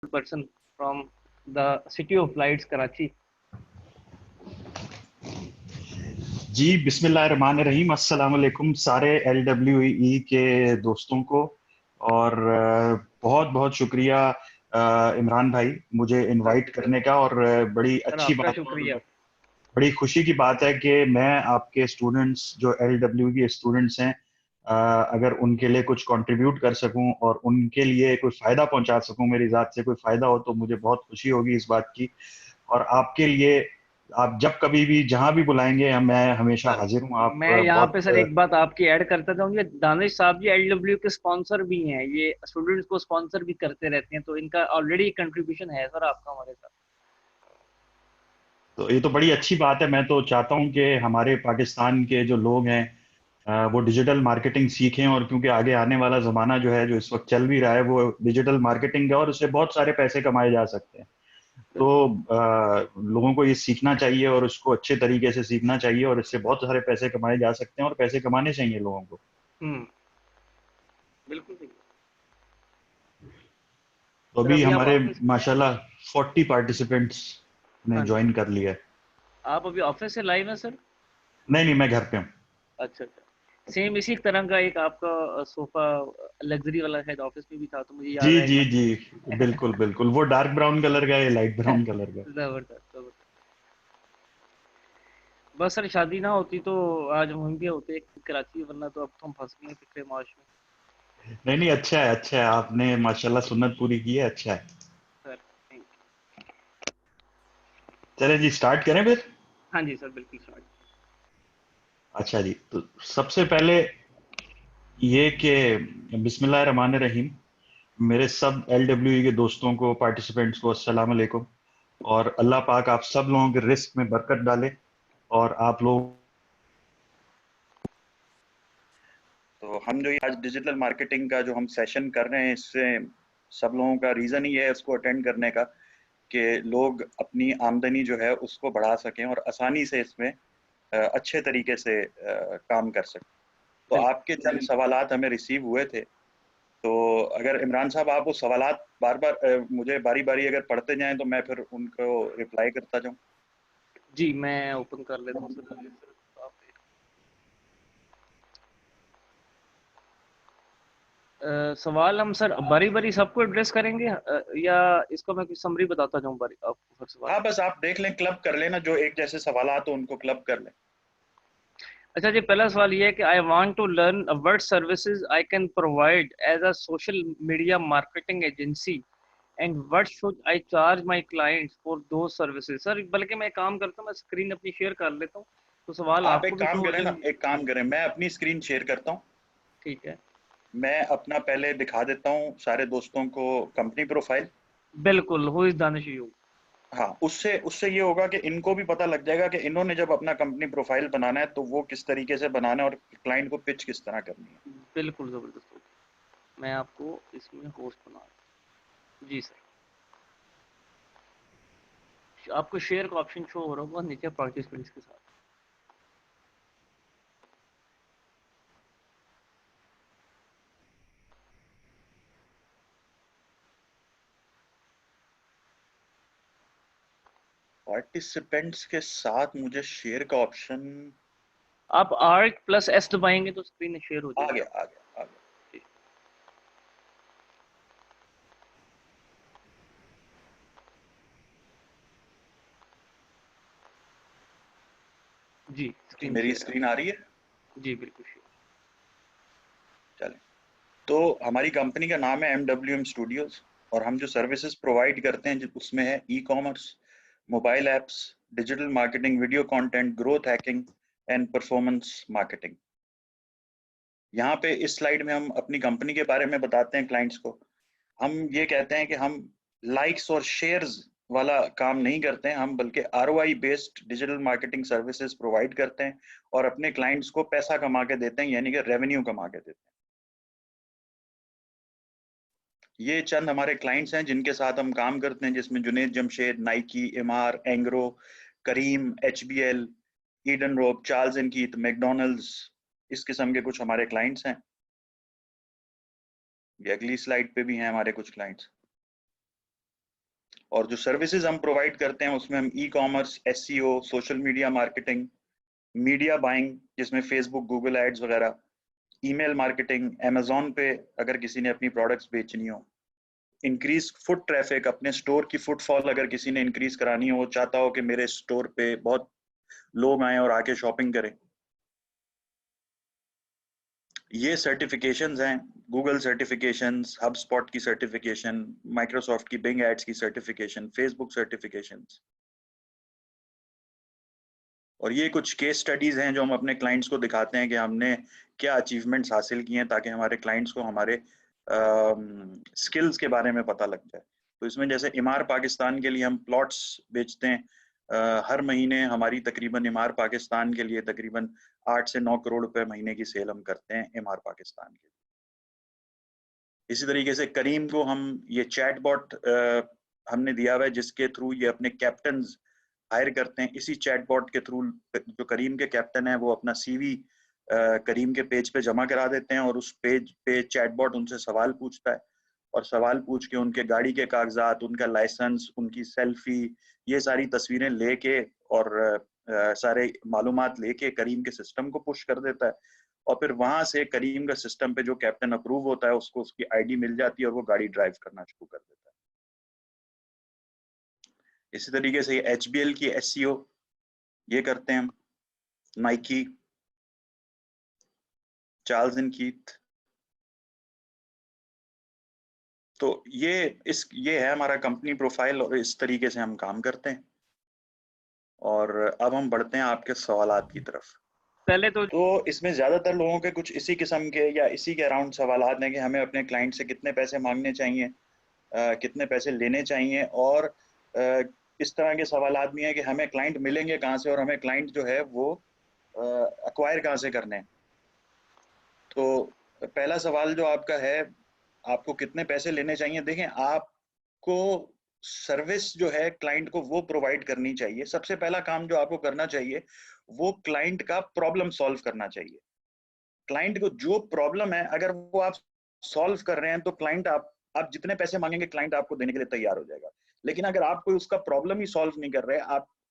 person from the city of lights, Karachi. जी बिस्मिल्लाहिर्रहमानिर्रहीम। अस्सलाम वालेकुम सारे LWE के दोस्तों को। और बहुत बहुत शुक्रिया इमरान भाई मुझे इनवाइट करने का। और बड़ी सर अच्छी आपका बात और शुक्रिया। बड़ी खुशी की बात है कि मैं आपके स्टूडेंट्स जो LWE के स्टूडेंट्स हैं, अगर उनके लिए कुछ कंट्रीब्यूट कर सकूं और उनके लिए कोई फायदा पहुंचा सकूं, मेरी जात से कोई फायदा हो तो मुझे बहुत खुशी होगी इस बात की। और आपके लिए आप जब कभी भी जहां भी बुलाएंगे मैं हमेशा सर हाजिर हूँ। आप मैं यहाँ पे सर बहुत एक बात आपकी ऐड करता जाऊँ, ये दानिश साहब जी LW के स्पॉन्सर भी हैं, ये स्टूडेंट्स को स्पॉन्सर भी करते रहते हैं, तो इनका ऑलरेडी कंट्रीब्यूशन है सर आपका हमारे साथ। तो ये तो बड़ी अच्छी बात है। मैं तो चाहता हूँ कि हमारे पाकिस्तान के जो लोग हैं वो डिजिटल मार्केटिंग सीखें। और क्योंकि आगे आने वाला जमाना जो है, जो इस वक्त चल भी रहा है, वो डिजिटल मार्केटिंग है और उससे बहुत सारे पैसे कमाए जा सकते हैं। तो बिल्कुल। लोगों को ये सीखना चाहिए और उसको अच्छे तरीके से सीखना चाहिए और इससे बहुत सारे पैसे कमाए जा सकते हैं और पैसे कमाने चाहिए लोगों को। हम्म। बिल्कुल सही। तो सर अभी अभी आप हमारे ऑफिस में हैं? माशाल्लाह 40 पार्टिसिपेंट्स ने हाँ जी। ज्वाइन कर लिया है। आप अभी ऑफिस से लाइव हैं सर? नहीं नहीं, मैं घर पे हूँ। अच्छा अच्छा। सेम इसी तरह का एक आपका सोफा लग्जरी वाला शायद ऑफिस में भी था, तो मुझे जी याद है एक जी जी, बार। बिल्कुल बिल्कुल। वो डार्क ब्राउन कलर का है, लाइट ब्राउन कलर का। जबरदस्त जबरदस्त। बस सर शादी ना होती तो आज हम भी होते एक कराची, वरना तो अब तो हम फंस गए हैं पिछले मार्च में। नहीं नहीं, अच्छा है अच्छा है, आपने माशाल्लाह सुन्नत पूरी की है, अच्छा है। सर थैंक चले जी, स्टार्ट करें फिर। हाँ जी सर बिल्कुल सर। अच्छा जी, तो सबसे पहले ये कि बिस्मिल्लाहिर्रहमानिर्रहीम। मेरे सब LWE के दोस्तों को, पार्टिसिपेंट्स को अस्सलाम वालेकुम। और अल्लाह पाक आप सब लोगों के रिस्क में बरकत डाले। और आप लोग, तो हम जो ये आज डिजिटल मार्केटिंग का जो हम सेशन कर रहे हैं, इससे सब लोगों का रीज़न ही है इसको अटेंड करने का कि लोग अपनी आमदनी जो है उसको बढ़ा सकें और आसानी से इसमें अच्छे तरीके से काम कर सकें। तो बिल्कुल आपके चंद सवालात हमें रिसीव हुए थे। तो अगर इमरान साहब आप वो सवालात बार बार मुझे बारी बारी अगर पढ़ते जाएं तो मैं फिर उनको रिप्लाई करता जाऊं। जी। मैं ओपन कर लेता हूँ सर पहले सर आप सवाल हम सर बारी बारी सबको एड्रेस करेंगे, या इसको मैं कुछ समरी बताता जाऊँ बारी आपको हर सवाल हाँ, का। बस आप देख लें, क्लब कर लेना, जो एक जैसे सवालात हो उनको क्लब कर लें। अच्छा जी, पहला सवाल ये है कि I want to learn what services I can provide as a social media marketing agency and what should I charge my clients for those services. Sir बल्कि मैं एक काम करता हूँ, मैं स्क्रीन अपनी शेयर कर लेता हूँ, तो सवाल आप आपको एक भी काम शो हो करें ना, जाएंगे। एक काम करें, मैं अपनी स्क्रीन शेयर करता हूँ। ठीक है। मैं अपना पहले दिखा देता हूँ सारे दोस्तों को कंपनी प्रोफाइल। बिल्कुल, हु इज दानिश यू। हाँ, उससे उससे ये होगा कि इनको भी पता लग जाएगा कि इन्होंने जब अपना कंपनी प्रोफाइल बनाना है तो वो किस तरीके से बनाना है और क्लाइंट को पिच किस तरह करनी है। बिल्कुल ज़बरदस्त होगी। मैं आपको इसमें होस्ट बना रहा हूँ। जी सर। आपको शेयर का ऑप्शन शो हो रहा होगा नीचे पार्टिसिपेंट्स के साथ। पार्टिसिपेंट्स के साथ मुझे शेयर का ऑप्शन आप Alt+S दबाएंगे तो स्क्रीन शेयर हो आ जाएगी गया आपकी। आ गया आ गया। जी जी, स्क्रीन मेरी शेयर है। स्क्रीन आ रही है। जी बिल्कुल शेयर। चलें, तो हमारी कंपनी का नाम है MWM स्टूडियोज। और हम जो सर्विसेज प्रोवाइड करते हैं उसमें है e commerce, mobile apps, digital marketing, video content, growth hacking and performance marketing. यहाँ पे इस स्लाइड में हम अपनी कंपनी के बारे में बताते हैं क्लाइंट्स को। हम ये कहते हैं कि हम लाइक्स और शेयर्स वाला काम नहीं करते हैं, हम बल्कि ROI based digital marketing services provide करते हैं और अपने क्लाइंट्स को पैसा कमा के देते हैं, यानी कि रेवेन्यू कमा के देते हैं। ये चंद हमारे क्लाइंट्स हैं जिनके साथ हम काम करते हैं, जिसमें Junaid Jamshed, Nike, MR, Engro, Careem, HBL, Edenrobe, Charles and Keith, McDonald's, इस किस्म के कुछ हमारे क्लाइंट्स हैं। ये अगली स्लाइड पे भी हैं हमारे कुछ क्लाइंट्स। और जो सर्विसेज हम प्रोवाइड करते हैं उसमें हम e commerce, SEO, social media marketing, media buying जिसमें फेसबुक, गूगल एड्स वगैरह, ईमेल मार्केटिंग, अमेजोन पे अगर किसी ने अपनी प्रोडक्ट्स बेचनी हो, इंक्रीज फुट ट्रैफिक, अपने स्टोर की फुटफॉल अगर किसी ने इंक्रीज करानी हो, वो चाहता हो कि मेरे स्टोर पे बहुत लोग आए और आके शॉपिंग करें, ये सर्टिफिकेशंस हैं, गूगल सर्टिफिकेशंस, हबस्पॉट की सर्टिफिकेशन, माइक्रोसॉफ्ट की बिंग एड्स की सर्टिफिकेशन, फेसबुक सर्टिफिकेशंस। और ये कुछ केस स्टडीज हैं जो हम अपने क्लाइंट्स को दिखाते हैं कि हमने क्या अचीवमेंट्स हासिल किए हैं, ताकि हमारे क्लाइंट्स को हमारे स्किल्स के बारे में पता लग जाए। तो इसमें जैसे इमार पाकिस्तान के लिए हम प्लॉट्स बेचते हैं, हर महीने हमारी तकरीबन इमार पाकिस्तान के लिए तकरीबन 8 से 9 करोड़ रुपए महीने की सेल हम करते हैं इमार पाकिस्तान के। इसी तरीके से करीम को हम ये चैटबॉट हमने दिया हुआ है जिसके थ्रू ये अपने कैप्टन्स हायर करते हैं। इसी चैटबॉट के थ्रू जो करीम के कैप्टन है वो अपना सीवी करीम के पेज पे जमा करा देते हैं और उस पेज पे चैटबॉट उनसे सवाल पूछता है और सवाल पूछ के उनके गाड़ी के कागजात, उनका लाइसेंस, उनकी सेल्फी, ये सारी तस्वीरें लेके और सारे मालूमात लेके करीम के सिस्टम को पुश कर देता है और फिर वहां से करीम का सिस्टम पे जो कैप्टन अप्रूव होता है उसको उसकी आईडी मिल जाती है और वो गाड़ी ड्राइव करना शुरू कर देता है। इसी तरीके से HBL की SEO ये करते हैं हम, नाइकी, चार्ल्स एंड कीथ। तो ये है हमारा कंपनी प्रोफाइल और इस तरीके से हम काम करते हैं। और अब हम बढ़ते हैं आपके सवालात की तरफ। पहले तो इसमें ज्यादातर लोगों के कुछ इसी किस्म के या इसी के अराउंड सवालात हैं कि हमें अपने क्लाइंट से कितने पैसे मांगने चाहिए, कितने पैसे लेने चाहिए, और इस तरह के सवालात भी हैं कि हमें क्लाइंट मिलेंगे कहाँ से और हमें क्लाइंट जो है वो अक्वायर कहाँ से करने हैं। तो पहला सवाल जो आपका है, आपको कितने पैसे लेने चाहिए। देखें, आपको सर्विस जो है क्लाइंट को वो प्रोवाइड करनी चाहिए। सबसे पहला काम जो आपको करना चाहिए वो क्लाइंट का प्रॉब्लम सॉल्व करना चाहिए। क्लाइंट को जो प्रॉब्लम है अगर वो आप सॉल्व कर रहे हैं तो क्लाइंट आप जितने पैसे मांगेंगे क्लाइंट आपको देने के लिए तैयार हो जाएगा। लेकिन अगर आप कोई उसका प्रॉब्लम ही सॉल्व नहीं कर रहे,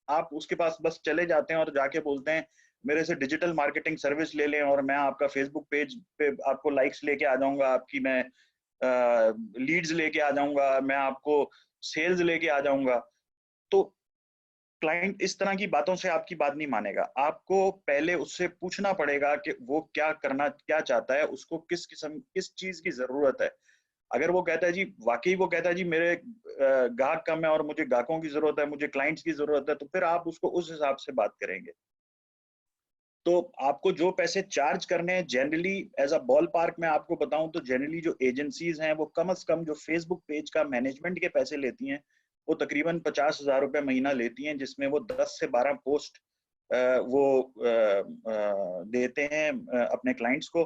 आप उसके पास बस चले जाते हैं और जाके बोलते हैं मेरे से डिजिटल मार्केटिंग सर्विस ले लें और मैं आपका फेसबुक पेज पे आपको लाइक्स लेके आ जाऊंगा, आपकी मैं लीड्स लेके आ जाऊंगा, मैं आपको सेल्स लेके आ जाऊंगा, तो क्लाइंट इस तरह की बातों से आपकी बात नहीं मानेगा। आपको पहले उससे पूछना पड़ेगा कि वो क्या चाहता है, उसको किस चीज की जरूरत है। अगर वो कहता है जी, वाकई वो कहता है जी मेरे ग्राहक कम है और मुझे ग्राहकों की जरूरत है, मुझे क्लाइंट्स की जरूरत है, तो फिर आप उसको उस हिसाब से बात करेंगे। तो आपको जो पैसे चार्ज करने हैं generally as a ballpark में आपको बताऊं तो जनरली जो एजेंसीज हैं वो कम से कम जो फेसबुक पेज का मैनेजमेंट के पैसे लेती हैं वो तकरीबन 50,000 रुपए महीना लेती हैं, जिसमें वो 10 से 12 पोस्ट वो देते हैं अपने क्लाइंट्स को।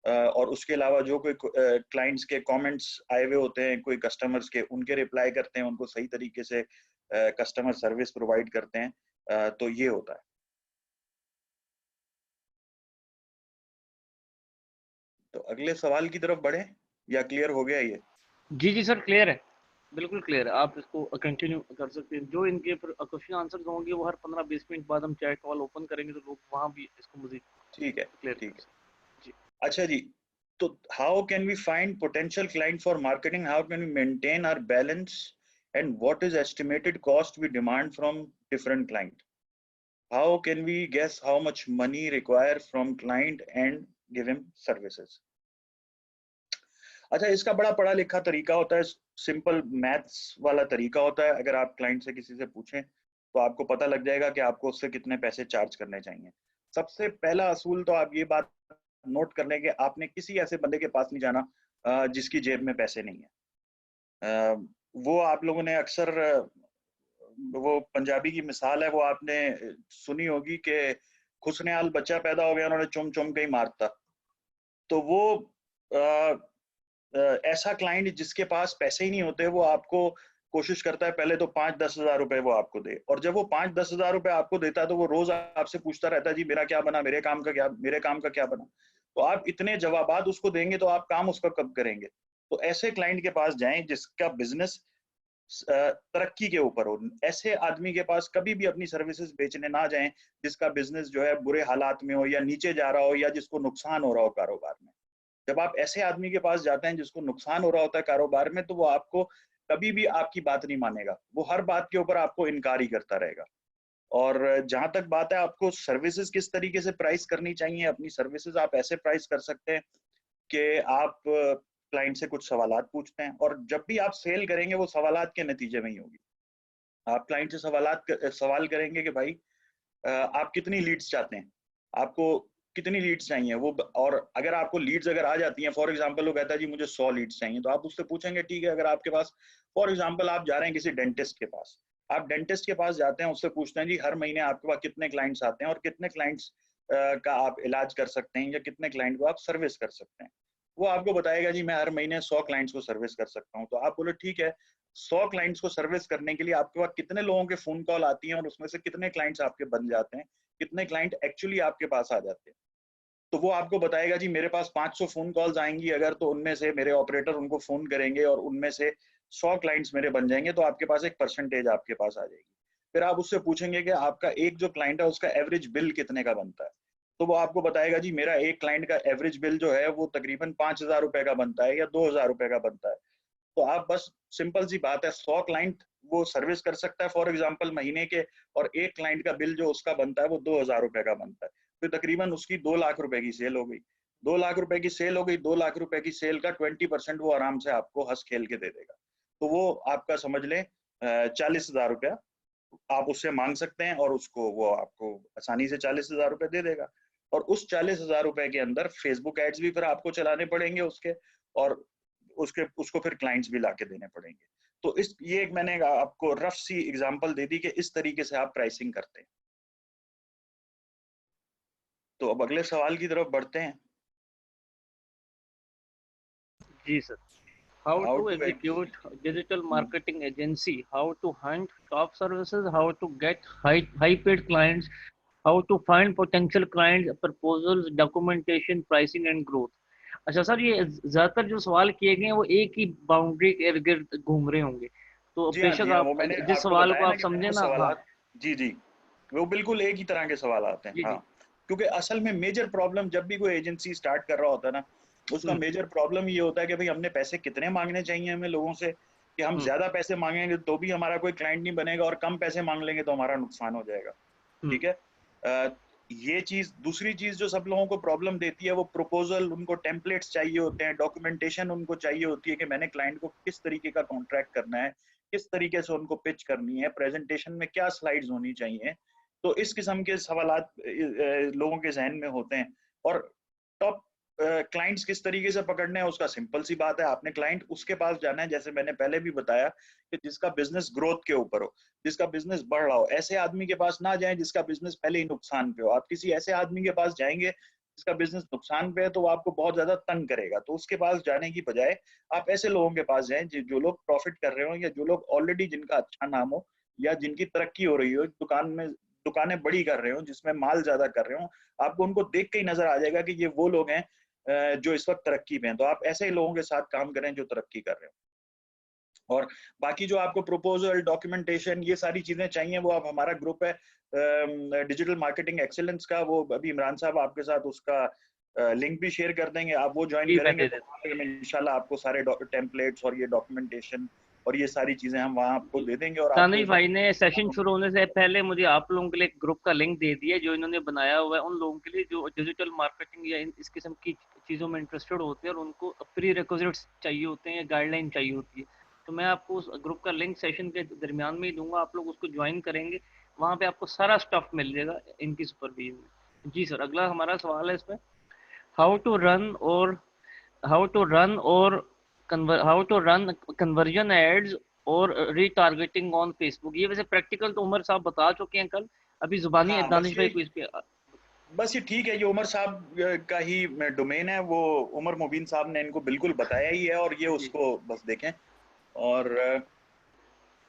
और उसके अलावा जो कोई क्लाइंट्स के कमेंट्स आए हुए होते हैं कोई कस्टमर्स के, उनके रिप्लाई करते हैं, उनको सही तरीके से कस्टमर सर्विस प्रोवाइड करते हैं। तो ये होता है। तो अगले सवाल की तरफ बढ़े या क्लियर हो गया ये? जी सर, क्लियर है, बिल्कुल क्लियर है। आप इसको कंटिन्यू कर सकते हैं। जो इनके क्वेश्चन आंसर होंगे वो हर 15-20 मिनट बाद हम चैट कॉल ओपन करेंगे तो लोग वहाँ भी इसको मजीद ठीक है, क्लियर ठीक कर है। सकते। जी अच्छा जी, तो how can we find potential client for marketing, how can we maintain our balance, and what is estimated cost we demand from different client, how can we guess how much money require from client and give him services. अच्छा, इसका बड़ा पढ़ा लिखा तरीका होता है, simple maths वाला तरीका होता है। अगर आप क्लाइंट से किसी से पूछें तो आपको पता लग जाएगा कि आपको उससे कितने पैसे चार्ज करने चाहिए। सबसे पहला असूल तो आप ये बात नोट कर लें कि आपने किसी ऐसे बंदे के पास नहीं जाना जिसकी जेब में पैसे नहीं है। वो आप लोगों ने अक्सर वो पंजाबी की मिसाल है, वो आपने सुनी होगी कि खुसनेहाल बच्चा पैदा हो गया, उन्होंने चुम चुम के ही मारता। तो वो ऐसा क्लाइंट जिसके पास पैसे ही नहीं होते वो आपको कोशिश करता है पहले तो 5-10 हजार रुपए वो आपको दे, और जब वो 5-10 हजार रुपए आपको देता है तो वो रोज आपसे पूछता रहता है जी मेरा क्या बना, मेरे काम का क्या बना। तो आप इतने जवाबात उसको देंगे तो आप काम उसका कब करेंगे। तो ऐसे क्लाइंट के पास जाएं जिसका बिजनेस तरक्की के ऊपर हो। ऐसे आदमी के पास कभी भी अपनी सर्विसेज बेचने ना जाएं जिसका बिजनेस जो है बुरे हालात में हो या नीचे जा रहा हो या जिसको नुकसान हो रहा हो कारोबार में। जब आप ऐसे आदमी के पास जाते हैं जिसको नुकसान हो रहा होता है कारोबार में, तो वो आपको कभी भी आपकी बात नहीं मानेगा, वो हर बात के ऊपर आपको इनकार ही करता रहेगा। और जहां तक बात है आपको सर्विसेज किस तरीके से प्राइस करनी चाहिए, अपनी सर्विसेज आप ऐसे प्राइस कर सकते हैं कि आप क्लाइंट से कुछ सवालात पूछते हैं, और जब भी आप सेल करेंगे वो सवालात के नतीजे में ही होगी। आप क्लाइंट से सवाल करेंगे कि भाई आप कितनी लीड्स चाहते हैं, आपको कितनी लीड्स चाहिए वो, और अगर आपको लीड्स अगर आ जाती हैं, फॉर एग्जांपल वो कहता है जी मुझे 100 लीड्स चाहिए, तो आप उससे पूछेंगे ठीक है, अगर आपके पास फॉर एग्जांपल आप जा रहे हैं किसी डेंटिस्ट के पास, आप डेंटिस्ट के पास जाते हैं, उससे पूछते हैं जी हर महीने आपके पास कितने क्लाइंट्स आते हैं और कितने क्लाइंट्स का आप इलाज कर सकते हैं या कितने क्लाइंट को आप सर्विस कर सकते हैं। वो आपको बताएगा जी मैं हर महीने 100 क्लाइंट्स को सर्विस कर सकता हूँ। तो आप बोलो ठीक है, 100 क्लाइंट्स को सर्विस करने के लिए आपके पास कितने लोगों के फोन कॉल आती हैं और उसमें से कितने क्लाइंट्स आपके बन जाते हैं, कितने क्लाइंट एक्चुअली आपके पास आ जाते हैं। तो वो आपको बताएगा जी मेरे पास 500 फोन कॉल्स आएंगी अगर, तो उनमें से मेरे ऑपरेटर उनको फोन करेंगे और उनमें से 100 क्लाइंट्स मेरे बन जाएंगे, तो आपके पास एक परसेंटेज आपके पास आ जाएगी। फिर आप उससे पूछेंगे कि आपका एक जो क्लाइंट है उसका एवरेज बिल कितने का बनता है, तो वो आपको बताएगा जी मेरा एक क्लाइंट का एवरेज बिल जो है वो तकरीबन 5,000 रुपए का बनता है या 2,000 रुपए का बनता है। तो आप बस सिंपल सी बात है, 100 क्लाइंट वो सर्विस कर सकता है फॉर एग्जांपल महीने के, और एक क्लाइंट का बिल जो उसका बनता है वो 2,000 रुपए का बनता है, तो तकरीबन उसकी 2 लाख रुपए की सेल हो गई। 2 लाख रुपए की सेल हो गई, 2 लाख रुपए की सेल का 20% वो आराम से आपको हंस खेल के दे देगा। तो वो आपका समझ लें 40,000 रुपया आप उससे मांग सकते हैं, और उसको वो आपको आसानी से 40,000 रुपए दे देगा। और उस 40,000 रुपए के अंदर फेसबुक एड्स भी फिर आपको चलाने पड़ेंगे उसके, और उसको फिर क्लाइंट्स भी लाके देने पड़ेंगे। तो इस ये एक मैंने आपको रफ सी एग्जांपल दे दी कि इस तरीके से आप प्राइसिंग करते हैं। तो अब अगले सवाल की तरफ बढ़ते हैं। जी sir. How how to to execute digital marketing agency, how to hunt top services, how to get high paid clients, how to find potential clients, proposals, documentation, pricing and growth। अच्छा सर, ये ज्यादातर जो सवाल किए गए हैं वो एक ही बाउंड्री के इर्द गिर्द घूम रहे होंगे, तो जी हाँ, जी बेशक हाँ, वो आप मैंने जिस आपको सवाल को बताया ना आप कि मैंने समझे वो ना। हाँ। सवालात, जी जी, वो बिल्कुल एक ही तरह के सवाल आते हैं। जी हाँ, जी। क्योंकि असल में मेजर प्रॉब्लम जब भी कोई एजेंसी स्टार्ट कर रहा होता है ना, उसका हम्म। मेजर प्रॉब्लम ये होता है कि भाई हमने पैसे कितने मांगने चाहिए हमें लोगों से, कि हम हम्म। ज्यादा पैसे मांगेंगे तो भी हमारा कोई क्लाइंट नहीं बनेगा, और कम पैसे मांग लेंगे तो हमारा नुकसान हो जाएगा। हम्म। ठीक है। ये चीज, दूसरी चीज जो सब लोगों को प्रॉब्लम देती है वो प्रपोजल, उनको टेम्पलेट्स चाहिए होते हैं, डॉक्यूमेंटेशन उनको चाहिए होती है कि मैंने क्लाइंट को किस तरीके का कॉन्ट्रैक्ट करना है, किस तरीके से उनको पिच करनी है, प्रेजेंटेशन में क्या स्लाइड्स होनी चाहिए। तो इस किस्म के सवालात लोगों के जहन में होते हैं। और टॉप क्लाइंट्स किस तरीके से पकड़ने हैं उसका सिंपल सी बात है, आपने क्लाइंट उसके पास जाना है, जैसे मैंने पहले भी बताया, कि जिसका बिजनेस ग्रोथ के ऊपर हो, जिसका बिजनेस बढ़ रहा हो। ऐसे आदमी के पास ना जाएं जिसका बिजनेस पहले ही नुकसान पे हो। आप किसी ऐसे आदमी के पास जाएंगे जिसका बिजनेस नुकसान पे है तो वो आपको बहुत ज्यादा तंग करेगा, तो उसके पास जाने की बजाय आप ऐसे लोगों के पास जाएं जो लोग प्रॉफिट कर रहे हो, या जो लोग ऑलरेडी जिनका अच्छा नाम हो, या जिनकी तरक्की हो रही हो, दुकानें बड़ी कर रहे हो, जिसमें माल ज्यादा कर रहे हो। आपको उनको देख के ही नजर आ जाएगा कि ये वो लोग हैं जो इस वक्त तरक्की पे हैं। तो आप ऐसे लोगों के साथ काम करें जो तरक्की कर रहे हो। और बाकी जो आपको प्रपोजल, डॉक्यूमेंटेशन, ये सारी चीजें चाहिए, वो आप, हमारा ग्रुप है डिजिटल मार्केटिंग एक्सीलेंस का, वो अभी इमरान साहब आपके साथ उसका लिंक भी शेयर कर देंगे, आप वो ज्वाइन जी मैं करेंगे दे तो देता वहाँ पे हम इंशाल्लाह आपको सारे टेम्पलेट्स और ये डॉक्यूमेंटेशन और ये सारी चीजें हम वहाँ हूँ आपको जी। दे देंगे, और आपको तानवी भाई ने सेशन शुरू होने से पहले मुझे आप लोगों के लिए एक ग्रुप का लिंक दे दिया, जो इन्होंने बनाया हुआ है उन लोगों के लिए जो डिजिटल मार्केटिंग या इस किस्म की चीज़ों में इंटरेस्टेड होते हैं और उनको प्री रिक्विजिट्स चाहिए होते हैं या गाइडलाइन चाहिए होती है। तो मैं आपको उस ग्रुप का लिंक सेशन के दरमियान में ही दूंगा, आप लोग उसको ज्वाइन करेंगे, वहाँ पे आपको सारा स्टफ मिल जाएगा इनकी सुपरविजन में। जी सर, अगला हमारा सवाल है इसमें, हाउ टू रन और how to run or how to run conversion ads और retargeting on Facebook। ये वैसे प्रैक्टिकल तो उमर साहब बता चुके हैं कल, अभी जुबानी हाँ दानिश भाई को इस पे। बस ये ठीक है, ये उमर साहब का ही डोमेन है, वो उमर मुबीन साहब ने इनको बिल्कुल बताया ही है, और ये जी। उसको बस देखें। और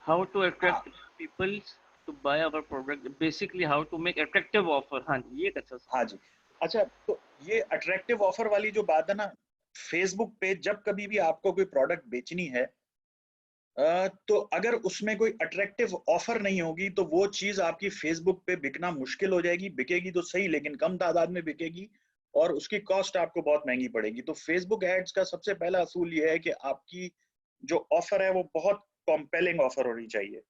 how to हाँ, attract people to buy our product, basically how to make attractive offer। हाँ जी, ये एक अच्छा हाँ सवाल जी। अच्छा, तो ये अट्रैक्टिव ऑफर वाली जो बात है ना, फेसबुक पे जब कभी भी आपको कोई प्रोडक्ट बेचनी है, तो अगर उसमें कोई अट्रैक्टिव ऑफर नहीं होगी तो वो चीज आपकी फेसबुक पे बिकना मुश्किल हो जाएगी। बिकेगी तो सही, लेकिन कम तादाद में बिकेगी और उसकी कॉस्ट आपको बहुत महंगी पड़ेगी। तो फेसबुक एड्स का सबसे पहला असूल ये है कि आपकी जो ऑफर है वो बहुत कॉम्पेलिंग ऑफर होनी चाहिए।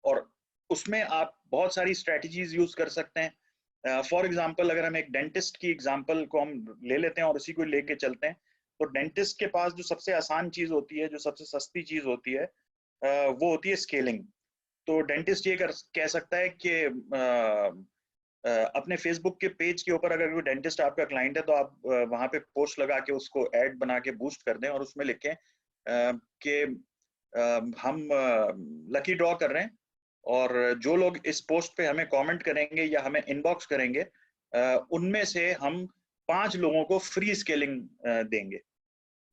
और उसमें आप बहुत सारी स्ट्रेटजीज यूज कर सकते हैं। फॉर एग्जांपल अगर हम एक डेंटिस्ट की एग्जांपल को हम ले लेते हैं और उसी को लेके चलते हैं, तो डेंटिस्ट के पास जो सबसे आसान चीज होती है, जो सबसे सस्ती चीज होती है, वो होती है स्केलिंग। तो डेंटिस्ट ये कह सकता है कि अपने फेसबुक के पेज के ऊपर अगर कोई डेंटिस्ट आपका क्लाइंट है तो आप वहां पे पोस्ट लगा के उसको ऐड बना के बूस्ट कर दें और उसमें लिखें कि हम लकी ड्रॉ कर रहे हैं और जो लोग इस पोस्ट पे हमें कमेंट करेंगे या हमें इनबॉक्स करेंगे, उनमें से हम 5 लोगों को फ्री स्केलिंग देंगे।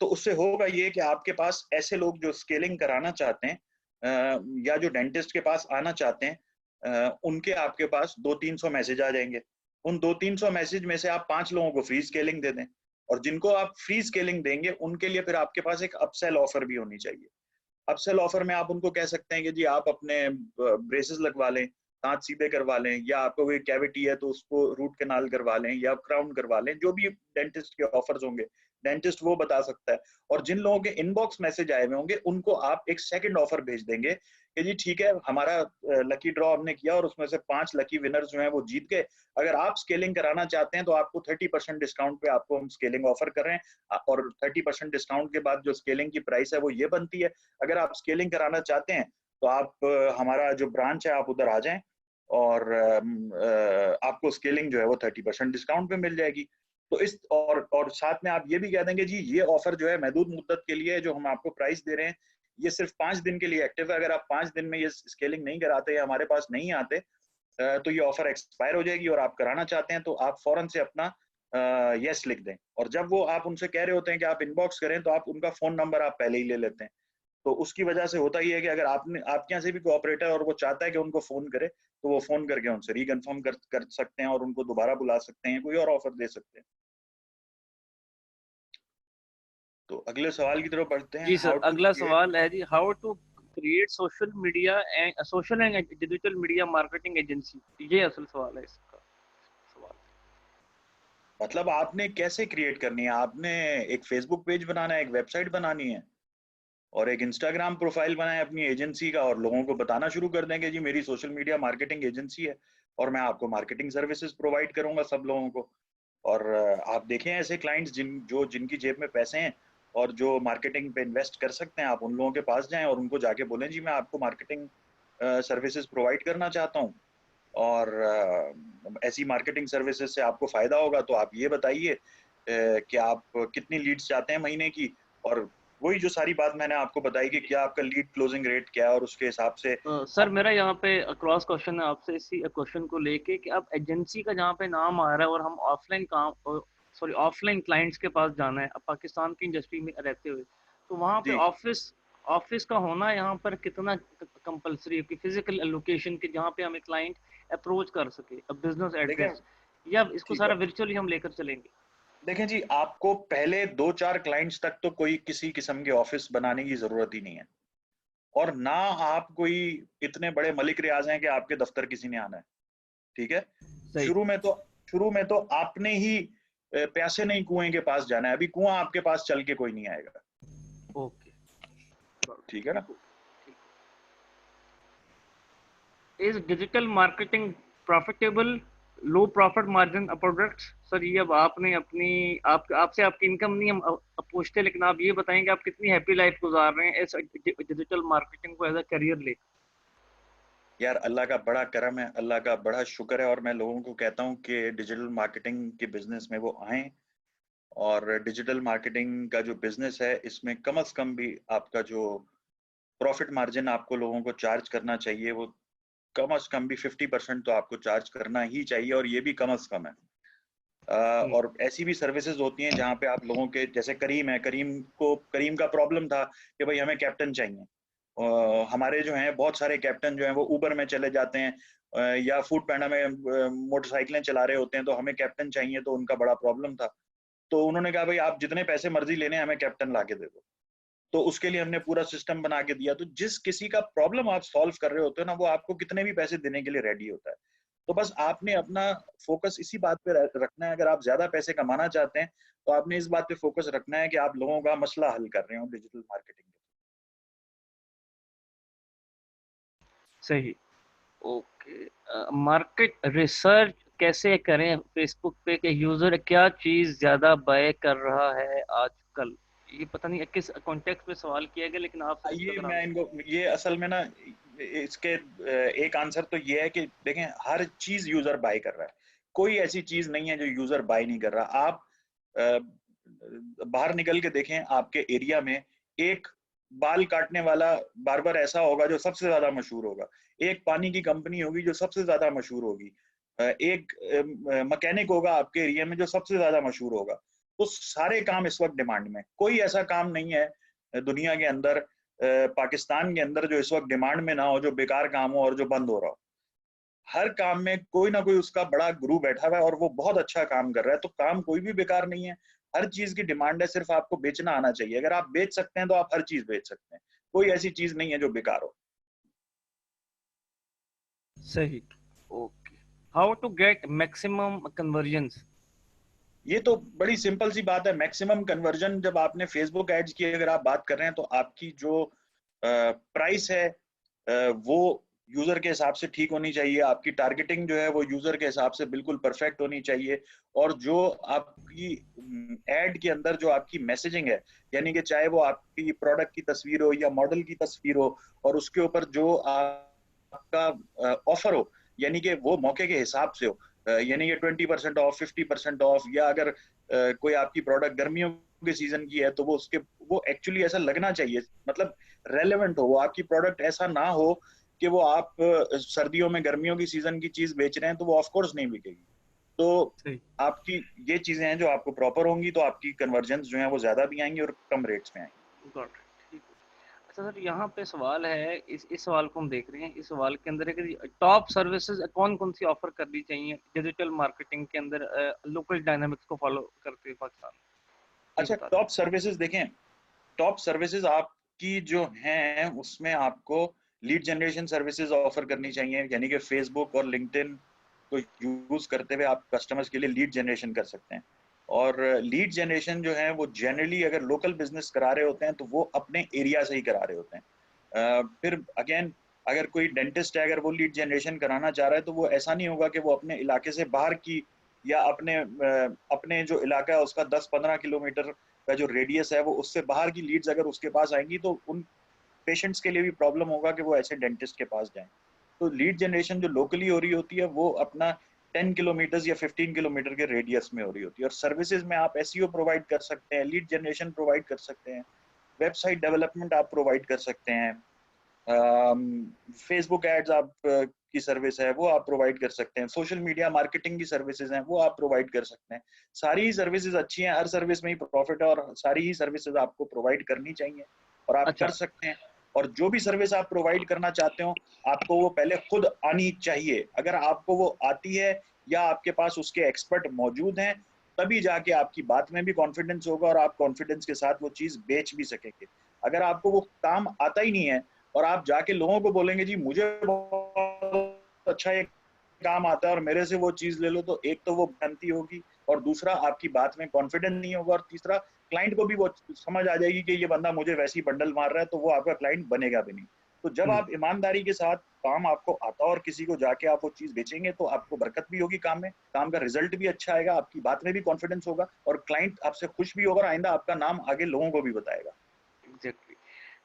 तो उससे होगा ये कि आपके पास ऐसे लोग जो स्केलिंग कराना चाहते हैं या जो डेंटिस्ट के पास आना चाहते हैं, उनके आपके पास 200-300 मैसेज आ जाएंगे। उन 200-300 मैसेज में से आप 5 लोगों को फ्री स्केलिंग दे दें और जिनको आप फ्री स्केलिंग देंगे उनके लिए फिर आपके पास एक अपसेल ऑफर भी होनी चाहिए। अपसेल ऑफर में आप उनको कह सकते हैं कि जी आप अपने ब्रेसेस लगवा लें, दांत सीधे करवा लें, या आपको कोई कैविटी है तो उसको रूट कैनाल करवा लें या क्राउन करवा लें। जो भी डेंटिस्ट के ऑफर्स होंगे डेंटिस्ट वो बता सकता है। और जिन लोगों के इनबॉक्स मैसेज आए हुए होंगे उनको आप एक सेकंड ऑफर भेज देंगे कि जी ठीक है, हमारा लकी ड्रॉ हमने किया और उसमें से 5 लकी विनर्स जो हैं वो जीत गए। अगर आप स्केलिंग कराना चाहते हैं तो आपको 30% डिस्काउंट पे आपको हम स्केलिंग ऑफर कर रहे हैं और 30% डिस्काउंट के बाद जो स्केलिंग की प्राइस है वो ये बनती है। अगर आप स्केलिंग कराना चाहते हैं तो आप हमारा जो ब्रांच है आप उधर आ जाएं और आपको स्केलिंग जो है वो 30% डिस्काउंट पे मिल जाएगी। तो इस और साथ में आप ये भी कह देंगे जी ये ऑफर जो है महदूद मुद्दत के लिए है, जो हम आपको प्राइस दे रहे हैं ये सिर्फ 5 दिन के लिए एक्टिव है। अगर आप 5 दिन में ये स्केलिंग नहीं कराते या हमारे पास नहीं आते तो ये ऑफर एक्सपायर हो जाएगी और आप कराना चाहते हैं तो आप फौरन से अपना यस लिख दें। और जब वो आप उनसे कह रहे होते हैं कि आप इनबॉक्स करें तो आप उनका फोन नंबर आप पहले ही ले लेते हैं। तो उसकी वजह से होता ही है कि अगर आपके यहाँ से भी कोई ऑपरेटर और वो चाहता है कि उनको फोन करे तो वो फोन करके उनसे रिकन्फर्म कर सकते हैं और उनको दोबारा बुला सकते हैं, कोई और ऑफर दे सकते हैं। तो अगले सवाल की तरफ बढ़ते हैं। जी सर, हाउ टू अगला क्रिएट। सवाल है जी, how to create social and digital media marketing agency. ये असल सवाल है इसका सवाल। मतलब आपने कैसे क्रिएट करनी है? आपने एक फेसबुक पेज बनाना है, एक वेबसाइट बनानी है और एक इंस्टाग्राम प्रोफाइल बनाए अपनी एजेंसी का और लोगों को बताना शुरू कर दें कि जी मेरी सोशल मीडिया मार्केटिंग एजेंसी है और मैं आपको मार्केटिंग सर्विसेज प्रोवाइड करूंगा सब लोगों को। और आप देखें ऐसे क्लाइंट्स जिनकी जेब में पैसे हैं और जो मार्केटिंग पे इन्वेस्ट कर सकते हैं, आप उन लोगों के पास जाएं और उनको जाके बोलें जी मैं आपको मार्केटिंग सर्विसेज प्रोवाइड करना चाहता हूँ और ऐसी मार्केटिंग सर्विसेज से आपको फायदा होगा। तो आप ये बताइए कि आप कितनी लीड्स चाहते हैं महीने की, और वही जो सारी बात मैंने आपको बताई कि क्या आपका लीड क्लोजिंग रेट क्या है और उसके हिसाब से सर आप। मेरा यहाँ पे क्रॉस क्वेश्चन है आपसे इसी क्वेश्चन को लेके कि अब एजेंसी का जहाँ पे नाम आ रहा है और हम ऑफलाइन क्लाइंट्स के पास जाना है अब पाकिस्तान की इंडस्ट्री में रहते हुए, तो वहाँ पे जी ऑफिस ऑफिस का होना यहाँ पर कितना कंपलसरी है कि फिजिकल लोकेशन के जहाँ पे हमें क्लाइंट अप्रोच कर सके, अब बिजनेस देखें, एड्रेस, या इसको ठीक है, सारा वर्चुअली हम लेकर चलेंगे। देखें जी आपको पहले 2-4 क्लाइंट्स तक तो कोई किसी किस्म के ऑफिस बनाने की जरूरत ही नहीं है और ना आप कोई इतने बड़े मलिक रियाज हैं कि आपके दफ्तर किसी ने आना है। ठीक है। सही। शुरू में तो आपने ही प्यासे नहीं कुएं के पास जाना है। अभी कुआं आपके पास चल के कोई नहीं आएगा। ओके। ठीक है ना। Is digital marketing profitable? Low profit margin products. Sir ये अब आपने अपनी आपसे आपकी इनकम नहीं हम अब पूछते, लेकिन आप ये बताएंगे आप कितनी हैप्पी लाइफ गुजार रहे हैं इस डिजिटल मार्केटिंग को एज अ करियर ले। यार अल्लाह का बड़ा करम है, अल्लाह का बड़ा शुक्र है और मैं लोगों को कहता हूँ कि डिजिटल मार्केटिंग के बिजनेस में वो आए और डिजिटल मार्केटिंग का जो बिजनेस है इसमें कम से कम भी आपका जो प्रॉफिट मार्जिन आपको लोगों को चार्ज करना चाहिए वो कम से कम भी 50% तो आपको चार्ज करना ही चाहिए और ये भी कम से कम है। और ऐसी भी सर्विसेज होती हैं जहाँ पे आप लोगों के जैसे करीम है, करीम का प्रॉब्लम था कि भाई हमें कैप्टन चाहिए। हमारे जो हैं बहुत सारे कैप्टन जो हैं वो ऊबर में चले जाते हैं या फूड पैंडा में मोटरसाइकिलें चला रहे होते हैं, तो हमें कैप्टन चाहिए, तो उनका बड़ा प्रॉब्लम था। तो उन्होंने कहा भाई आप जितने पैसे मर्जी लेने हमें कैप्टन ला के दे दो। तो उसके लिए हमने पूरा सिस्टम बना के दिया। तो जिस किसी का प्रॉब्लम आप सॉल्व कर रहे होते हो ना, वो आपको कितने भी पैसे देने के लिए रेडी होता है। तो बस आपने अपना फोकस इसी बात पे रखना है। अगर आप ज्यादा पैसे कमाना चाहते हैं तो आपने इस बात पे फोकस रखना है कि आप लोगों का मसला हल कर रहे हो डिजिटल मार्केटिंग। सही। ओके। मार्केट रिसर्च कैसे करें फेसबुक पे कि यूजर क्या चीज ज्यादा बाय कर रहा है आजकल? ये पता नहीं किस कॉन्टेक्स्ट में सवाल किया गया, लेकिन आप इसका ये अगर मैं आंसर। इनको ये असल में ना, इसके एक आंसर तो ये है कि देखें, हर चीज यूजर बाय कर रहा है। कोई ऐसी चीज नहीं है जो यूजर बाय नहीं कर रहा। आप अ, बाहर निकल के देखें, आपके एरिया में एक बाल काटने वाला बार्बर ऐसा होगा जो सबसे ज्यादा मशहूर होगा, एक पानी की कंपनी होगी जो सबसे ज्यादा मशहूर होगी, एक मैकेनिक होगा आपके एरिया में जो सबसे ज्यादा मशहूर होगा। तो सारे काम इस वक्त डिमांड में। कोई ऐसा काम नहीं है दुनिया के अंदर, पाकिस्तान के अंदर, जो इस वक्त डिमांड में ना हो, जो बेकार काम हो और जो बंद हो रहा हो। हर काम में कोई ना कोई उसका बड़ा गुरु बैठा हुआ है और वो बहुत अच्छा काम कर रहा है। तो काम कोई भी बेकार नहीं है, हर चीज की डिमांड है, सिर्फ आपको बेचना आना चाहिए। अगर आप बेच सकते हैं तो आप हर चीज बेच सकते हैं, कोई ऐसी चीज नहीं है जो बेकार हो। सही। Okay. How to get maximum conversions? ये तो बड़ी सिंपल सी बात है। मैक्सिमम कन्वर्जन, जब आपने फेसबुक एड्स की अगर आप बात कर रहे हैं, तो आपकी जो प्राइस है वो यूजर के हिसाब से ठीक होनी चाहिए। आपकी टारगेटिंग जो है वो यूजर के हिसाब से बिल्कुल परफेक्ट होनी चाहिए। और जो आपकी एड के अंदर जो आपकी मैसेजिंग है, यानी कि चाहे वो आपकी प्रोडक्ट की तस्वीर हो या मॉडल की तस्वीर हो, और उसके ऊपर जो आपका ऑफर हो, यानी कि वो मौके के हिसाब से हो, यानी कि 20% ऑफ, 50% ऑफ, या अगर कोई आपकी प्रोडक्ट गर्मियों के सीजन की है तो वो उसके वो एक्चुअली ऐसा लगना चाहिए, मतलब रेलेवेंट हो। वो आपकी प्रोडक्ट ऐसा ना हो कि वो आप सर्दियों में गर्मियों की सीजन की चीज बेच रहे हैं, तो वो ऑफ कोर्स नहीं बिकेगी। तो सही। आपकी ये चीजें हैं जो आपको प्रॉपर होंगी, तो आपकी कन्वर्जेंस जो है वो ज्यादा भी आएंगी और कम रेट्स में आएंगी। Got it. ठीक है। अच्छा सर, यहाँ पे सवाल है, इस सवाल को हम देख रहे हैं। इस सवाल के अंदर है कि टॉप सर्विसेज कौन कौन सी ऑफर करनी चाहिए डिजिटल मार्केटिंग के अंदर लोकल डायनामिक्स को फॉलो करते हुए पाकिस्तान? ये अच्छा, बता दें। टॉप सर्विसेज देखें। टॉप सर्विसेज आपकी जो हैं उसमें आपको लीड जनरेशन सर्विसेज ऑफर करनी चाहिए, यानी कि फेसबुक और लिंक्डइन को यूज करते हुए आप कस्टमर्स के लिए लीड जनरेशन कर सकते हैं। और लीड जनरेशन जो है वो जनरली अगर लोकल बिजनेस करा रहे होते हैं तो वो अपने एरिया से ही करा रहे होते हैं। फिर अगेन, अगर कोई डेंटिस्ट है, अगर वो लीड जनरेशन कराना चाह रहा है, तो वो ऐसा नहीं होगा कि वो अपने इलाके से बाहर की, या अपने जो इलाका है उसका 10-15 किलोमीटर का जो रेडियस है, वो उससे बाहर की लीड्स अगर उसके पास आएंगी तो उन पेशेंट्स के लिए भी प्रॉब्लम होगा कि वो ऐसे डेंटिस्ट के पास जाएं। तो लीड जनरेशन जो लोकली हो रही होती है वो अपना 10 किलोमीटर या 15 किलोमीटर के रेडियस में हो रही होती है। और सर्विसेज में आप एसईओ प्रोवाइड कर सकते हैं, लीड जनरेशन प्रोवाइड कर सकते हैं, वेबसाइट डेवलपमेंट आप प्रोवाइड कर सकते हैं, फेसबुक एड्स आप की सर्विस है वो आप प्रोवाइड कर सकते हैं, सोशल मीडिया मार्केटिंग की सर्विसेज हैं वो आप प्रोवाइड कर सकते हैं। सारी ही सर्विसेज अच्छी हैं, हर सर्विस में ही प्रॉफिट है और सारी ही सर्विसेज आपको प्रोवाइड करनी चाहिए और आप कर अच्छा। सकते हैं। और जो भी सर्विस आप प्रोवाइड करना चाहते हो, आपको वो पहले खुद आनी चाहिए। अगर आपको वो आती है या आपके पास उसके एक्सपर्ट मौजूद हैं, तभी जाके आपकी बात में भी कॉन्फिडेंस होगा और आप कॉन्फिडेंस के साथ वो चीज बेच भी सकेंगे। अगर आपको वो काम आता ही नहीं है और आप जाके लोगों को बोलेंगे जी मुझे बहुत अच्छा ये काम आता है और मेरे से वो चीज ले लो, तो एक तो वो भ्रांति होगी, और दूसरा आपकी बात में कॉन्फिडेंस नहीं होगा, और तीसरा क्लाइंट को भी वो समझ आ जाएगी कि ये बंदा मुझे वैसे ही बंडल मार रहा है, तो वो आपका क्लाइंट बनेगा भी नहीं। तो जब हम्म। आप ईमानदारी के साथ काम आपको आता और किसी को जाके आप वो चीज बेचेंगे, तो आपको बरकत भी होगी काम में, काम का रिजल्ट भी अच्छा आएगा, आपकी बात में भी कॉन्फिडेंस होगा और क्लाइंट आपसे खुश भी होगा और आइंदा आपका नाम आगे लोगों को भी बताएगा। एग्जैक्टली।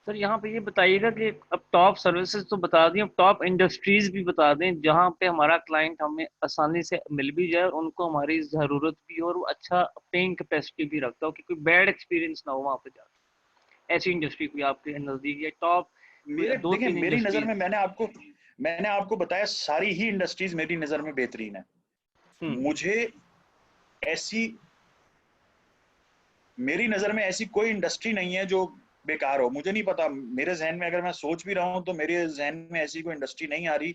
सर यहाँ पे ये बताइएगा कि अब टॉप सर्विसेज तो बता दी, अब टॉप इंडस्ट्रीज भी बता दें जहाँ पे हमारा क्लाइंट हमें आसानी से मिल भी जाए और उनको हमारी ज़रूरत भी हो और वो अच्छा पेइंग कैपेसिटी भी रखता हो कि कोई बैड एक्सपीरियंस ना हो वहाँ पे जाके। ऐसी इंडस्ट्री कोई आपके नज़दीक या टॉप कोई मेरे दो देखिए, तीन मेरी नजर इंडस्ट्रीज? में मैंने आपको बताया, सारी ही इंडस्ट्रीज मेरी नजर में बेहतरीन है। हम्म। मुझे ऐसी मेरी नजर में ऐसी कोई इंडस्ट्री नहीं है जो बेकार हो। मुझे नहीं पता, मेरे जहन में अगर मैं सोच भी रहा हूँ तो मेरे जहन में ऐसी कोई इंडस्ट्री नहीं आ रही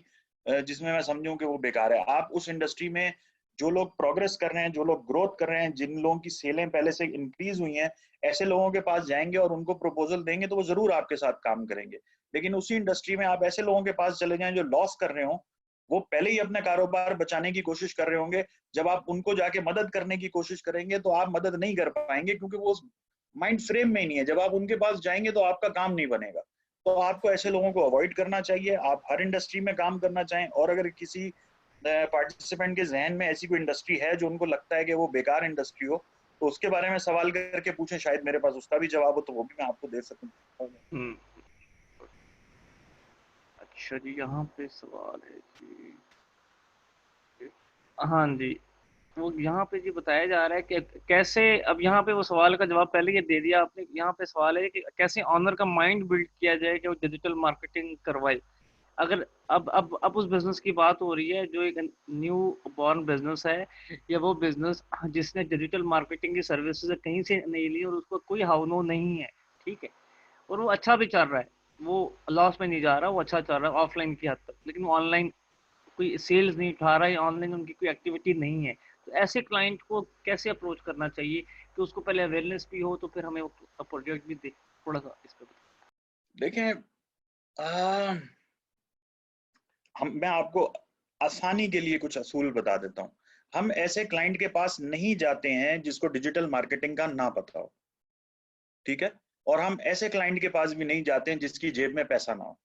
जिसमें मैं समझूं कि वो बेकार है। आप उस इंडस्ट्री में जो लोग प्रोग्रेस कर रहे हैं, जो लोग ग्रोथ कर रहे हैं, जिन लोगों की सेलें पहले से इंक्रीज हुई हैं, ऐसे लोगों के पास जाएंगे और उनको प्रपोजल देंगे तो वो जरूर आपके साथ काम करेंगे। लेकिन उसी इंडस्ट्री में आप ऐसे लोगों के पास चले जाएं जो लॉस कर रहे हो, वो पहले ही अपना कारोबार बचाने की कोशिश कर रहे होंगे। जब आप उनको जाके मदद करने की कोशिश करेंगे तो आप मदद नहीं कर पाएंगे, क्योंकि वो उस माइंड फ्रेम में ही नहीं है। जब आप उनके पास जाएंगे तो आपका काम नहीं बनेगा। तो आपको ऐसे लोगों को अवॉइड करना चाहिए। आप हर इंडस्ट्री में काम करना चाहें, और अगर किसी पार्टिसिपेंट के जहन में ऐसी कोई इंडस्ट्री है जो उनको लगता है कि वो बेकार इंडस्ट्री हो, तो उसके बारे में सवाल करके पूछें, शायद मेरे पास उसका भी जवाब हो तो वो भी मैं आपको दे सकूं। हम्म। अच्छा जी, यहाँ पे सवाल है जी। हाँ जी, वो यहाँ पे जी बताया जा रहा है कि कैसे, अब यहाँ पे वो सवाल का जवाब पहले ये दे दिया आपने। यहाँ पे सवाल है कि कैसे ऑनर का माइंड बिल्ड किया जाए कि वो डिजिटल मार्केटिंग करवाए। अगर अब उस बिजनेस की बात हो रही है जो एक न्यू बॉर्न बिजनेस है, या वो बिजनेस जिसने डिजिटल मार्केटिंग की सर्विसेज कहीं से नहीं ली और उसको कोई हावनो नहीं है, ठीक है, और वो अच्छा भी चल रहा है, वो लॉस में नहीं जा रहा, वो अच्छा चल रहा है ऑफलाइन की हद तक, लेकिन वो ऑनलाइन कोई सेल्स नहीं उठा रहा है, ऑनलाइन उनकी कोई एक्टिविटी नहीं है, तो ऐसे क्लाइंट को कैसे अप्रोच करना चाहिए कि उसको पहले अवेयरनेस भी हो तो फिर हमें प्रोजेक्ट भी दे। थोड़ा सा इस पे देखें, मैं आपको आसानी के लिए कुछ असूल बता देता हूँ। हम ऐसे क्लाइंट के पास नहीं जाते हैं जिसको डिजिटल मार्केटिंग का ना पता हो, ठीक है? और हम ऐसे क्लाइंट के पास भी नहीं जाते हैं जिसकी जेब में पैसा ना हो,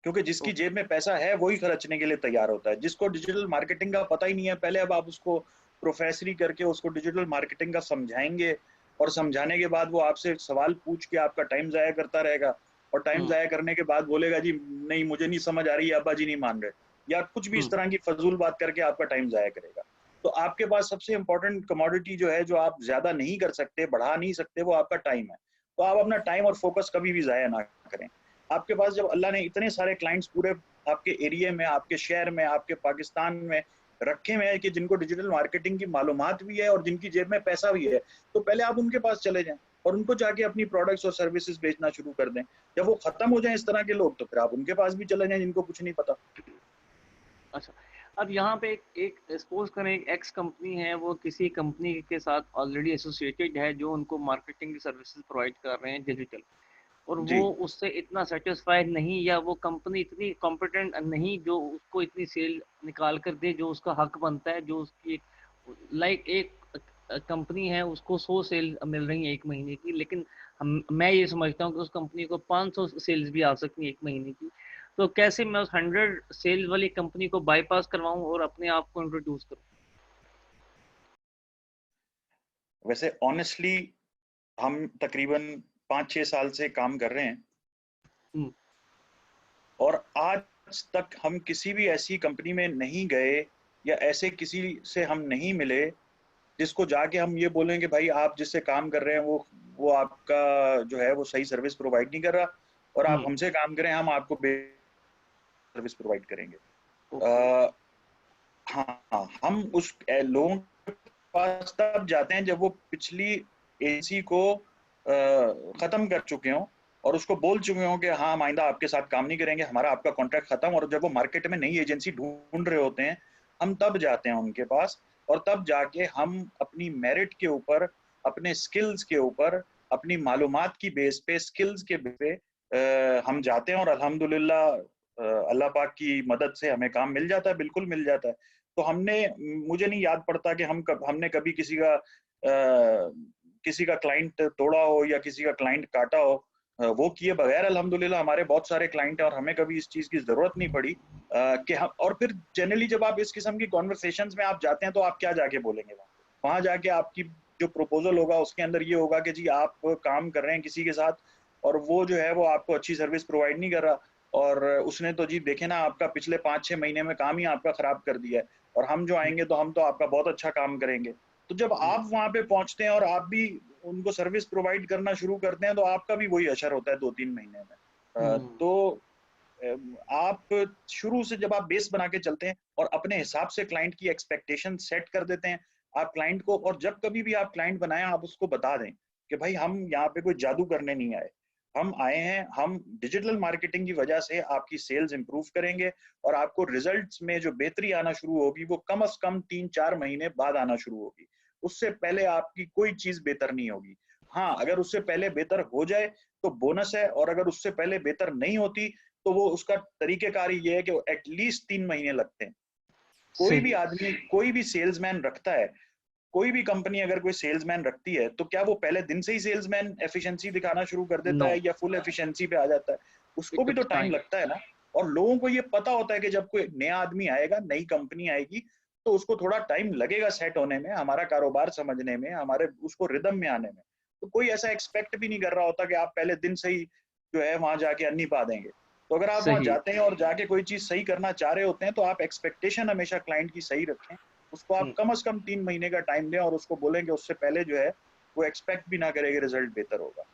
क्योंकि जिसकी ओके। जेब में पैसा है वही खर्चने के लिए तैयार होता है। जिसको डिजिटल मार्केटिंग का पता ही नहीं है, पहले अब आप उसको प्रोफेसरी करके उसको डिजिटल मार्केटिंग का समझाएंगे, और समझाने के बाद वो आपसे सवाल पूछ के आपका टाइम जाया करता रहेगा, और टाइम हम्म। जाया करने के बाद बोलेगा जी नहीं मुझे नहीं समझ आ रही, अब्बा जी नहीं मान रहे, या कुछ भी इस हम्म। तरह की फजूल बात करके आपका टाइम जाया करेगा। तो आपके पास सबसे इंपॉर्टेंट कमोडिटी जो है, जो आप ज्यादा नहीं कर सकते, बढ़ा नहीं सकते, वो आपका टाइम है। तो आप अपना टाइम और फोकस कभी भी जाया ना करें। आपके पास जब अल्लाह ने इतने सारे क्लाइंट्स पूरे आपके एरिया में, आपके शहर में, आपके पाकिस्तान में रखे हुए हैं कि जिनको डिजिटल मार्केटिंग की मालूमात भी है और जिनकी जेब में पैसा भी है, तो पहले आप उनके पास चले जाएं और उनको जाके अपनी प्रोडक्ट्स और सर्विसेज बेचना शुरू कर दें। जब वो खत्म हो जाए इस तरह के लोग, तो फिर आप उनके पास भी चले जाएं जिनको कुछ नहीं पता। अच्छा, अब यहाँ पे एक सपोज करें एक एक्स कंपनी है, वो किसी कंपनी के साथ ऑलरेडी एसोसिएटेड है जो उनको मार्केटिंग की सर्विसेज प्रोवाइड कर रहे हैं डिजिटल, और वो जी, उससे इतना सेटिस्फाइड नहीं, या वो कंपनी इतनी कॉम्पिटेंट नहीं जो उसको इतनी सेल निकाल कर दे जो उसका हक बनता है, जो उसकी लाइक एक कंपनी है उसको 100 सेल मिल रही है एक महीने की, लेकिन मैं ये समझता हूँ कि उस कंपनी को 500 सेल्स भी आ सकती है एक महीने की। तो कैसे मैं उस 100 सेल वाली कंपनी को बाईपास करवाऊं और अपने आप को इंट्रोड्यूस करूं। वैसे ऑनेस्टली हम तकरीबन 5-6 साल से काम कर रहे हैं, हम्म। और आज तक हम किसी भी ऐसी कंपनी में नहीं गए या ऐसे किसी से हम नहीं मिले जिसको जाके हम ये बोलें कि भाई आप जिससे काम कर रहे हैं वो आपका जो है वो सही सर्विस प्रोवाइड नहीं कर रहा, और आप हम्म। हमसे काम करें, हम आपको सर्विस प्रोवाइड करेंगे। ओके। आ, हाँ, हम उस लोगों के पास तब जाते हैं जब वो पिछली एजेंसी को खत्म कर चुके हों और उसको बोल चुके हों कि हाँ हम आइंदा आपके साथ काम नहीं करेंगे, हमारा आपका कॉन्ट्रैक्ट खत्म, और जब वो मार्केट में नई एजेंसी ढूंढ रहे होते हैं, हम तब जाते हैं उनके पास, और तब जाके हम अपनी मेरिट के ऊपर, अपने स्किल्स के ऊपर, अपनी मालूमात की बेस पे, स्किल्स के बेस पे हम जाते हैं, और अल्हम्दुलिल्लाह अल्लाह पाक की मदद से हमें काम मिल जाता है, बिल्कुल मिल जाता है। तो मुझे नहीं याद पड़ता कि हमने कभी किसी का क्लाइंट तोड़ा हो या किसी का क्लाइंट काटा हो। वो किए बगैर अल्हम्दुलिल्लाह हमारे बहुत सारे क्लाइंट हैं, और हमें कभी इस चीज की जरूरत नहीं पड़ी कि हम। और फिर जनरली जब आप इस किस्म की कॉन्वर्सेशंस में आप जाते हैं तो आप क्या जाके बोलेंगे वहां जाके आपकी जो प्रपोजल होगा उसके अंदर ये होगा कि जी आप काम कर रहे हैं किसी के साथ, और वो जो है वो आपको अच्छी सर्विस प्रोवाइड नहीं कर रहा, और उसने तो जी देखे ना आपका पिछले 5-6 महीने में काम ही आपका खराब कर दिया है, और हम जो आएंगे तो हम तो आपका बहुत अच्छा काम करेंगे। तो जब हम्म। आप वहां पे पहुंचते हैं और आप भी उनको सर्विस प्रोवाइड करना शुरू करते हैं, तो आपका भी वही असर होता है 2-3 महीने में। हम्म। तो आप शुरू से जब आप बेस बना के चलते हैं और अपने हिसाब से क्लाइंट की एक्सपेक्टेशन सेट कर देते हैं आप क्लाइंट को, और जब कभी भी आप क्लाइंट बनाएं आप उसको बता दें कि भाई हम यहाँ पे कोई जादू करने नहीं आए, हम आए हैं, हम डिजिटल मार्केटिंग की वजह से आपकी सेल्स इंप्रूव करेंगे और आपको रिजल्ट्स में जो बेहतरी आना शुरू होगी वो कम से कम 3-4 महीने बाद आना शुरू होगी। उससे पहले आपकी कोई चीज बेहतर नहीं होगी। हाँ, अगर उससे पहले बेहतर हो जाए तो बोनस है, और अगर उससे पहले बेहतर नहीं होती तो वो उसका तरीकेकार ये है कि एटलीस्ट 3 महीने लगते हैं। कोई भी सही। आदमी, कोई भी सेल्समैन रखता है, कोई भी कंपनी अगर कोई सेल्समैन रखती है तो क्या वो पहले दिन से ही सेल्समैन एफिशिएंसी दिखाना शुरू कर देता नो, है या फुल एफिशिएंसी पे आ जाता है? इट उसको भी तो टुक्स टाइम टाइम। लगता है ना। और लोगों को ये पता होता है कि जब कोई नया आदमी आएगा, नई कंपनी आएगी, तो उसको थोड़ा टाइम लगेगा सेट होने में, हमारा कारोबार समझने में, हमारे उसको रिदम में आने में। तो कोई ऐसा एक्सपेक्ट भी नहीं कर रहा होता कि आप पहले दिन से ही जो है वहां जाके अन्नी पा देंगे। तो अगर आप वहां सही। जाते हैं और जाके कोई चीज सही करना चाह रहे होते हैं तो आप एक्सपेक्टेशन हमेशा क्लाइंट की सही रखें। उसको आप कम से कम 3 महीने का टाइम दें और उसको बोलेंगे उससे पहले जो है वो एक्सपेक्ट भी ना करेगा रिजल्ट बेहतर होगा।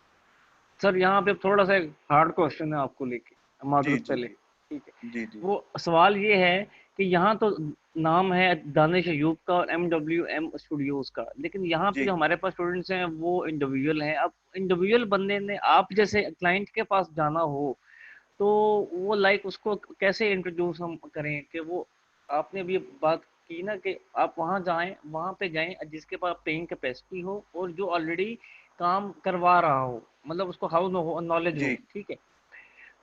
सर यहाँ पे थोड़ा सा हार्ड क्वेश्चन है आपको लेके, जी माजरत जी पहले, जी ठीक है। जी जी वो सवाल ये है कि यहाँ तो नाम है दानिश अयूब का और MWM स्टूडियोज का, लेकिन यहाँ पे जी जो हमारे पास स्टूडेंट्स हैं वो इंडिविजुअल हैं। अब इंडिविजुअल बंदे ने आप जैसे क्लाइंट के पास जाना हो तो वो लाइक उसको कैसे इंट्रोड्यूस हम करें कि वो, आपने अभी बात की ना कि आप वहाँ जाएं, वहाँ पे जाएं जिसके पास पेइंग कैपेसिटी हो और जो ऑलरेडी काम करवा रहा हो, मतलब उसको हाउस नॉलेज जी हो, ठीक है।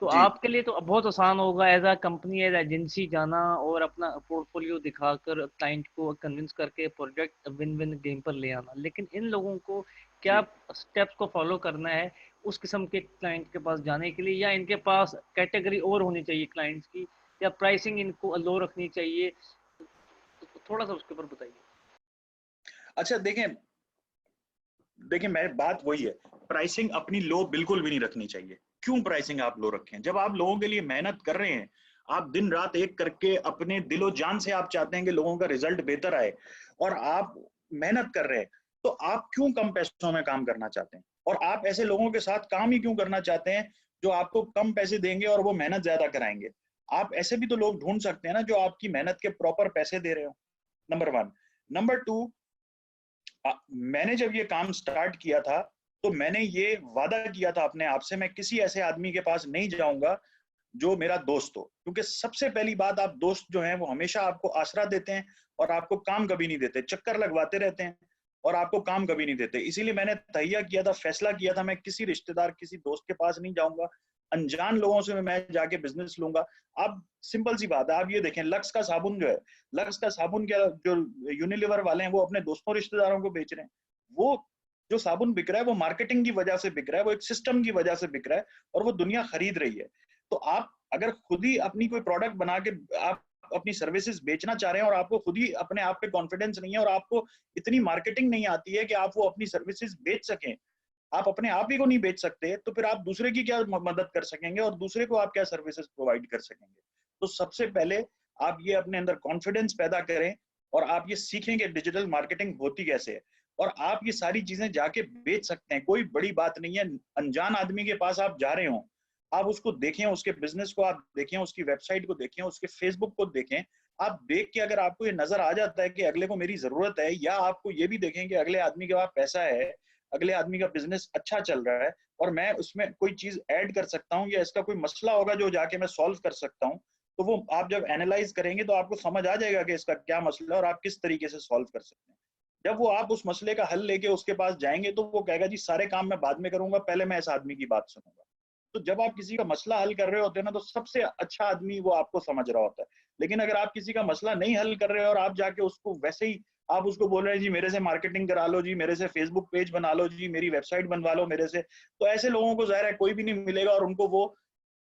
तो जी आपके लिए तो बहुत आसान होगा as a company, as agency जाना और अपना पोर्टफोलियो दिखाकर क्लाइंट को कन्विंस करके प्रोजेक्ट विन विन गेम पर ले आना। लेकिन इन लोगों को क्या जी। स्टेप्स को फॉलो करना है उस किस्म के क्लाइंट के पास जाने के लिए, या इनके पास कैटेगरी और होनी चाहिए क्लाइंट्स की, या प्राइसिंग इनको लो रखनी चाहिए? तो थोड़ा सा उसके ऊपर बताइए। अच्छा देखें, देखिए मैं बात वही है, प्राइसिंग अपनी लो बिल्कुल भी नहीं रखनी चाहिए। क्यों प्राइसिंग आप लो रखें? जब आप लोगों के लिए मेहनत कर रहे हैं, आप दिन रात एक करके अपने दिलो जान से आप चाहते हैं कि लोगों का रिजल्ट बेहतर आए और आप मेहनत कर रहे हैं, तो आप क्यों कम पैसों में काम करना चाहते हैं? और आप ऐसे लोगों के साथ काम ही क्यों करना चाहते हैं जो आपको कम पैसे देंगे और वो मेहनत ज्यादा कराएंगे? आप ऐसे भी तो लोग ढूंढ सकते हैं ना जो आपकी मेहनत के प्रॉपर पैसे दे रहे हो। Number one. नंबर टू, मैंने जब ये काम स्टार्ट किया था तो मैंने ये वादा किया था अपने आप से, मैं किसी ऐसे आदमी के पास नहीं जाऊंगा जो मेरा दोस्त हो, क्योंकि सबसे पहली बात, आप दोस्त जो हैं वो हमेशा आपको आसरा देते हैं और आपको काम कभी नहीं देते, चक्कर लगवाते रहते हैं और आपको काम कभी नहीं देते। इसीलिए मैंने तहिया किया था, फैसला किया था, मैं किसी रिश्तेदार, किसी दोस्त के पास नहीं जाऊंगा, अनजान लोगों से मैं जाके बिजनेस लूंगा। आप सिंपल सी बात है, आप ये देखें लक्स का साबुन जो है, लक्स का साबुन क्या, जो यूनिलीवर वाले हैं वो अपने दोस्तों रिश्तेदारों को बेच रहे हैं। वो जो साबुन बिक रहा है वो मार्केटिंग की वजह से बिक रहा है, वो एक सिस्टम की वजह से बिक रहा है और वो दुनिया खरीद रही है। तो आप अगर खुद ही अपनी कोई प्रोडक्ट बना के आप अपनी सर्विसेज बेचना चाह रहे हैं और आपको खुद ही अपने आप पे कॉन्फिडेंस नहीं है और आपको इतनी मार्केटिंग नहीं आती है कि आप वो अपनी सर्विसेज बेच सकें, आप अपने आप ही को नहीं बेच सकते, तो फिर आप दूसरे की क्या मदद कर सकेंगे और दूसरे को आप क्या सर्विसेज प्रोवाइड कर सकेंगे? तो सबसे पहले आप ये अपने अंदर कॉन्फिडेंस पैदा करें और आप ये सीखें कि डिजिटल मार्केटिंग होती कैसे है और आप ये सारी चीजें जाके बेच सकते हैं। कोई बड़ी बात नहीं है, अनजान आदमी के पास आप जा रहे हो, आप उसको देखें, उसके बिजनेस को आप देखें, उसकी वेबसाइट को देखें, उसके फेसबुक को देखें। आप देख के अगर आपको ये नजर आ जाता है कि अगले को मेरी जरूरत है, या आपको ये भी देखें कि अगले आदमी के पास पैसा है, अगले आदमी का बिजनेस अच्छा चल रहा है और मैं उसमें कोई चीज ऐड कर सकता हूँ या इसका कोई मसला होगा जो जाके मैं सॉल्व कर सकता हूँ, तो वो आप जब एनालाइज करेंगे तो आपको समझ आ जाएगा कि इसका क्या मसला है और आप किस तरीके से सॉल्व कर सकते हैं। जब वो आप उस मसले का हल लेके उसके पास जाएंगे तो वो कहेगा जी सारे काम मैं बाद में करूंगा, पहले मैं इस आदमी की बात सुनूंगा। तो जब आप किसी का मसला हल कर रहे होते हैं ना, तो सबसे अच्छा आदमी वो आपको समझ रहा होता है। लेकिन अगर आप किसी का मसला नहीं हल कर रहे हो और आप जाके उसको वैसे ही आप उसको बोल रहे हैं जी मेरे से मार्केटिंग करा लो, जी मेरे से फेसबुक पेज बना लो, जी मेरी वेबसाइट बनवा लो मेरे से, तो ऐसे लोगों को जाहिर है कोई भी नहीं मिलेगा और उनको वो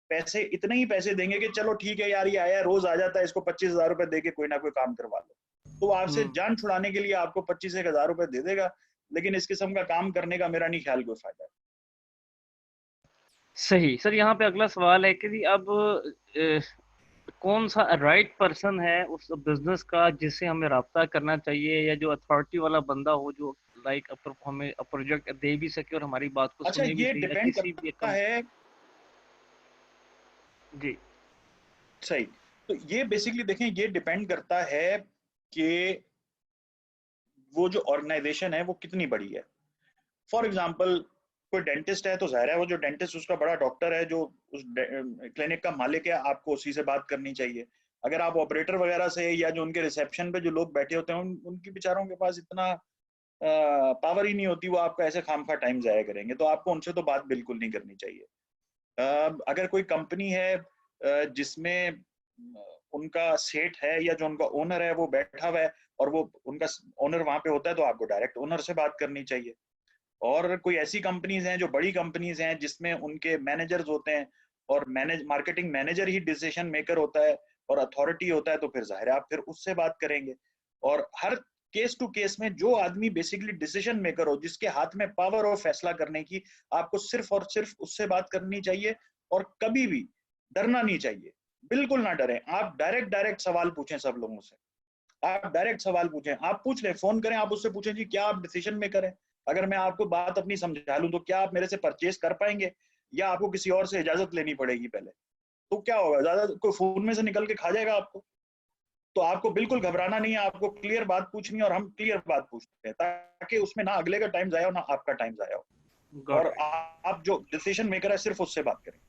पैसे, इतने ही पैसे देंगे कि चलो ठीक है यार ये आया रोज आ जाता है, इसको 25,000 रुपए दे के कोई ना कोई काम करवा लो। तो वो आपसे हम्म। जान छुड़ाने के लिए आपको 25,000 रुपए दे देगा, लेकिन इस किस्म का काम करने का मेरा नहीं ख्याल कोई फायदा है। सही। सर यहाँ पे अगला सवाल है कि अब कौन सा राइट पर्सन है उस बिजनेस का जिससे हमें राब्ता करना चाहिए, या जो अथॉरिटी वाला बंदा हो जो लाइक हमें प्रोजेक्ट दे भी सके और हमारी बात को अच्छा सुने भी ये सही, या डिपेंड किसी भी करता है। जी। सही। तो ये बेसिकली देखें, ये डिपेंड करता है कि वो जो ऑर्गेनाइजेशन है वो कितनी बड़ी है। फॉर एग्जाम्पल कोई डेंटिस्ट है तो जाहिर है वो जो डेंटिस्ट उसका बड़ा डॉक्टर है, जो उस क्लिनिक का मालिक है, आपको उसी से बात करनी चाहिए। अगर आप ऑपरेटर वगैरह से या जो उनके रिसेप्शन पे जो लोग बैठे होते हैं उनकी बेचारों के पास इतना पावर ही नहीं होती, वो आपका ऐसे खामखा टाइम जाया करेंगे, तो आपको उनसे तो बात बिल्कुल नहीं करनी चाहिए। अगर कोई कंपनी है जिसमें उनका सेठ है या जो उनका ओनर है वो बैठा हुआ है और वो उनका ओनर वहां पे होता है, तो आपको डायरेक्ट ओनर से बात करनी चाहिए। और कोई ऐसी कंपनीज हैं जो बड़ी कंपनीज हैं जिसमें उनके मैनेजर्स होते हैं और मार्केटिंग मैनेजर ही डिसीजन मेकर होता है और अथॉरिटी होता है, तो फिर जाहिर है आप फिर उससे बात करेंगे। और हर केस टू केस में जो आदमी बेसिकली डिसीजन मेकर हो, जिसके हाथ में पावर हो फैसला करने की, आपको सिर्फ और सिर्फ उससे बात करनी चाहिए। और कभी भी डरना नहीं चाहिए, बिल्कुल ना डरें। आप डायरेक्ट डायरेक्ट सवाल पूछें सब लोगों से, आप डायरेक्ट सवाल पूछें, आप पूछ लें, फोन करें, आप उससे पूछें जी क्या आप डिसीजन मेकर हैं, अगर मैं आपको बात अपनी समझा लूं तो क्या आप मेरे से परचेज कर पाएंगे या आपको किसी और से इजाजत लेनी पड़ेगी पहले? तो क्या होगा, ज्यादा कोई फोन में से निकल के खा जाएगा आपको? तो आपको बिल्कुल घबराना नहीं है, आपको क्लियर बात पूछनी है और हम क्लियर बात पूछते हैं ताकि उसमें ना अगले का टाइम जाया हो ना आपका टाइम जाया हो। गॉट और आप जो डिसीजन मेकर है सिर्फ उससे बात करें।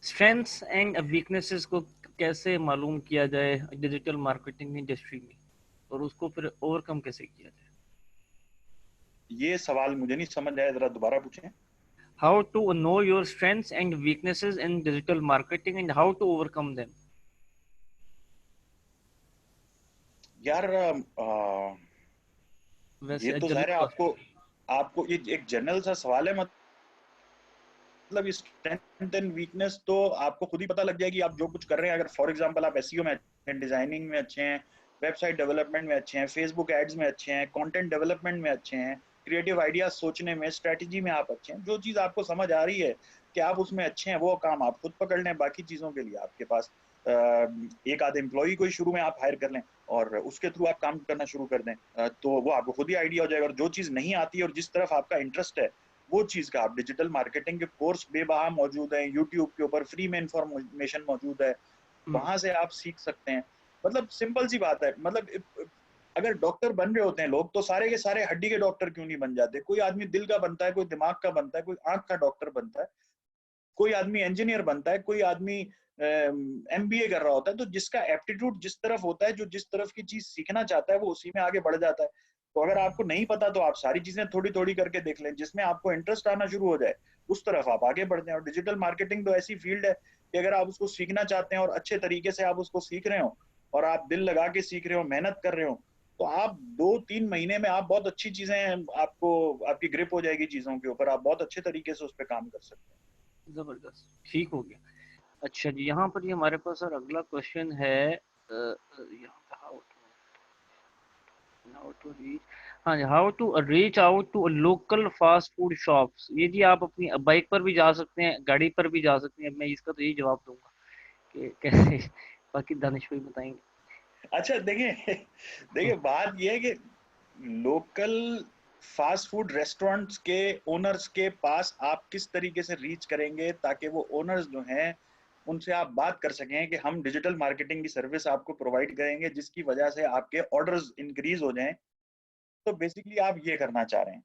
स्ट्रेंथ्स एंड वीकनेसेस को कैसे मालूम किया जाए डिजिटल मार्केटिंग इंडस्ट्री में, और उसको फिर ओवरकम कैसे किया जाए? ये सवाल मुझे नहीं समझ आया, जरा दोबारा पूछें। How to know your strengths and weaknesses in digital marketing and how to overcome them? यार ये वैसे तो जनरल जाहिर है आपको क्वेश्चन। आपको ये एक जनरल सा सवाल है। मतलब स्ट्रेंथ एंड वीकनेस तो आपको खुद ही पता लग जाएगी आप जो कुछ कर रहे हैं। अगर फॉर एग्जांपल आप एसईओ में अच्छे हैं, डिजाइनिंग में अच्छे हैं, वेबसाइट डेवलपमेंट में अच्छे हैं, फेसबुक एड्स में अच्छे हैं, कंटेंट डेवलपमेंट में अच्छे हैं, क्रिएटिव आइडियाज सोचने में, स्ट्रेटजी में आप अच्छे हैं, जो चीज आपको समझ आ रही है कि आप उसमें अच्छे हैं, वो काम आप खुद पकड़ लें। बाकी चीजों के लिए आपके पास एक आध एम्प्लॉय को शुरू में आप हायर कर लें और उसके थ्रू आप काम करना शुरू कर दें, तो वो आपको खुद ही आइडिया हो जाएगा। और जो चीज नहीं आती है और जिस तरफ आपका इंटरेस्ट है, वो चीज का आप डिजिटल मार्केटिंग के कोर्स बेबहा मौजूद है, यूट्यूब के ऊपर फ्री में इंफॉर्मेशन मौजूद है, वहां से आप सीख सकते हैं। मतलब सिंपल सी बात है, मतलब अगर डॉक्टर बन रहे होते हैं लोग तो सारे के सारे हड्डी के डॉक्टर क्यों नहीं बन जाते? कोई आदमी दिल का बनता है, कोई दिमाग का बनता है, कोई आंख का डॉक्टर बनता है, कोई आदमी इंजीनियर बनता है, कोई आदमी एमबीए कर रहा होता है। तो जिसका एप्टीट्यूड जिस तरफ होता है, जो जिस तरफ की चीज सीखना चाहता है, वो उसी में आगे बढ़ जाता है। तो अगर आपको नहीं पता तो आप सारी चीजें थोड़ी थोड़ी करके देख लें, जिसमें आपको इंटरेस्ट आना शुरू हो जाए उस तरफ आप आगे बढ़ जाएं। और डिजिटल मार्केटिंग तो ऐसी फील्ड है कि अगर आप उसको सीखना चाहते हैं और अच्छे तरीके से आप उसको सीख रहे हो और आप दिल लगा के सीख रहे हो, मेहनत कर रहे हो, तो आप 2-3 महीने में आप बहुत अच्छी चीजें, आपको आपकी ग्रिप हो जाएगी चीजों के ऊपर, आप बहुत अच्छे तरीके से उस पर काम कर सकते हैं। जबरदस्त, ठीक हो गया। अच्छा जी, यहाँ पर ये हमारे पास सर अगला क्वेश्चन है। यहाँ पे हाउ टू रीच, हाँ जी, how to reach out to local fast food shops. ये जी आप अपनी बाइक पर भी जा सकते हैं, गाड़ी पर भी जा सकते हैं। मैं इसका तो यही जवाब दूंगा कि कैसे, बाकी दानिश भाई बताएंगे। अच्छा देखिए देखिए बात यह है कि लोकल फास्ट फूड रेस्टोरेंट्स के ओनर्स के पास आप किस तरीके से रीच करेंगे ताकि वो ओनर्स जो हैं उनसे आप बात कर सकें कि हम डिजिटल मार्केटिंग की सर्विस आपको प्रोवाइड करेंगे जिसकी वजह से आपके ऑर्डर्स इंक्रीज हो जाएं। तो बेसिकली आप ये करना चाह रहे हैं।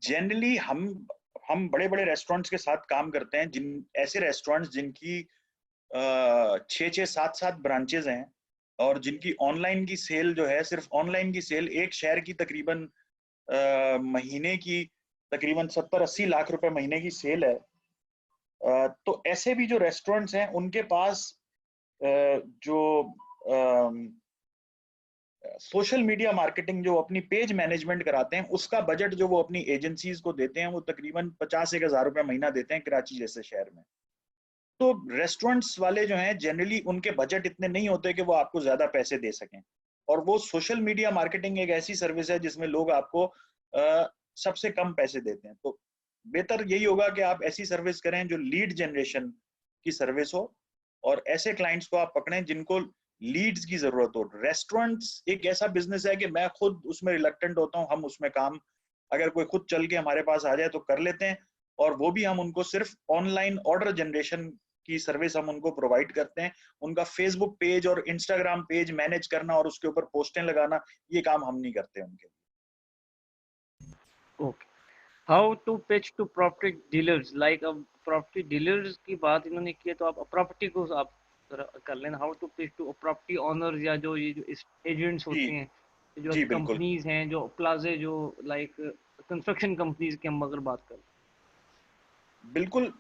जनरली हम बड़े बड़े रेस्टोरेंट्स के साथ काम करते हैं, जिन ऐसे रेस्टोरेंट्स जिनकी 6-6 7-7 ब्रांचेज हैं और जिनकी ऑनलाइन की सेल जो है, सिर्फ ऑनलाइन की सेल एक शहर की तकरीबन महीने की तकरीबन 70-80 लाख रुपए महीने की सेल है। तो ऐसे भी जो रेस्टोरेंट्स हैं उनके पास जो सोशल मीडिया मार्केटिंग जो अपनी पेज मैनेजमेंट कराते हैं उसका बजट जो वो अपनी एजेंसीज को देते हैं वो तकरीबन 50-1 हज़ार रुपए महीना देते हैं कराची जैसे शहर में। तो रेस्टोरेंट्स वाले जो हैं जनरली उनके बजट इतने नहीं होते कि वो आपको ज्यादा पैसे दे सकें। और वो सोशल मीडिया मार्केटिंग एक ऐसी सर्विस है जिसमें लोग आपको सबसे कम पैसे देते हैं। तो बेहतर यही होगा कि आप ऐसी सर्विस करें जो लीड जनरेशन की सर्विस हो और ऐसे क्लाइंट्स को आप पकड़ें जिनको लीड्स की जरूरत हो। रेस्टोरेंट्स एक ऐसा बिजनेस है कि मैं खुद उसमें रिलक्टेंट होता हूँ। हम उसमें काम अगर कोई खुद चल के हमारे पास आ जाए तो कर लेते हैं, और वो भी हम उनको सिर्फ ऑनलाइन ऑर्डर जनरेशन की सर्विस हम उनको प्रोवाइड करते हैं। उनका फेसबुक पेज और इंस्टाग्राम पेज मैनेज करना और उसके ऊपर पोस्टें लगाना, ये काम हम नहीं करते उनके। Okay, how to pitch to property dealers, like अब प्रॉपर्टी डीलर्स की बात इन्होंने की है, तो आप प्रॉपर्टी को आप कर लेना। How to pitch to property owners, या जो ये जो एजेंट्स जी होते हैं, जो जी बिल्कुल कंपनीज हैं, जो प्लाजे, जो लाइक कंस्ट्रक्शन कंपनीज की हम अगर बात करें। बिल्कुल।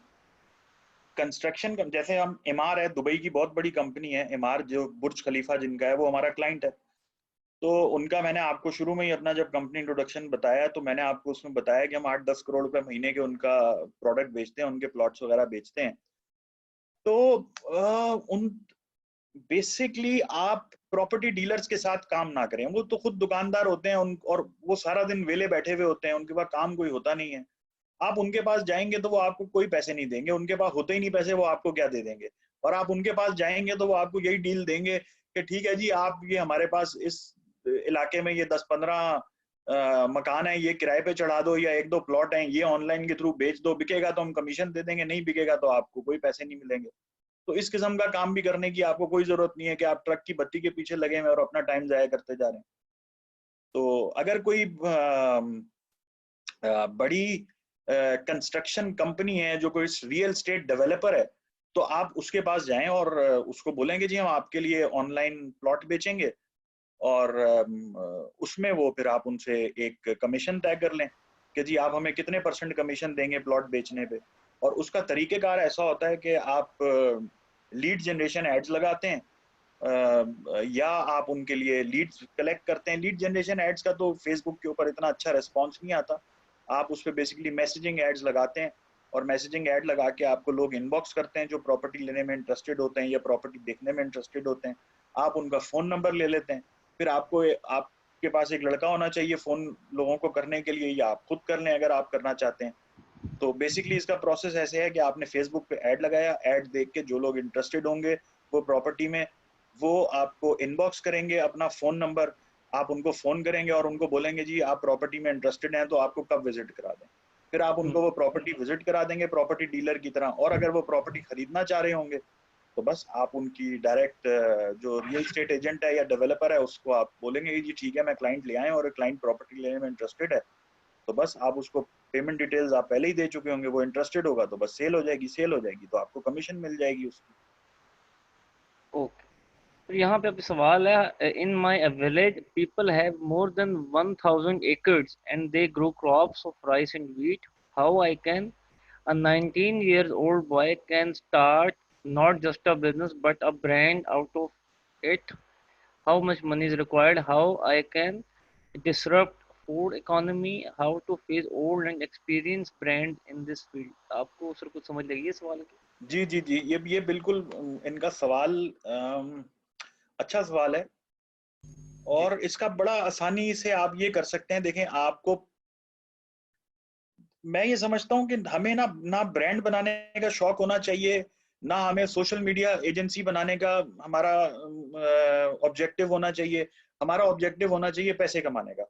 कंस्ट्रक्शन जैसे हम एमआर है, दुबई की बहुत बड़ी कंपनी है एमआर, जो बुर्ज खलीफा जिनका है, वो हमारा क्लाइंट है। तो उनका मैंने आपको शुरू में ही अपना जब कंपनी इंट्रोडक्शन बताया, तो मैंने आपको उसमें बताया कि हम 8-10 करोड़ रुपए महीने के उनका प्रोडक्ट बेचते हैं, उनके प्लॉट्स वगैरह बेचते हैं। तो उन बेसिकली आप प्रॉपर्टी डीलर्स के साथ काम ना करें, वो तो खुद दुकानदार होते हैं उन, और वो सारा दिन वेले बैठे हुए होते हैं, उनके पास काम कोई होता नहीं है। आप उनके पास जाएंगे तो वो आपको कोई पैसे नहीं देंगे, उनके पास होते ही नहीं पैसे, वो आपको क्या दे देंगे। और आप उनके पास जाएंगे तो वो आपको यही डील देंगे कि ठीक है जी, आप ये हमारे पास इस इलाके में ये 10-15 मकान है, ये किराए पे चढ़ा दो, या 1-2 प्लॉट हैं, ये ऑनलाइन के थ्रू बेच दो, बिकेगा तो हम कमीशन दे देंगे, नहीं बिकेगा तो आपको कोई पैसे नहीं मिलेंगे। तो इस किस्म का काम भी करने की आपको कोई जरूरत नहीं है कि आप ट्रक की बत्ती के पीछे लगे हुए और अपना टाइम जाया करते जा रहे हैं। तो अगर कोई बड़ी कंस्ट्रक्शन कंपनी है, जो कोई रियल स्टेट डेवलपर है, तो आप उसके पास जाएं और उसको बोलेंगे जी हम आपके लिए ऑनलाइन प्लॉट बेचेंगे, और उसमें वो फिर आप उनसे एक कमीशन तय कर लें कि जी आप हमें कितने % कमीशन देंगे प्लॉट बेचने पे। और उसका तरीकेकार ऐसा होता है कि आप लीड जनरेशन एड्स लगाते हैं, या आप उनके लिए लीड्स कलेक्ट करते हैं। लीड जनरेशन एड्स का तो फेसबुक के ऊपर इतना अच्छा रिस्पॉन्स नहीं आता। आप उस पर बेसिकली मैसेजिंग एड्स लगाते हैं, और मैसेजिंग एड लगा के आपको लोग इनबॉक्स करते हैं जो प्रॉपर्टी लेने में इंटरेस्टेड होते हैं या प्रॉपर्टी देखने में इंटरेस्टेड होते हैं। आप उनका फ़ोन नंबर ले लेते हैं। फिर आपके पास एक लड़का होना चाहिए फ़ोन लोगों को करने के लिए, या आप खुद कर लें अगर आप करना चाहते हैं। तो बेसिकली इसका प्रोसेस ऐसे है कि आपने फेसबुक पे ऐड लगाया, ऐड देख के जो लोग इंटरेस्टेड होंगे वो प्रॉपर्टी में, वो आपको इनबॉक्स करेंगे अपना फ़ोन नंबर, आप उनको फ़ोन करेंगे और उनको बोलेंगे जी आप प्रॉपर्टी में इंटरेस्टेड हैं तो आपको कब विजिट करा दें। फिर आप उनको वो प्रॉपर्टी विजिट करा देंगे प्रॉपर्टी डीलर की तरह। और अगर वो प्रॉपर्टी खरीदना चाह रहे होंगे, तो बस आप उनकी डायरेक्ट जो रियल एस्टेट एजेंट है या डेवलपर है, उसको आप बोलेंगे कि जी ठीक है, मैं क्लाइंट ले आए और क्लाइंट प्रॉपर्टी लेने में इंटरेस्टेड है। तो बस आप उसको पेमेंट डिटेल्स आप पहले ही दे चुके होंगे, वो इंटरेस्टेड होगा तो बस सेल हो जाएगी, सेल हो जाएगी तो आपको कमीशन मिल जाएगी उसकी। ओके, तो यहाँ पे अभी सवाल है, in my village people have more than 1000 acres and they grow crops of rice and wheat. How I can a 19 years old boy can start not just a business but a brand out of it? How much money is required? How I can disrupt food economy? How to face old and experienced brand in this field? आपको sir कुछ समझ लगी है सवाल की? जी जी जी, ये बिल्कुल इनका सवाल अच्छा सवाल है। जी और इसका बड़ा आसानी से आप ये कर सकते हैं। देखें, आपको, मैं ये समझता हूँ कि हमें ना ना ब्रांड बनाने का शौक होना चाहिए, ना हमें सोशल मीडिया एजेंसी बनाने का हमारा ऑब्जेक्टिव होना चाहिए। हमारा ऑब्जेक्टिव होना चाहिए पैसे कमाने का।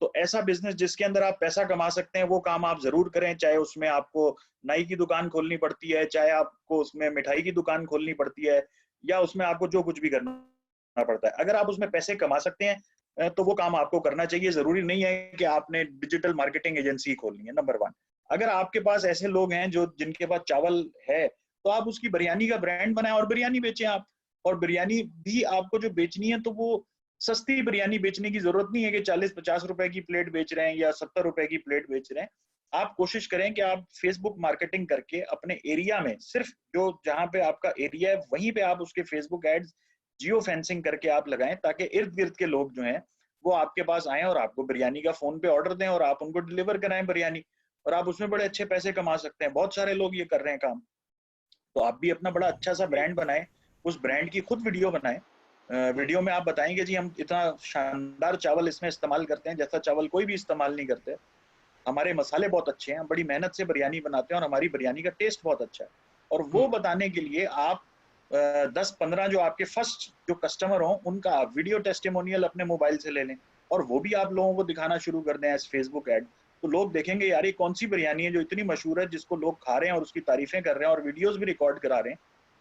तो ऐसा बिजनेस जिसके अंदर आप पैसा कमा सकते हैं, वो काम आप जरूर करें, चाहे उसमें आपको नाई की दुकान खोलनी पड़ती है, चाहे आपको उसमें मिठाई की दुकान खोलनी पड़ती है, या उसमें आपको जो कुछ भी करना पड़ता है। अगर आप उसमें पैसे कमा सकते हैं, तो वो काम आपको करना चाहिए। जरूरी नहीं है कि आपने डिजिटल मार्केटिंग एजेंसी खोलनी है। नंबर 1, अगर आपके पास ऐसे लोग हैं जो जिनके पास चावल है, तो आप उसकी बिरयानी का ब्रांड बनाएं और बिरयानी बेचें आप। और बिरयानी भी आपको जो बेचनी है, तो वो सस्ती बिरयानी बेचने की जरूरत नहीं है कि 40-50 रुपए की प्लेट बेच रहे हैं या 70 रुपए की प्लेट बेच रहे हैं। आप कोशिश करें कि आप फेसबुक मार्केटिंग करके अपने एरिया में, सिर्फ जो जहां पे आपका एरिया है वहीं पे आप उसके फेसबुक एड्स जियो फेंसिंग करके आप लगाएं, ताकि इर्द गिर्द के लोग जो हैं वो आपके पास आए और आपको बिरयानी का फोन पे ऑर्डर दें और आप उनको डिलीवर कराएं बिरयानी। और आप उसमें बड़े अच्छे पैसे कमा सकते हैं। बहुत सारे लोग ये कर रहे हैं काम। तो आप भी अपना बड़ा अच्छा सा ब्रांड बनाएं, उस ब्रांड की खुद वीडियो बनाएं। वीडियो में आप बताएंगे जी हम इतना शानदार चावल इसमें इस्तेमाल करते हैं जैसा चावल कोई भी इस्तेमाल नहीं करते। हमारे मसाले बहुत अच्छे हैं, हम बड़ी मेहनत से बिरयानी बनाते हैं और हमारी बिरयानी का टेस्ट बहुत अच्छा है। और वो बताने के लिए आप 10-15 जो आपके फर्स्ट जो कस्टमर हों उनका आप वीडियो टेस्टिमोनियल अपने मोबाइल से ले लें, और वो भी आप लोगों को दिखाना शुरू कर दें एज फेसबुक ऐड। तो लोग देखेंगे यार ये कौन सी बिरयानी है जो इतनी मशहूर है, जिसको लोग खा रहे हैं और उसकी तारीफें कर रहे हैं और वीडियोस भी रिकॉर्ड करा रहे हैं।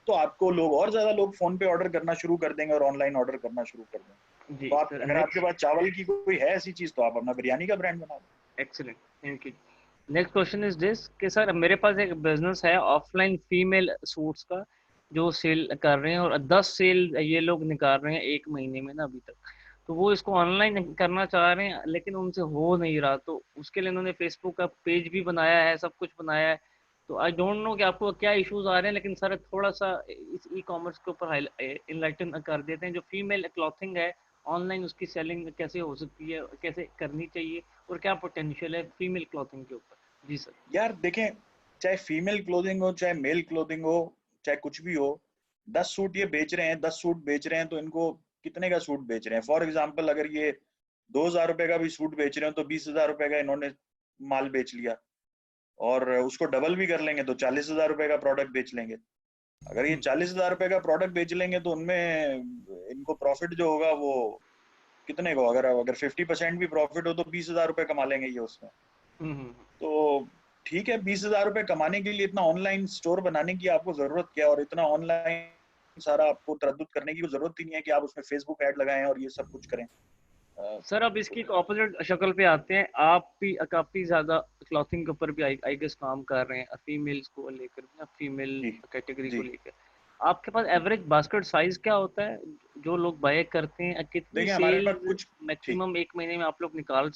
तो आपको लोग और ज्यादा लोग फोन पे ऑर्डर करना शुरू कर देंगे और ऑनलाइन ऑर्डर करना शुरू कर देंगे। जी तो आप, सर, अगर आपके नेक्स्ट। पास चावल की कोई है ऐसी चीज, तो आप अपना बिरयानी का ब्रांड बना दें। Excellent, thank you. Next question is this कि सर मेरे पास एक बिजनेस है ऑफलाइन फीमेल सूट्स का जो सेल कर रहे हैं, और 10 सेल ये लोग निकाल रहे हैं एक महीने में ना अभी तक। तो वो इसको ऑनलाइन करना चाह रहे हैं लेकिन उनसे हो नहीं रहा, तो उसके लिए उन्होंने फेसबुक का पेज भी बनाया है, सब कुछ बनाया है। तो आई डोंट नो कि आपको क्या इश्यूज आ रहे हैं, लेकिन सर थोड़ा सा इस ई कॉमर्स के ऊपर इनलाइटन कर देते हैं। जो फीमेल क्लॉथिंग है ऑनलाइन, उसकी सेलिंग कैसे हो सकती है, कैसे करनी चाहिए, और क्या पोटेंशियल है फीमेल क्लॉथिंग के ऊपर? जी सर। यार देखें, चाहे फीमेल क्लोथिंग हो चाहे मेल क्लोथिंग हो, चाहे कुछ भी हो, 10 सूट ये बेच रहे हैं, 10 सूट बेच रहे हैं, तो इनको कितने का सूट बेच रहे हैं? फॉर एग्जाम्पल अगर ये 2,000 रुपए का भी सूट बेच रहे हैं तो 20,000 रुपए का इन्होंने माल बेच लिया, और उसको डबल भी कर लेंगे तो 40,000 रुपए का प्रोडक्ट बेच लेंगे। अगर ये 40,000 रुपए का प्रोडक्ट बेच लेंगे तो उनमें इनको प्रॉफिट जो होगा वो कितने को, अगर अगर 50% भी प्रॉफिट हो तो 20,000 रुपए कमा लेंगे ये उसमें। हम्म। तो ठीक है, 20,000 रुपए कमाने के लिए इतना ऑनलाइन स्टोर बनाने की आपको जरूरत क्या है, और इतना ऑनलाइन सारा आपको तरद्दुत करने की जरूरत ही नहीं है कि आप उसमें फेसबुक ऐड लगाएं और ये सब कुछ करें। सर अब इसकी एक ऑपोजिट शक्ल पे आते हैं। आप भी काफी ज्यादा क्लॉथिंग के ऊपर भी आई गेस काम कर रहे हैं, फीमेल्स को लेकर या फीमेल जी कैटेगरी को जी लेकर। आपके पास जी। एवरेज बास्केट साइज क्या होता है जो लोग बाय करते हैं? कितनी देखिए हमारे पास सेल्स कुछ, ठीक, मैक्सिमम एक महीने में आप लोग निकाल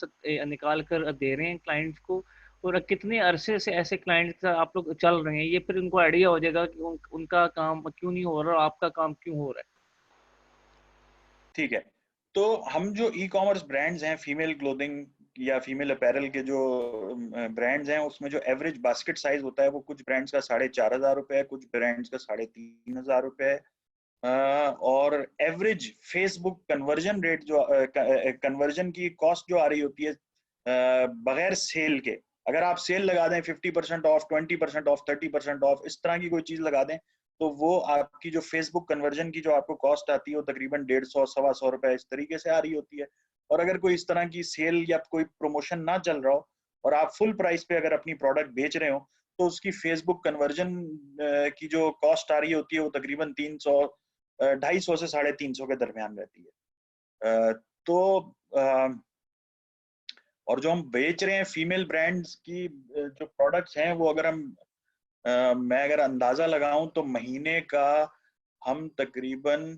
कर दे रहे हैं क्लाइंट्स को? और कितने अरसे से ऐसे क्लाइंट्स के साथ आप लोग चल रहे हैं? ये फिर उनको आइडिया हो जाएगा कि उनका काम क्यों नहीं हो रहा और आपका काम क्यों हो रहा ठीक है। तो हम जो ई कॉमर्स ब्रांड्स हैं फीमेल क्लोथिंग या फीमेल अपैरल के जो ब्रांड्स हैं, उसमें जो एवरेज बास्केट साइज होता है वो कुछ ब्रांड्स का 4,500 रुपए है, कुछ ब्रांड्स का 3,500 रुपए है। और एवरेज फेसबुक कन्वर्जन रेट जो कन्वर्जन की कॉस्ट जो आ रही होती है बगैर सेल के, अगर आप सेल लगा दें 50% ऑफ, 20% ऑफ, 30% ऑफ, इस तरह की कोई चीज लगा दें, तो वो आपकी जो फेसबुक कन्वर्जन की जो आपको कॉस्ट आती है वो तकरीबन 150 125 रुपए इस तरीके से आ रही होती है। और अगर कोई इस तरह की सेल या कोई प्रमोशन ना चल रहा हो और आप फुल प्राइस पे अगर अपनी प्रोडक्ट बेच रहे हो, तो उसकी फेसबुक कन्वर्जन की जो कॉस्ट आ रही होती है वो तकरीबन 300 250 से 350 के दरमियान रहती है। तो और जो हम बेच रहे हैं फीमेल ब्रांड्स की जो प्रोडक्ट्स हैं वो अगर हम मैं अगर अंदाजा लगाऊं तो महीने का हम तकरीबन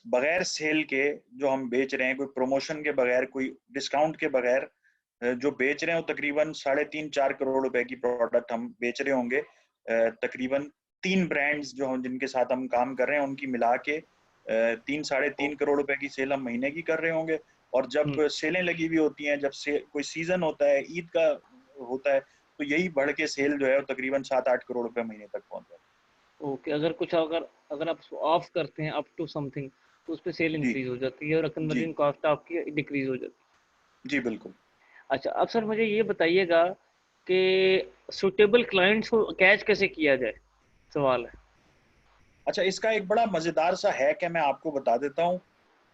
बगैर सेल के जो हम बेच रहे हैं, कोई प्रमोशन के बगैर, कोई डिस्काउंट के बगैर जो बेच रहे हैं वो तकरीबन 3.5 4 करोड़ रुपए की प्रोडक्ट हम बेच रहे होंगे। तकरीबन 3 ब्रांड्स जो हम जिनके साथ हम काम कर रहे हैं उनकी मिला के 3 3.5 करोड़ रुपए की सेल हम महीने की कर रहे होंगे। और है? जब सेलें लगी हुई होती हैं, जब से कोई सीजन होता है, ईद का होता है, तो यही बढ़ के सेल जो है वो तकरीबन 7 8 करोड़ रुपए महीने तक पहुंच जाती ओके, अगर अगर आप ऑफ करते हैं अप टू समथिंग, तो उस पे सेल है। जी इंक्रीज हो जाती है और जी कन्वर्जन कॉस्ट आपकी डिक्रीज हो जाती जी बिल्कुल। है। अच्छा, अब सर मुझे ये बताइएगा कि सुटेबल क्लाइंट्स को कैच कैसे किया जाए, सवाल है। अच्छा, इसका एक बड़ा मजेदार सा हैक है, मैं आपको बता देता हूँ।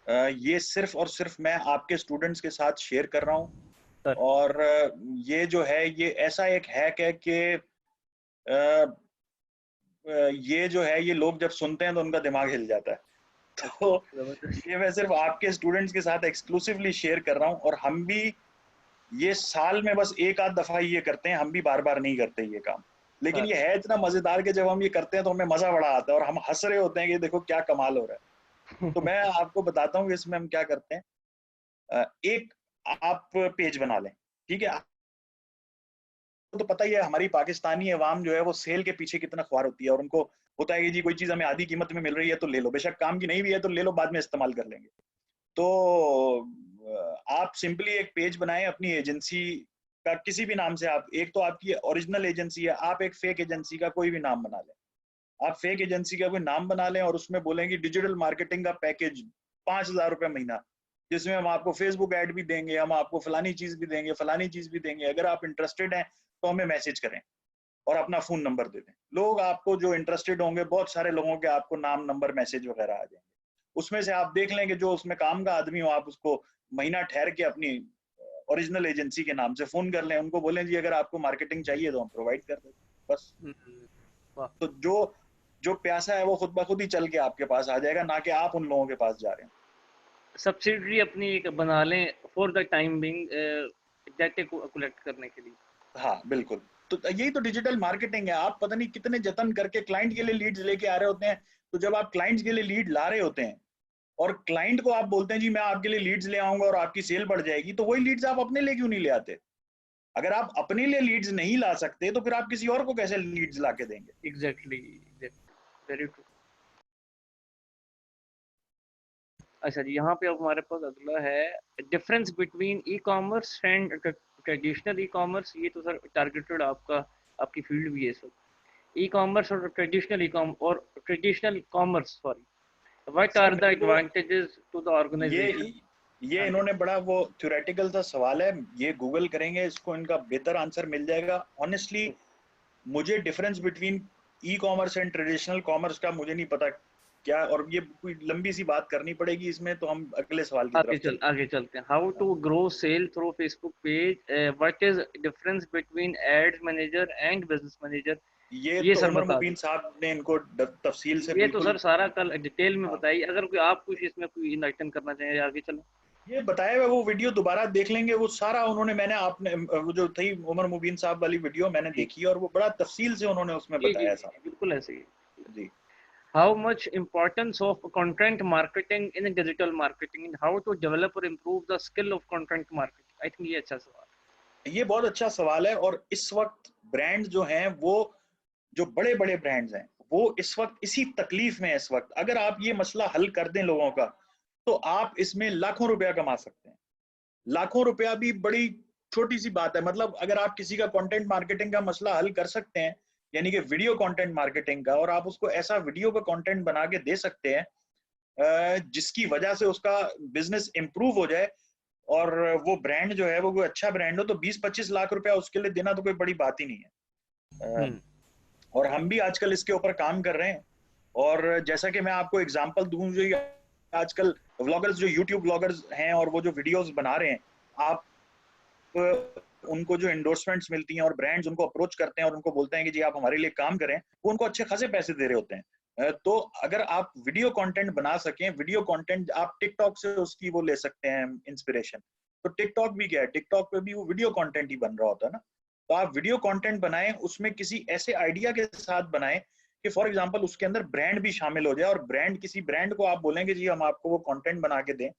ये सिर्फ और सिर्फ मैं आपके स्टूडेंट्स के साथ शेयर कर रहा हूँ। सर। और ये जो है ये ऐसा एक हैक है कि ये जो है ये लोग जब सुनते हैं तो उनका दिमाग हिल जाता है। तो अच्छा, जबरदस्त। ये मैं सिर्फ आपके स्टूडेंट्स के साथ एक्सक्लूसिवली शेयर कर रहा हूँ, और हम भी ये साल में बस एक आध दफा ये करते हैं, हम भी बार बार नहीं करते ये काम। लेकिन सर। ये है इतना मजेदार कि जब हम ये करते हैं तो हमें मजा बड़ा आता है और हम हंस रहे होते हैं कि देखो क्या कमाल हो रहा है। तो मैं आपको बताता हूँ कि इसमें हम क्या करते हैं। एक आप पेज बना लें, ठीक है। आपको तो पता ही है हमारी पाकिस्तानी अवाम जो है वो सेल के पीछे कितना ख्वार होती है, और उनको होता है कि जी कोई चीज हमें आधी कीमत में मिल रही है तो ले लो, बेशक काम की नहीं भी है तो ले लो, बाद में इस्तेमाल कर लेंगे। तो आप सिंपली एक पेज बनाएं अपनी एजेंसी का, किसी भी नाम से। आप एक तो आपकी ओरिजिनल एजेंसी है, आप एक फेक एजेंसी का कोई भी नाम बना लें। आप फेक एजेंसी का कोई नाम बना लें और उसमें बोलेंगे डिजिटल मार्केटिंग का पैकेज 5,000 रुपए महीना, जिसमें हम आपको फेसबुक ऐड भी देंगे, हम आपको फलानी चीज भी देंगे, फलानी चीज भी देंगे। अगर आप इंटरेस्टेड हैं तो हमें मैसेज करें और अपना फोन नंबर दे दें। लोग आपको जो इंटरेस्टेड होंगे, बहुत सारे लोगों के आपको नाम नंबर मैसेज वगैरह आ जाएंगे। उसमें से आप देख लेंगे जो उसमें काम का आदमी हो, आप उसको महीना ठहर के अपनी ओरिजिनल एजेंसी के नाम से फोन कर लें, उनको बोलें जी अगर आपको मार्केटिंग चाहिए तो हम प्रोवाइड कर देते बस। वाह। तो जो जो प्यासा है वो खुद ब खुद ही चल के आपके पास आ जाएगा, ना कि आप उन लोगों के पास जा रहे हैं। सब्सिडरी अपनी एक बना लें for the time being, data को कलेक्ट करने के लिए। हाँ बिल्कुल, तो यही तो डिजिटल मार्केटिंग है। आप पता नहीं कितने जतन करके क्लाइंट के लिए लीड्स लेके आ रहे होते हैं। तो जब आप क्लाइंट्स के लिए लीड ला रहे होते हैं और क्लाइंट को आप बोलते हैं जी मैं आपके लिए लीड्स ले आऊंगा और आपकी सेल बढ़ जाएगी, तो वही लीड्स आप अपने लिए क्यों नहीं ले आते? अगर आप अपने लिए लीड्स नहीं ला सकते तो फिर आप किसी और को कैसे लीड्स ला के देंगे? Exactly, very true. अच्छा जी, यहाँ पे अब हमारे पास अगला है difference between e commerce and traditional e commerce. ये तो सर टारगेटेड आपका, आपकी फील्ड भी है सर। ई कॉमर्स और traditional commerce, sorry, what sir are the मेरे को एडवांटेजेस टू द ये ऑर्गेनाइजेशन? ये हाँ जी। इन्होंने बड़ा वो थ्योरेटिकल सा सवाल है, ये गूगल करेंगे इसको, इनका बेहतर आंसर मिल जाएगा। ऑनेस्टली मुझे difference between e commerce and traditional commerce का मुझे नहीं पता क्या, और ये कोई लंबी सी बात करनी पड़ेगी इसमें, तो हम अगले सवाल की तरफ चलते आगे चलते हैं। How to grow sale through Facebook page, what is difference between ads manager and business manager? हैं। ये ये तो सर उमर बता मुबीन दो। साहब ने इनको तफसील से ये तो बिल्कुल। सर सारा कल डिटेल में हाँ, बताइए, अगर कोई आप कुछ इसमें कोई इनलाइटन करना चाहें, आगे चलो। ये बताया हुआ वो वीडियो दोबारा देख लेंगे, वो सारा उन्होंने, मैंने आपने वो जो थी उमर मुबीन साहब वाली वीडियो मैंने जी देखी और वो बड़ा तफसील से उन्होंने उसमें जी जी बताया जी सारा। जी, बिल्कुल ऐसे ही। जी How much importance of content marketing in digital marketing and how to develop or improve the skill of content marketing? I think ये अच्छा सवाल ये बहुत अच्छा सवाल है। और इस वक्त ब्रांड जो हैं वो, जो बड़े बड़े ब्रांड्स हैं, वो इस वक्त इसी तकलीफ में है। इस वक्त अगर आप ये मसला हल कर दें लोगों का, तो आप इसमें लाखों रुपया कमा सकते हैं। लाखों रुपया भी बड़ी छोटी सी बात है। मतलब अगर आप किसी का कंटेंट मार्केटिंग का मसला हल कर सकते हैं, यानी कि वीडियो कंटेंट मार्केटिंग का, और आप उसको ऐसा वीडियो का कंटेंट बना के दे सकते हैं जिसकी वजह से उसका बिजनेस इंप्रूव हो जाए, और वो ब्रांड जो है वो कोई अच्छा ब्रांड हो, तो 20-25 लाख रुपया उसके लिए देना तो कोई बड़ी बात ही नहीं है। है। और हम भी आजकल इसके ऊपर काम कर रहे हैं। और जैसा कि मैं आपको एग्जांपल दूं, जो ये आजकल व्लॉगर्स, जो यूट्यूब व्लॉगर्स हैं और वो जो वीडियोस बना रहे हैं, आप उनको जो एंडोर्समेंट्स मिलती हैं और ब्रांड्स उनको अप्रोच करते हैं और उनको बोलते हैं कि जी आप हमारे लिए काम करें, वो उनको अच्छे खासे पैसे दे रहे होते हैं। तो अगर आप वीडियो कंटेंट बना सकें, वीडियो कंटेंट आप टिकटॉक से उसकी वो ले सकते हैं इंस्पिरेशन। तो टिकटॉक भी क्या है, टिकटॉक पे भी वो वीडियो कंटेंट ही बन रहा होता है ना। तो आप वीडियो कंटेंट बनाएं, उसमें किसी ऐसे आइडिया के साथ बनाएं कि फॉर एग्जांपल उसके अंदर ब्रांड भी शामिल हो जाए, और ब्रांड, किसी ब्रांड को आप बोलेंगे जी हम आपको वो कंटेंट बना के दें,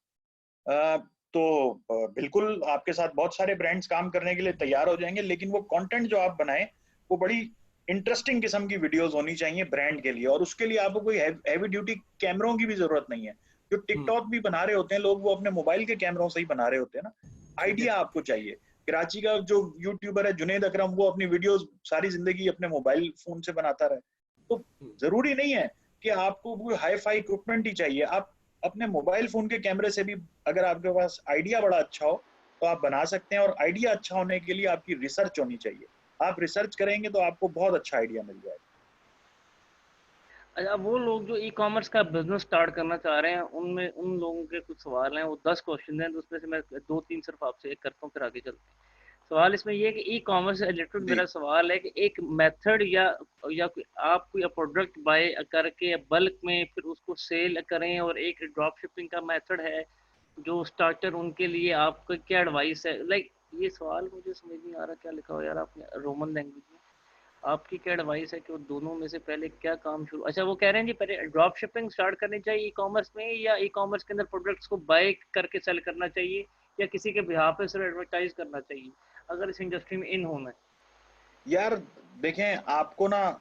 तो बिल्कुल आपके साथ बहुत सारे ब्रांड्स काम करने के लिए तैयार हो जाएंगे। लेकिन वो कंटेंट जो आप बनाएं वो बड़ी इंटरेस्टिंग किस्म की वीडियोस होनी चाहिए ब्रांड के लिए, और उसके लिए आपको कोई हैवी ड्यूटी कैमरों की भी जरूरत नहीं है। जो टिकटॉक भी बना रहे होते हैं लोग, वो अपने मोबाइल के कैमरों से ही बना रहे होते हैं ना। आइडिया आपको चाहिए। कराची का जो यूट्यूबर है जुनेद अकरम, वो अपनी वीडियोस सारी जिंदगी अपने मोबाइल फोन से बनाता रहे। तो जरूरी नहीं है कि आपको कोई हाई फाई इक्विपमेंट ही चाहिए। आप अपने मोबाइल फोन के कैमरे से भी, अगर आपके पास आइडिया बड़ा अच्छा हो, तो आप बना सकते हैं। और आइडिया अच्छा होने के लिए आपकी रिसर्च होनी चाहिए। आप रिसर्च करेंगे तो आपको बहुत अच्छा आइडिया मिल जाएगा। अच्छा, वो लोग जो ई कॉमर्स का बिजनेस स्टार्ट करना चाह रहे हैं, उनमें उन लोगों के कुछ सवाल हैं। वो 10 क्वेश्चन हैं, तो उसमें से मैं 2-3 सिर्फ आपसे एक करता हूँ, फिर आगे चलते हैं। सवाल इसमें ये है कि ई कॉमर्स से रिलेटेड जी मेरा सवाल है कि एक मेथड या आप कोई प्रोडक्ट बाय करके बल्क में फिर उसको सेल करें, और एक ड्रॉप शिपिंग का मेथड है जो स्टार्टर, उनके लिए आपका क्या एडवाइस है? लाइक ये सवाल मुझे समझ नहीं आ रहा क्या लिखा हो यार आपने रोमन लैंग्वेज में। आपकी क्या एडवाइस है कि वो दोनों में से पहले क्या काम शुरू, अच्छा वो कह रहे हैं जी पहले ड्रॉप शिपिंग स्टार्ट करनी चाहिए ई कॉमर्स में, या ई कॉमर्स के अंदर प्रोडक्ट्स को बाय करके सेल करना चाहिए, या किसी के बिहाफ पे सिर्फ एडवर्टाइज करना चाहिए अगर इस इंडस्ट्री में इन होना है? यार देखें, आपको ना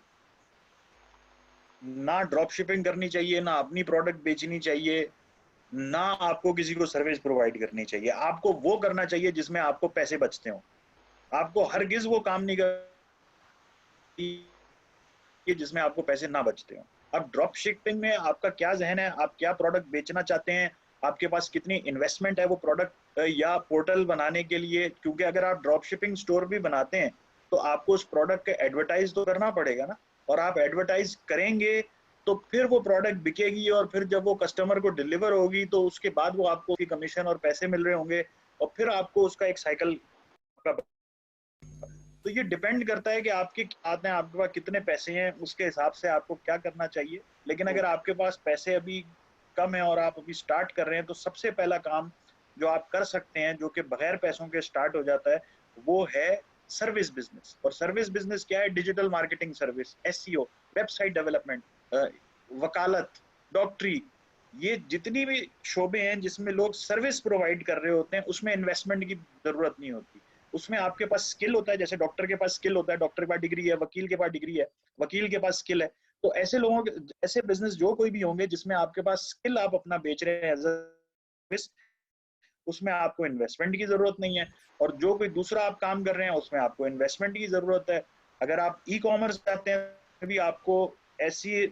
ड्रॉप शिपिंग करनी चाहिए, ना अपनी प्रोडक्ट बेचनी चाहिए, ना आपको किसी को सर्विस प्रोवाइड करनी चाहिए। आपको वो करना चाहिए जिसमें आपको पैसे बचते हो। आपको हरगिज वो काम नहीं कि जिसमें आपको पैसे ना बचते हो। अब ड्रॉप शिपिंग में आपका क्या जहन है, आप क्या प्रोडक्ट बेचना चाहते हैं, आपके पास कितनी इन्वेस्टमेंट है वो प्रोडक्ट या पोर्टल बनाने के लिए? क्योंकि अगर आप ड्रॉप शिपिंग स्टोर भी बनाते हैं तो आपको उस प्रोडक्ट का एडवर्टाइज तो करना पड़ेगा ना। और आप एडवर्टाइज करेंगे तो फिर वो प्रोडक्ट बिकेगी, और फिर जब वो कस्टमर को डिलीवर होगी तो उसके बाद वो आपको कमीशन और पैसे मिल रहे होंगे, और फिर आपको उसका एक साइकिल। तो ये डिपेंड करता है कि आपके हाथ में, आपके पास कितने पैसे हैं, उसके हिसाब से आपको क्या करना चाहिए। लेकिन अगर आपके पास पैसे अभी कम है और आप अभी स्टार्ट कर रहे हैं, तो सबसे पहला काम जो आप कर सकते हैं जो कि बगैर पैसों के स्टार्ट हो जाता है, वो है सर्विस बिजनेस। और सर्विस बिजनेस क्या है? Digital marketing service, SEO, website development, वकालत, डॉक्टरी, ये जितनी भी शोबे हैं जिसमें लोग सर्विस प्रोवाइड कर रहे होते हैं, उसमें इन्वेस्टमेंट की जरूरत नहीं होती। उसमें आपके पास स्किल होता है, जैसे डॉक्टर के पास स्किल होता है, डॉक्टर के पास डिग्री है, वकील के पास डिग्री है, वकील के पास स्किल है। तो ऐसे लोगों के, ऐसे बिजनेस जो कोई भी होंगे जिसमें आपके पास स्किल आप अपना बेच रहे हैं एज अ सर्विस, उसमें आपको इन्वेस्टमेंट की जरूरत नहीं है। और जो कोई दूसरा आप काम कर रहे हैं उसमें आपको इन्वेस्टमेंट की जरूरत है। अगर आप ई कॉमर्स करते हैं भी आपको ऐसी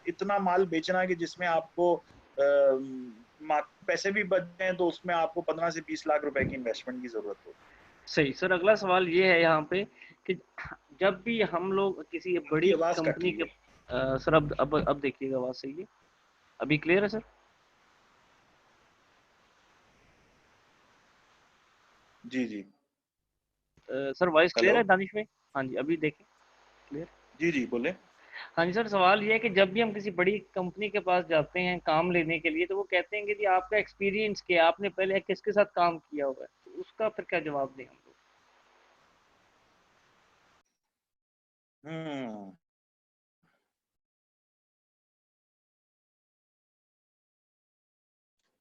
इतना माल बेचना है कि जिसमें आपको पैसे भी बच जाए, तो उसमें आपको 15 से 20 लाख रुपए की इन्वेस्टमेंट की जरूरत होती है। सही सर। अगला सवाल ये है यहाँ पे कि जब भी हम लोग किसी आपकी बड़ी आवाज कट कंपनी रही के है। सर अब देखिएगा, आवाज सही है? अभी क्लियर है सर? जी जी। Sir voice clear hello. है दानिश में? हाँ जी, अभी देखें क्लियर। जी जी बोले। हाँ जी सर, सवाल ये है कि जब भी हम किसी बड़ी कंपनी के पास जाते हैं काम लेने के लिए, तो वो कहते हैं कि जी आपका एक्सपीरियंस क्या है, आपने पहले किसके साथ काम किया हुआ है, तो उसका फिर क्या जवाब दें हम लोग? हम्म।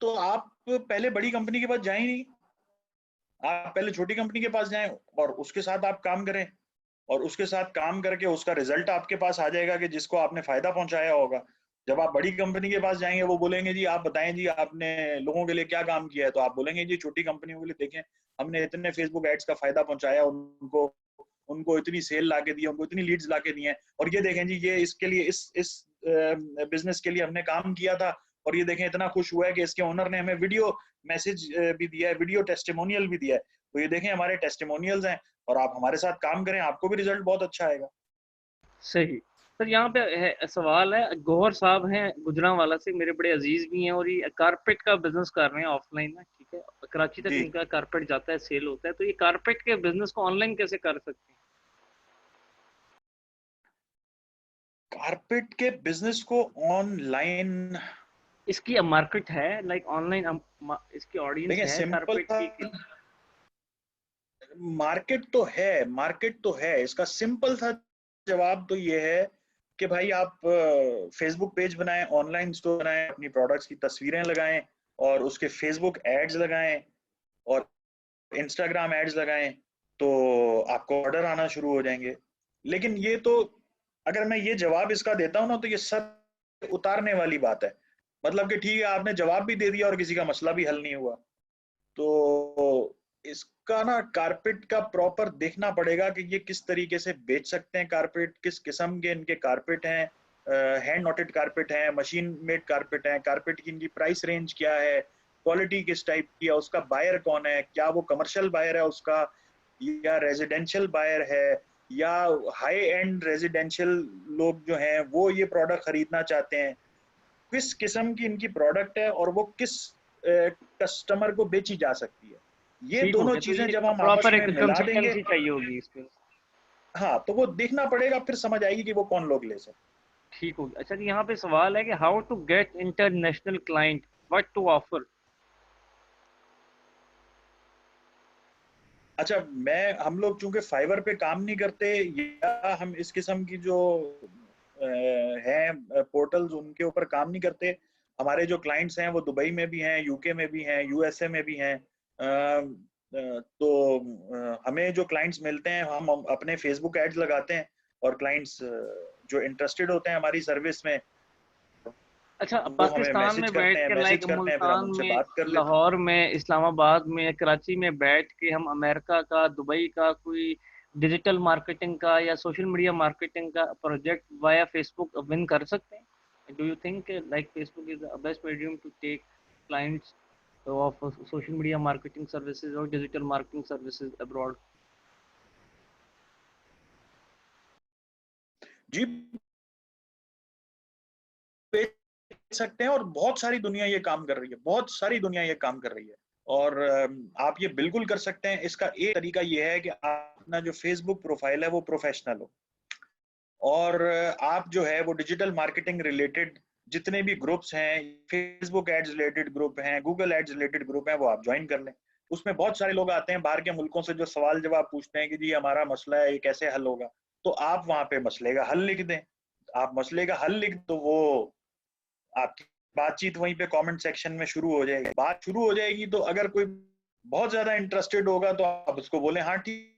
तो आप पहले बड़ी कंपनी के पास जाए ही नहीं, आप पहले छोटी कंपनी के पास जाएं और उसके साथ आप काम करें, और उसके साथ काम करके उसका रिजल्ट आपके पास आ जाएगा कि जिसको आपने फायदा पहुंचाया होगा। जब आप बड़ी कंपनी के पास जाएंगे, वो बोलेंगे जी आप बताएं जी आपने लोगों के लिए क्या काम किया है, तो आप बोलेंगे जी छोटी कंपनियों के लिए देखें हमने इतने फेसबुक एड्स का फायदा पहुंचाया उनको, उनको इतनी सेल ला के दी, उनको इतनी लीड्स ला के दी हैं, और ये देखें जी ये इसके लिए इस बिजनेस के लिए हमने काम किया था, और ये देखें इतना खुश हुआ है कि इसके ओनर ने हमें वीडियो मैसेज भी दिया है, वीडियो टेस्टिमोनियल भी दिया है, तो ये देखें हमारे टेस्टिमोनियल्स हैं, और आप हमारे साथ काम करें, आपको भी रिजल्ट बहुत अच्छा आएगा। सही। सर यहाँ पे है सवाल है, गौहर साहब हैं गुजरांवाला से, मेरे बड़े अजीज भी हैं, और ये कारपेट का बिजनेस कर रहे हैं ऑफलाइन में, ठीक है, कराची तक जी। इनका कारपेट जाता है, सेल होता है, तो ये कारपेट के बिजनेस को ऑनलाइन कैसे कर सकते हैं? कारपेट के बिजनेस को ऑनलाइन, इसकी मार्केट है, लाइक ऑनलाइन इसकी ऑडियंस देखिए है सिंपल कारपेट सा, की? मार्केट तो है, मार्केट तो है, इसका सिंपल सा जवाब तो ये है कि भाई आप फेसबुक पेज बनाएं, ऑनलाइन स्टोर बनाएं, अपनी प्रोडक्ट्स की तस्वीरें लगाएं, और उसके फेसबुक एड्स लगाएं, और इंस्टाग्राम एड्स लगाएं, तो आपको ऑर्डर आना शुरू हो जाएंगे। लेकिन ये तो, अगर मैं ये जवाब इसका देता हूँ ना, तो ये सर उतारने वाली बात है। मतलब कि ठीक है आपने जवाब भी दे दिया और किसी का मसला भी हल नहीं हुआ। तो इसका ना कारपेट का प्रॉपर देखना पड़ेगा कि ये किस तरीके से बेच सकते हैं कारपेट, किस किस्म के इनके कारपेट हैं, हैंड नॉटेड कारपेट हैं, मशीन मेड कारपेट हैं, कारपेट की इनकी प्राइस रेंज क्या है, क्वालिटी किस टाइप की है, उसका बायर कौन है, क्या वो कमर्शियल बायर है उसका, या रेजिडेंशियल बायर है, या हाई एंड रेजिडेंशियल लोग जो हैं वो ये प्रोडक्ट खरीदना चाहते हैं, किस किस्म की इनकी प्रोडक्ट है, और वो किस कस्टमर को बेची जा सकती है। ये ठीक हो दोनों गया, तो चीजें ये जब हम आपस प्रॉपर में एक मिला देंगे, कंसल्टेंसी चाहिए होगी इस पे। हाँ, तो वो देखना पड़ेगा, फिर समझ आएगी कि वो कौन लोग ले सकते। ठीक हो गया। अच्छा जी, यहाँ पे सवाल है कि how to get international client, what to offer? अच्छा, हम लोग चूंकि फाइवर पे काम नहीं करते, या हम इस किस्म की जो हैं पोर्टल्स उनके ऊपर काम नहीं करते, हमारे जो क्लाइंट्स हैं वो दुबई में भी हैं, यूके में भी हैं, यूएसए में भी हैं। तो हमें जो क्लाइंट्स मिलते हैं हम अपने फेसबुक एड्स लगाते हैं, और क्लाइंट्स जो इंटरेस्टेड होते हैं हमारी सर्विस में, अच्छा, वो हमें पाकिस्तान में बैठ के, लाइक मैसेज करते हैं, फिर हम मुल्तान उनसे में, बात कर लेते हैं। लाहौर में, इस्लामाबाद में, कराची में बैठ के हम अमेरिका का, दुबई का कोई डिजिटल मार्केटिंग का या सोशल मीडिया मार्केटिंग का प्रोजेक्ट वाया फेसबुक विन कर सकते हैं? Do you think like Facebook is the best medium to take clients of social media marketing services और डिजिटल मार्केटिंग सर्विसेज अब्रॉड? जी, बेच सकते हैं, और बहुत सारी दुनिया ये काम कर रही है, बहुत सारी दुनिया ये काम कर रही है। और आप ये बिल्कुल कर सकते हैं। इसका एक तरीका ये है कि आप अपना जो फेसबुक प्रोफाइल है वो प्रोफेशनल हो, और आप जो है वो डिजिटल मार्केटिंग रिलेटेड जितने भी ग्रुप्स हैं, फेसबुक एड्स रिलेटेड ग्रुप हैं, गूगल एड्स रिलेटेड ग्रुप हैं, वो आप ज्वाइन कर लें। उसमें बहुत सारे लोग आते हैं बाहर के मुल्कों से जो सवाल जवाब पूछते हैं कि जी हमारा मसला है, ये कैसे हल होगा। तो आप वहां पे मसले का हल लिख दें। आप मसले का हल लिख तो वो आपकी बातचीत वहीं पे कमेंट सेक्शन में शुरू हो जाएगी। बात शुरू हो जाएगी तो अगर कोई बहुत ज्यादा इंटरेस्टेड होगा तो आप उसको बोले हाँ ठीक,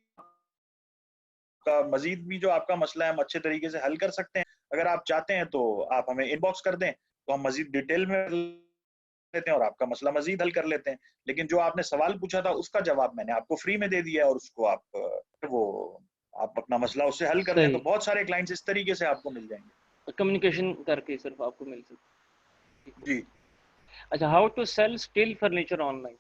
का मजीद भी जो आपका मसला है हम अच्छे तरीके से हल कर सकते हैं। अगर आप चाहते हैं तो आप हमें इनबॉक्स कर दें, तो हम मजीद डिटेल में लेते हैं और आपका मसला मजीद हल कर लेते हैं। लेकिन जो आपने सवाल पूछा था उसका जवाब मैंने आपको फ्री में दे दिया है और उसको आप वो आप अपना मसला उससे हल कर लें। तो सही, बहुत सारे क्लाइंट्स इस तरीके से आपको मिल जाएंगे। कम्युनिकेशन करके सिर्फ आपको मिल सकती है। जी अच्छा, how to sell steel furniture online?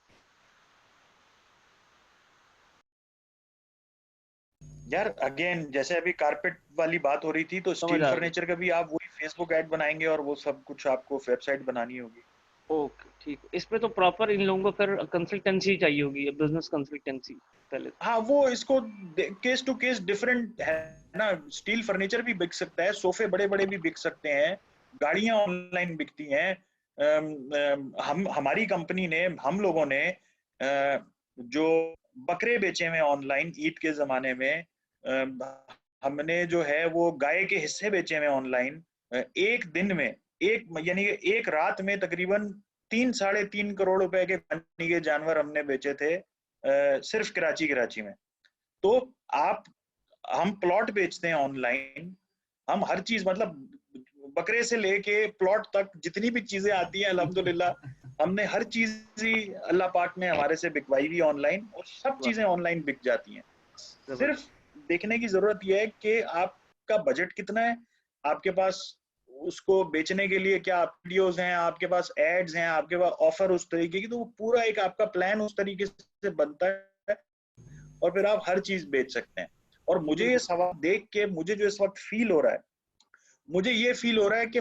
यार, अगेन जैसे अभी कारपेट वाली बात हो रही थी, तो समझ स्टील आ गई। फर्नीचर का भी आप वही फेसबुक ऐड बनाएंगे और वो सब कुछ आपको वेबसाइट बनानी होगी। ओके, ठीक है। इसमें तो प्रॉपर इन लोगों को फिर कंसल्टेंसी चाहिए होगी, बिजनेस कंसल्टेंसी पहले। हाँ, वो इसको केस टू केस डिफरेंट है ना। स्टील फर्नीचर भी बिक सकता है, सोफे बड़े बड़े भी बिक सकते हैं, गाड़ियां ऑनलाइन बिकती हैं। हम हमारी कंपनी ने, हम लोगों ने जो बकरे बेचे हुए ऑनलाइन ईद के जमाने में, हमने जो है वो गाय के हिस्से बेचे हुए ऑनलाइन। एक दिन में, एक यानी कि एक रात में तकरीबन 3 साढ़े 3 करोड़ रुपए के पानी के जानवर हमने बेचे थे, सिर्फ कराची में। तो आप हम प्लॉट बेचते हैं ऑनलाइन, हम हर चीज मतलब बकरे से लेके प्लॉट तक जितनी भी चीजें आती हैं अल्हम्दुलिल्लाह हमने हर चीज ही अल्लाह पाक ने हमारे से बिकवाई भी ऑनलाइन, और सब वाह, चीजें ऑनलाइन बिक जाती हैं। सिर्फ जबरदस्त। देखने की जरूरत यह है कि आपका बजट कितना है, आपके पास उसको बेचने के लिए क्या वीडियोस हैं, आपके पास एड्स हैं, आपके पास ऑफर उस तरीके की, तो वो पूरा एक आपका प्लान उस तरीके से बनता है और फिर आप हर चीज बेच सकते हैं। और मुझे ये बिल्कुल। सवाल देख के मुझे जो इस वक्त फील हो रहा है, मुझे ये फील हो रहा है कि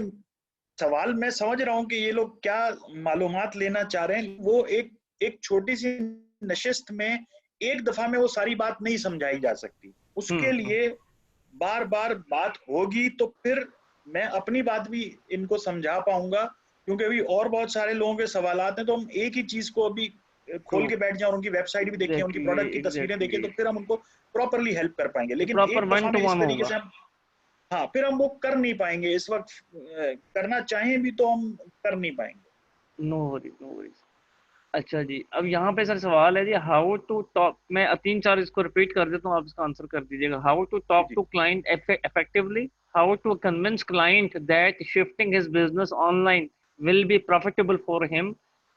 सवाल मैं समझ रहा हूँ कि ये लोग क्या मालूमात लेना चाह रहे हैं। वो एक एक छोटी सी नशिस्त में एक दफा में वो सारी बात नहीं समझाई जा सकती। उसके हम्म। लिए बार बार बात होगी तो फिर मैं अपनी बात भी इनको समझा पाऊंगा, क्योंकि अभी और बहुत सारे लोगों के सवालात हैं। तो हम एक ही चीज को अभी खोल ट्रू। के बैठ जाए और उनकी वेबसाइट भी देखें, उनकी एग्जैक्टली, प्रोडक्ट की तस्वीरें देखें, एग्जैक्टली। तो फिर हम उनको प्रॉपरली हेल्प कर पाएंगे। ये लेकिन प्रॉपर एक वन दफा टू में इस वन तरीके होगा। से हम, हाँ, फिर हम वो कर नहीं पाएंगे इस वक्त। करना चाहें भी तो हम कर नहीं पाएंगे। No worries, no worries. अच्छा जी, अब यहाँ पे सर सवाल है जी, हाउ टू टॉक, मैं 3 4 इसको रिपीट कर देता हूँ, आप इसका आंसर कर दीजिएगा। हाउ टू जी टॉक जी। To client effectively, how to convince client that shifting his business online will be profitable for him,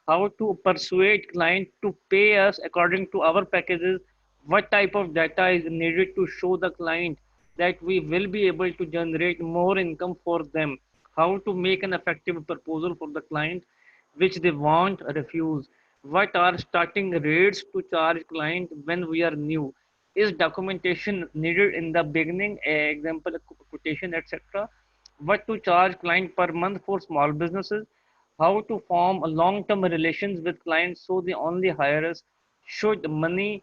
how to persuade client to pay us according to our packages, what type of data is needed to show the client that we will be able to generate more income for them, how to make an effective proposal for the client which they won't refuse, what are starting rates to charge client when we are new, is documentation needed in the beginning, example quotation, etc., what to charge client per month for small businesses, how to form a long-term relations with clients so they only hire us, should money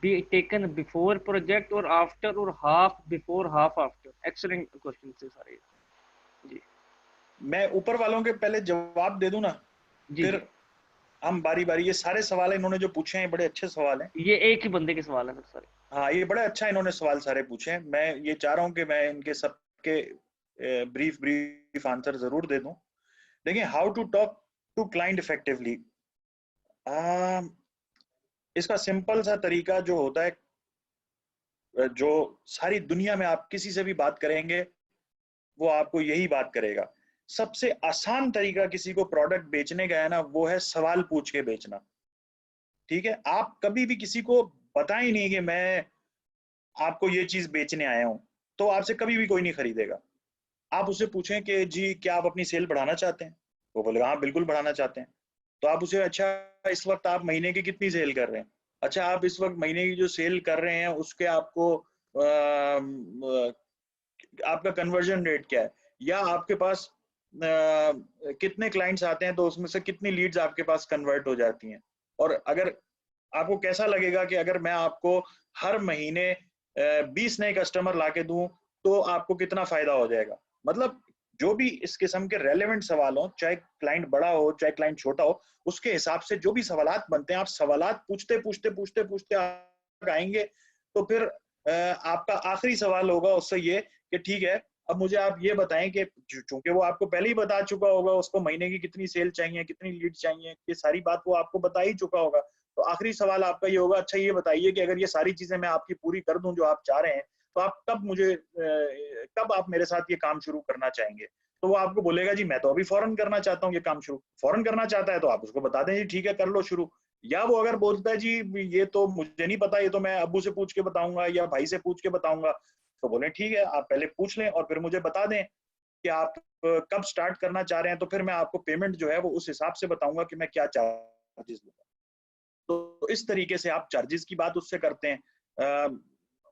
be taken before project or after, or half before half after? Excellent question से सारे जी। मैं ऊपर वालों के पहले जवाब दे दूं ना, जी फिर जी। हम बारी बारी, ये सारे सवाल इन्होंने जो पूछे हैं बड़े अच्छे सवाल हैं। ये एक ही बंदे के सवाल है सर सारे। हाँ, ये बड़ा अच्छा इन्होंने सवाल सारे पूछे हैं। मैं ये चाह रहा हूँ कि मैं इनके सबके ब्रीफ ब्रीफ आंसर जरूर दे दूं। देखिए, how to talk to client effectively, इसका सिंपल सा तरीका जो होता है, जो सारी दुनिया में आप किसी से भी बात करेंगे वो आपको यही बात करेगा। सबसे आसान तरीका किसी को प्रोडक्ट बेचने का है ना, वो है सवाल पूछ के बेचना। ठीक है, आप कभी भी किसी को बताएं नहीं कि मैं आपको ये चीज बेचने आया हूं, तो आपसे कभी भी कोई नहीं खरीदेगा। आप उससे पूछें कि जी क्या आप अपनी सेल बढ़ाना चाहते हैं, वो बोलेगा हाँ बिल्कुल बढ़ाना चाहते हैं। तो आप उसे, अच्छा इस वक्त आप महीने की कितनी सेल कर रहे हैं, अच्छा आप इस वक्त महीने की जो सेल कर रहे हैं उसके आपको आपका कन्वर्जन रेट क्या है, या आपके पास कितने क्लाइंट्स आते हैं तो उसमें से कितनी लीड्स आपके पास कन्वर्ट हो जाती हैं। और अगर आपको कैसा लगेगा कि अगर मैं आपको हर महीने 20 नए कस्टमर ला के दूं तो आपको कितना फायदा हो जाएगा। मतलब जो भी इस किस्म के रेलेवेंट सवाल हो, चाहे क्लाइंट बड़ा हो चाहे क्लाइंट छोटा हो, उसके हिसाब से जो भी सवालात बनते हैं, आप सवालात पूछते पूछते पूछते पूछते आएंगे, तो फिर आपका आखिरी सवाल होगा उससे ये कि ठीक है, अब मुझे आप ये बताएं कि चूंकि वो आपको पहले ही बता चुका होगा उसको महीने की कितनी सेल चाहिए, कितनी लीड चाहिए, ये सारी बात वो आपको बता ही चुका होगा। तो आखिरी सवाल आपका ये होगा, अच्छा ये बताइए कि अगर ये सारी चीजें मैं आपकी पूरी कर दूं जो आप चाह रहे हैं, तो आप कब आप मेरे साथ ये काम शुरू करना चाहेंगे? तो वो आपको बोलेगा जी मैं तो अभी फौरन करना चाहता हूँ ये काम शुरू। फौरन करना चाहता है तो आप उसको बता दें जी ठीक है कर लो शुरू। या वो अगर बोलता है जी ये तो मुझे नहीं पता, ये तो मैं अब्बू से पूछ के बताऊंगा या भाई से पूछ के बताऊंगा, तो बोले ठीक है आप पहले पूछ लें और फिर मुझे बता दें कि आप कब स्टार्ट करना चाह रहे हैं, तो फिर मैं आपको पेमेंट जो है वो उस हिसाब से बताऊंगा कि मैं क्या चार्जेस लूंगा। तो इस तरीके से आप चार्जेस की बात उससे करते हैं।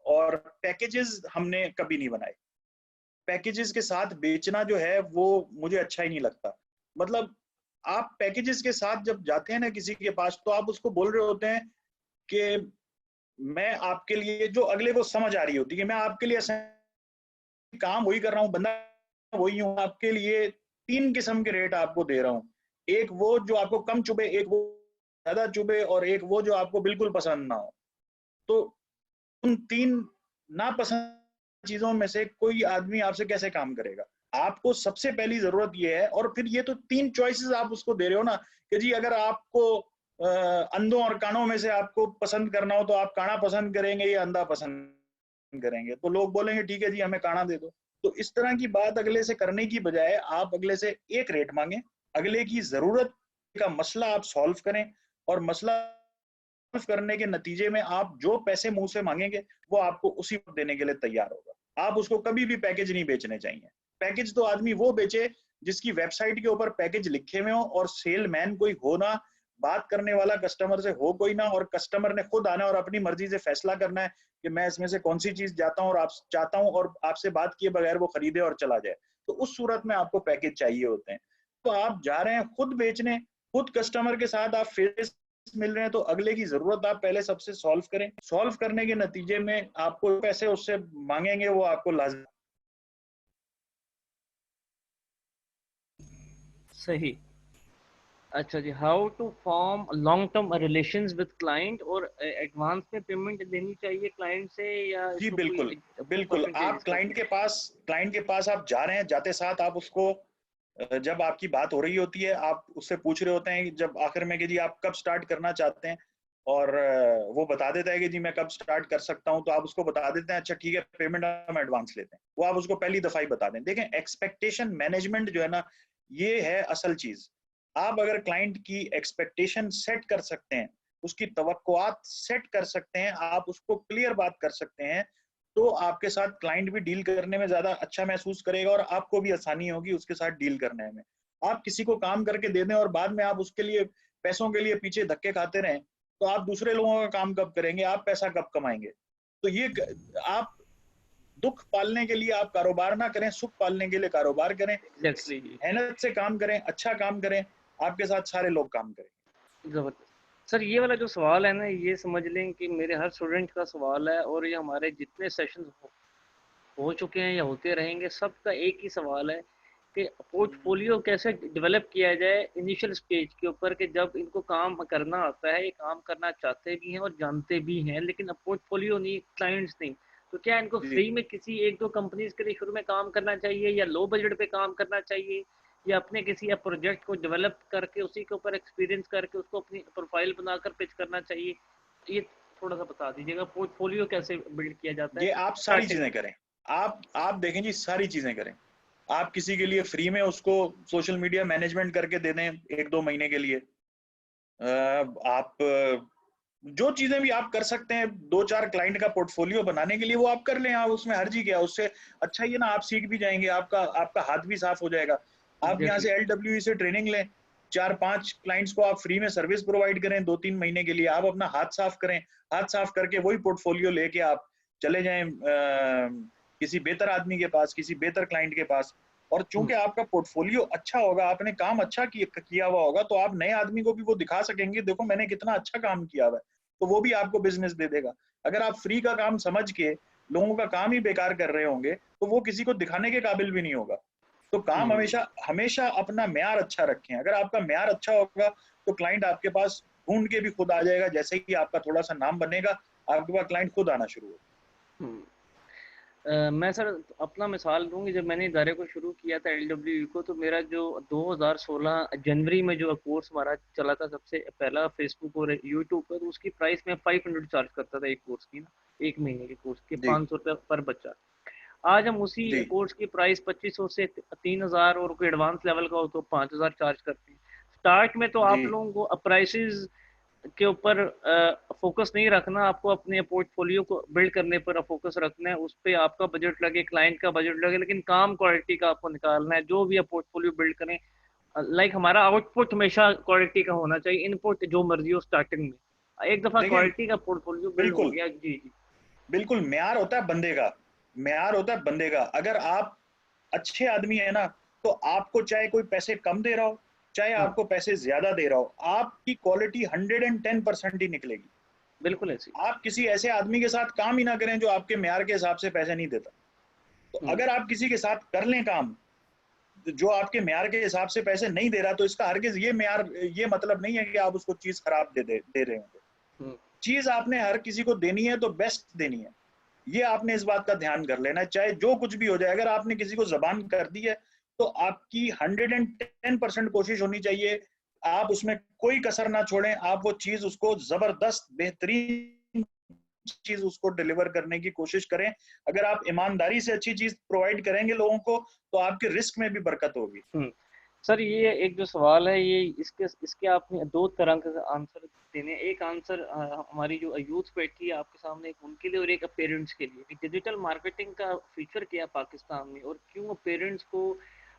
और पैकेजेस हमने कभी नहीं बनाए। पैकेजेस के साथ बेचना जो है वो मुझे अच्छा ही नहीं लगता। मतलब आप पैकेजेस के साथ जब जाते हैं ना किसी के पास, तो आप उसको बोल रहे होते हैं कि मैं आपके लिए, जो अगले को समझ आ रही होती है कि मैं आपके लिए काम वही कर रहा हूँ, बंदा वही हूँ, आपके लिए 3 किस्म के रेट आपको दे रहा हूँ। एक वो जो आपको कम चुभे, एक वो ज़्यादा चुभे और एक वो जो आपको बिल्कुल पसंद ना हो। तो उन 3 नापसंद चीज़ों में से कोई आदमी आपसे कैसे काम करेगा? आपको सबसे पहली ज़रूरत ये है, और फिर ये तो 3 चॉइसेस आप उसको दे रहे हो ना कि जी अगर आपको अंधों और कानों में से आपको पसंद करना हो तो आप काना पसंद करेंगे या अंधा पसंद करेंगे? तो लोग बोलेंगे ठीक है जी हमें काना दे दो। तो इस तरह की बात अगले से करने की बजाय आप अगले से एक रेट माँगे, अगले की ज़रूरत का मसला आप सॉल्व करें, और मसला करने के नतीजे में आप जो पैसे मुंह से मांगेंगे वो आपको उसी वक्त देने के लिए तैयार होगा। आप उसको कभी भी पैकेज नहीं बेचने चाहिए। पैकेज तो आदमी वो बेचे जिसकी वेबसाइट के ऊपर पैकेज लिखे हुए हो और सेलमैन कोई हो ना, बात करने वाला कस्टमर से हो कोई ना, और कस्टमर ने खुद आना और अपनी मर्जी से फैसला करना है कि मैं इसमें से कौन सी चीज जाता हूँ और आप चाहता हूँ, और आपसे बात किए बगैर वो खरीदे और चला जाए। तो उस सूरत में आपको पैकेज चाहिए होते हैं। तो आप जा रहे हैं खुद बेचने, खुद कस्टमर के साथ आप फेस मिल रहे हैं, तो अगले की जरूरत आप पहले सबसे सॉल्व करें। सॉल्व करने के नतीजे में आपको पैसे उससे मांगेंगे वो आपको लाजमी। सही। अच्छा जी, how to form long term relations with client, और एडवांस में पेमेंट देनी चाहिए क्लाइंट से या जी इसको बिल्कुल, कोई बिल्कुल। परसेंटेज आप इसका? क्लाइंट के पास आप जा रहे हैं, जाते साथ आप उसको जब आपकी बात हो रही होती है, आप उससे पूछ रहे होते हैं जब आखिर में कि जी आप कब स्टार्ट करना चाहते हैं, और वो बता देता है कि जी मैं कब स्टार्ट कर सकता हूँ, तो आप उसको बता देते हैं अच्छा ठीक है पेमेंट हम एडवांस लेते हैं। वो आप उसको पहली दफा ही बता दें। देखें एक्सपेक्टेशन मैनेजमेंट जो है ना, ये है असल चीज। आप अगर क्लाइंट की एक्सपेक्टेशन सेट कर सकते हैं, उसकी तवक्कुआत सेट कर सकते हैं, आप उसको क्लियर बात कर सकते हैं, तो आपके साथ क्लाइंट भी डील करने में ज्यादा अच्छा महसूस करेगा और आपको भी आसानी होगी उसके साथ डील करने में। आप किसी को काम करके दे दें और बाद में आप उसके लिए पैसों के लिए पीछे धक्के खाते रहें, तो आप दूसरे लोगों का काम कब करेंगे, आप पैसा कब कमाएंगे? तो आप दुख पालने के लिए आप कारोबार ना करें, सुख पालने के लिए कारोबार करें, एग्जैक्टली जी। मेहनत से काम करें, अच्छा काम करें, आपके साथ सारे लोग काम करें। जबरदस्त सर। ये वाला जो सवाल है ना, ये समझ लें कि मेरे हर स्टूडेंट का सवाल है, और ये हमारे जितने सेशंस हो चुके हैं या होते रहेंगे, सबका एक ही सवाल है कि पोर्टफोलियो कैसे डेवलप किया जाए इनिशियल स्टेज के ऊपर, कि जब इनको काम करना आता है, ये काम करना चाहते भी हैं और जानते भी हैं, लेकिन अब पोर्टफोलियो नहीं, क्लाइंट्स नहीं। तो क्या इनको जी फ्री में किसी एक दो कंपनीज के लिए शुरू में काम करना चाहिए, या लो बजट पे काम करना चाहिए, या अपने किसी या प्रोजेक्ट को डेवलप करके उसी के ऊपर एक्सपीरियंस करके उसको अपनी प्रोफाइल बनाकर पिच करना चाहिए? ये थोड़ा सा बता दीजिएगा, पोर्टफोलियो कैसे बिल्ड किया जाता है ये आप सारी स्टार्टिंग चीजें में? करें। आप देखें जी सारी चीजें करें। आप किसी के लिए फ्री में उसको सोशल मीडिया मैनेजमेंट करके दे दें 1-2 महीने के लिए। आप जो चीजें भी आप कर सकते हैं 2-4 क्लाइंट का पोर्टफोलियो बनाने के लिए, वो आप कर लें। आप उसमें हर्ज ही क्या, उससे अच्छा ये ना आप सीख भी जाएंगे, आपका आपका हाथ भी साफ हो जाएगा। आप यहाँ एग्जैक्टली। से LWE से ट्रेनिंग लें, 4-5 क्लाइंट्स को आप फ्री में सर्विस प्रोवाइड करें 2-3 महीने के लिए। आप अपना हाथ साफ करें, हाथ साफ करके वही पोर्टफोलियो लेके आप चले जाएं किसी बेहतर आदमी के पास, किसी बेहतर क्लाइंट के पास। और चूंकि आपका पोर्टफोलियो अच्छा होगा, आपने काम अच्छा किया हुआ होगा, तो आप नए आदमी को भी वो दिखा सकेंगे, देखो मैंने कितना अच्छा काम किया हुआ है, तो वो भी आपको बिजनेस दे देगा। अगर आप फ्री का काम समझ के लोगों का काम ही बेकार कर रहे होंगे, तो वो किसी को दिखाने के काबिल भी नहीं होगा। तो काम हमेशा हमेशा अपना म्यार अच्छा रखें। अगर आपका म्यार अच्छा होगा तो क्लाइंट आपके पास ढूंढ के भी खुद आ जाएगा। जैसे ही आपका थोड़ा सा नाम बनेगा, आपके पास क्लाइंट खुद आना शुरू होगा। मैं सर अपना मिसाल दूँ कि जब मैंने इदारे को शुरू किया था LWE को, तो मेरा जो 2016 जनवरी में जो कोर्स हमारा चला था सबसे पहला फेसबुक और यूट्यूब पर, तो उसकी प्राइस मैं 500 चार्ज करता था एक कोर्स की ना, 1 महीने के कोर्स के जी 500 रुपये पर बच्चा। आज हम उसी जी कोर्स की प्राइस 2500 से 3000 और कोई एडवांस लेवल का हो तो 5000 चार्ज करते हैं। स्टार्ट में तो जी। आप लोगों को प्राइसेस के ऊपर फोकस नहीं रखना, आपको अपने पोर्टफोलियो को बिल्ड करने पर फोकस रखना है। उस पे आपका बजट लगे, क्लाइंट का बजट लगे, लेकिन काम क्वालिटी का आपको निकालना है। जो भी आप पोर्टफोलियो बिल्ड करें, लाइक हमारा आउटपुट हमेशा क्वालिटी का होना चाहिए, इनपुट जो मर्जी हो स्टार्टिंग में। एक दफा देखिए, क्वालिटी का पोर्टफोलियो बिल्ड हो बिल्कुल गया, जी जी। बिल्कुल म्यार होता है बंदे का। म्यार होता है बंदे का। अगर आप अच्छे आदमी है ना, तो आपको चाहे कोई पैसे कम दे रहा हो, चाहे हाँ, आपको पैसे ज्यादा दे रहा हो, आपकी क्वालिटी 110% ही निकलेगी। बिल्कुल ऐसी। आप किसी ऐसे आदमी के साथ काम ही ना करें जो आपके म्यार के हिसाब से पैसे नहीं देता। तो हम्म, अगर आप किसी के साथ कर लें काम जो आपके म्यार के हिसाब से पैसे नहीं दे रहा, तो इसका हरगिज ये मतलब नहीं है कि आप उसको चीज खराब दे रहे होंगे। हम्म, चीज आपने हर किसी को देनी है तो बेस्ट देनी है। ये आपने इस बात का ध्यान कर लेना है, चाहे जो कुछ भी हो जाए। अगर आपने किसी को जबान कर दी है, तो आपकी 110% कोशिश होनी चाहिए, आप उसमें कोई कसर ना छोड़ें। आप वो चीज उसको जबरदस्त बेहतरीन चीज उसको डिलीवर करने की कोशिश करें। अगर आप ईमानदारी से अच्छी चीज प्रोवाइड करेंगे लोगों को, तो आपके रिस्क में भी बरकत होगी। हम्म। सर ये एक जो सवाल है, ये इसके इसके आपने दो तरह का आंसर देने। एक आंसर हमारी जो यूथ बैठी है आपके सामने, एक उनके लिए और एक पेरेंट्स के लिए, कि डिजिटल मार्केटिंग का फ्यूचर क्या है पाकिस्तान में, और क्यों पेरेंट्स को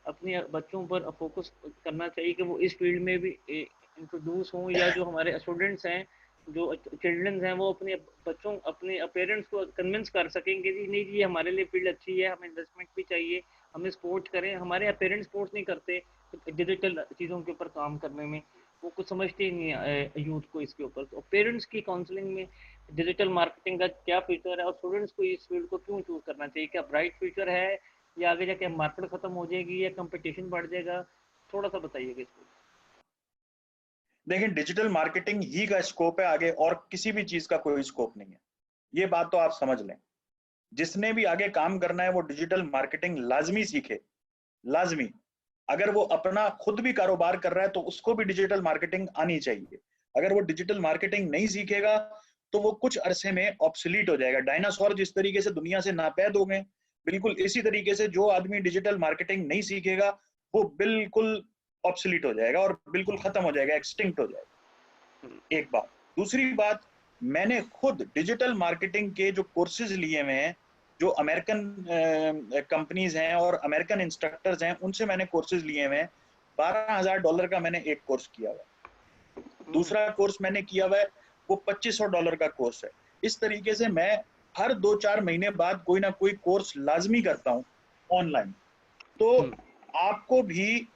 अपने बच्चों पर फोकस करना चाहिए कि वो इस फील्ड में भी इंट्रोड्यूस हों, या जो हमारे स्टूडेंट्स हैं, जो चिल्ड्रंस हैं, वो अपने बच्चों, अपने पेरेंट्स को कन्विंस कर सकेंगे कि नहीं जी, हमारे लिए फील्ड अच्छी है, हमें इन्वेस्टमेंट भी चाहिए, हमें सपोर्ट करें। हमारे यहाँ पेरेंट्स सपोर्ट नहीं करते डिजिटल चीज़ों के ऊपर काम करने में, वो कुछ समझते ही नहीं है यूथ को इसके ऊपर। तो पेरेंट्स की काउंसलिंग में डिजिटल मार्केटिंग का क्या फ्यूचर है, और स्टूडेंट्स को इस फील्ड को क्यों चूज करना चाहिए? क्या ब्राइट फ्यूचर है, या आगे जाके मार्केट खत्म हो जाएगी, या कंपटीशन बढ़ जाएगा? थोड़ा सा बताइएगा इसको। देखिए, डिजिटल मार्केटिंग ही का स्कोप है, आगे और किसी भी चीज का कोई स्कोप नहीं है। ये बात तो आप समझ लें। जिसने भी आगे काम करना है वो डिजिटल मार्केटिंग लाजमी सीखे, लाजमी। अगर वो अपना खुद भी कारोबार कर रहा है तो उसको भी डिजिटल मार्केटिंग आनी चाहिए। अगर वो डिजिटल मार्केटिंग नहीं सीखेगा तो वो कुछ अरसे में ऑब्सोलीट हो जाएगा। डायनासोर जिस तरीके से दुनिया से नापैद हो गए, बिल्कुल इसी तरीके से जो आदमी डिजिटल मार्केटिंग नहीं सीखेगा वो बिल्कुल ऑब्सोलीट हो जाएगा और बिल्कुल खत्म हो जाएगा, एक्सटिंक्ट हो जाएगा। एक बात। दूसरी बात, मैंने खुद डिजिटल मार्केटिंग के जो कोर्सेज लिए हुए हैं, जो अमेरिकन कंपनीज हैं और अमेरिकन इंस्ट्रक्टर्स हैं, उनसे मैंने कोर्सेज लिए हुए हैं। $12,000 का मैंने एक कोर्स किया हुआ है। दूसरा कोर्स मैंने किया हुआ है, वो $2500 का कोर्स है। इस तरीके से मैं हर 2-4 महीने बाद कोई ना कोई कोर्स लाजमी करता हूँ ऑनलाइन। तो आपको भी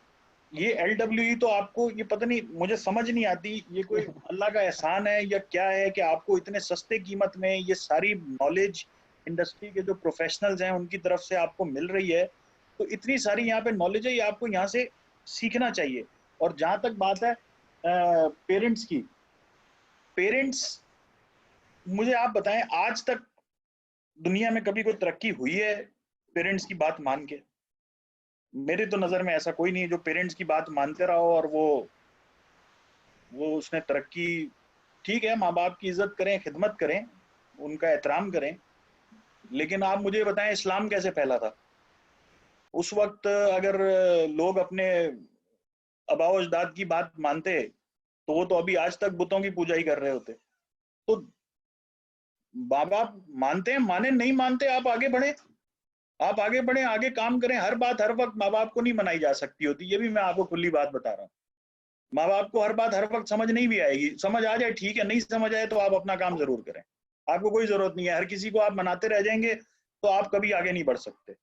ये LWE, तो आपको ये पता नहीं, मुझे समझ नहीं आती ये कोई अल्लाह का एहसान है या क्या है कि आपको इतने सस्ते कीमत में ये सारी नॉलेज इंडस्ट्री के जो प्रोफेशनल्स हैं उनकी तरफ से आपको मिल रही है। तो इतनी सारी यहाँ पे नॉलेज है, ये आपको यहाँ से सीखना चाहिए। और जहां तक बात है पेरेंट्स की, पेरेंट्स, मुझे आप बताएं, आज तक दुनिया में कभी कोई तरक्की हुई है पेरेंट्स की बात मान के? मेरी तो नजर में ऐसा कोई नहीं है जो पेरेंट्स की बात मानते रहो और वो उसने तरक्की। ठीक है, माँ बाप की इज्जत करें, खिदमत करें, उनका एहतराम करें, लेकिन आप मुझे बताएं इस्लाम कैसे फैला था? उस वक्त अगर लोग अपने आबाओ अजदाद की बात मानते तो वो तो अभी आज तक बुतों की पूजा ही कर रहे होते। तो माँ बाप मानते हैं, माने, नहीं मानते, आप आगे बढ़े, आप आगे बढ़े, आगे काम करें। हर बात हर वक्त माँ बाप को नहीं मनाई जा सकती होती, ये भी मैं आपको खुली बात बता रहा हूँ। माँ बाप को हर बात हर वक्त समझ नहीं भी आएगी, समझ आ जाए ठीक है, नहीं समझ आए तो आप अपना काम जरूर करें। आपको कोई जरूरत नहीं है, हर किसी को आप मनाते रह जाएंगे तो आप कभी आगे नहीं बढ़ सकते।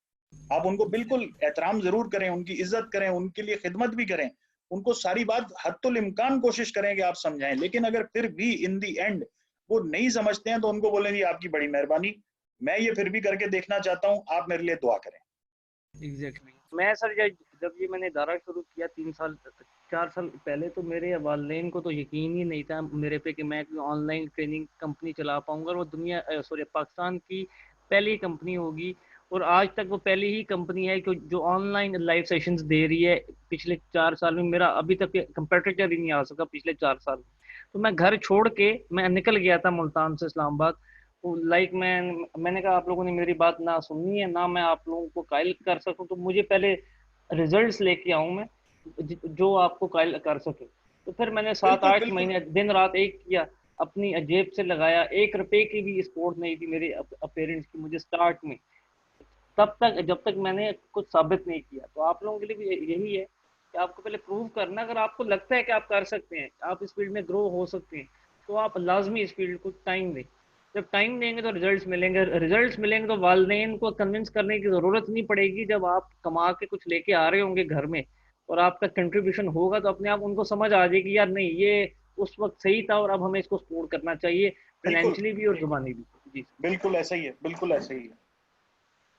आप उनको बिल्कुल एहतराम जरूर करें, उनकी इज्जत करें, उनके लिए खिदमत भी करें, उनको सारी बात हद्दुल इम्कान कोशिश करें कि आप समझाएं। लेकिन अगर फिर भी इन दी एंड वो नहीं समझते हैं तो उनको बोलें जी आपकी बड़ी मेहरबानी, मैं ये फिर भी करके देखना चाहता हूँ, आप मेरे लिए दुआ करें। एग्जैक्टली। मैं सर जब ये मैंने इदारा शुरू किया 4 साल पहले, तो मेरे वालिदैन को तो यकीन ही नहीं था मेरे पे कि मैं कोई ऑनलाइन ट्रेनिंग कंपनी चला पाऊंगा, और वो पाकिस्तान की पहली कंपनी होगी। और आज तक वो पहली ही कंपनी है जो ऑनलाइन लाइव सेशंस दे रही है। पिछले 4 साल में मेरा अभी तक कंपेटिटर ही नहीं आ सका पिछले 4 साल। तो मैं घर छोड़ के मैं निकल गया था मुल्तान से इस्लामाबाद। तो मैंने कहा आप लोगों ने मेरी बात ना सुननी है ना मैं आप लोगों को कायल कर सकूं, तो मुझे पहले रिजल्ट्स लेके आऊं मैं जो आपको कायल कर सके। तो फिर मैंने सात बिल्कुल आठ बिल्कुल। महीने दिन रात एक किया, अपनी जेब से लगाया, 1 रुपए की भी सपोर्ट नहीं थी मेरे पेरेंट्स की मुझे स्टार्ट में, तब तक जब तक मैंने कुछ साबित नहीं किया। तो आप लोगों के लिए भी यही है कि आपको पहले प्रूव करना। अगर आपको लगता है कि आप कर सकते हैं, आप इस फील्ड में ग्रो हो सकते हैं, तो आप लाजमी इस फील्ड को टाइम दें। जब टाइम देंगे तो रिजल्ट्स मिलेंगे तो वालदेन को कन्विंस करने की ज़रूरत नहीं पड़ेगी। जब आप कमा के कुछ लेके आ रहे होंगे घर में और आपका कंट्रीब्यूशन होगा, तो अपने आप उनको समझ आ जाएगी यार नहीं ये उस वक्त सही था और अब हमें इसको सपोर्ट करना चाहिए, बिल्कुल फाइनेंशियली भी और जुबानी भी। जी। बिल्कुल ऐसा ही है, बिल्कुल ऐसा ही है।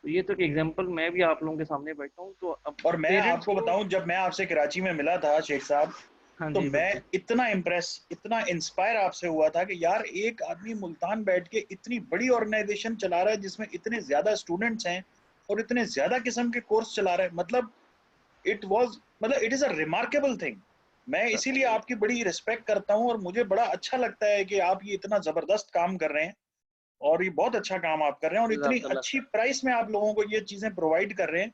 तो ये तो एक एग्जांपल मैं भी आप लोगों के सामने बैठा हूँ, तो अब और मैं पेरेंट्स आपको को। बताऊं, जब मैं आपसे कराची में मिला था शेख साहब, हाँ तो जी मैं बिल्कुल। इतना इम्प्रेस, इतना इंस्पायर आपसे हुआ था कि यार एक आदमी मुल्तान बैठ के इतनी बड़ी ऑर्गेनाइजेशन चला रहा है जिसमें इतने ज्यादा स्टूडेंट्स हैं और इतने ज्यादा किस्म के कोर्स चला रहा है। मतलब इट वाज, मतलब it is a remarkable thing. मैं इसीलिए आपकी बड़ी रिस्पेक्ट करता हूँ और मुझे बड़ा अच्छा लगता है कि आप ये इतना जबरदस्त काम कर रहे हैं, और ये बहुत अच्छा काम आप कर रहे हैं, और इतनी जज़ाकल्लाह अच्छी खैर। प्राइस में आप लोगों को ये चीजें प्रोवाइड कर रहे हैं।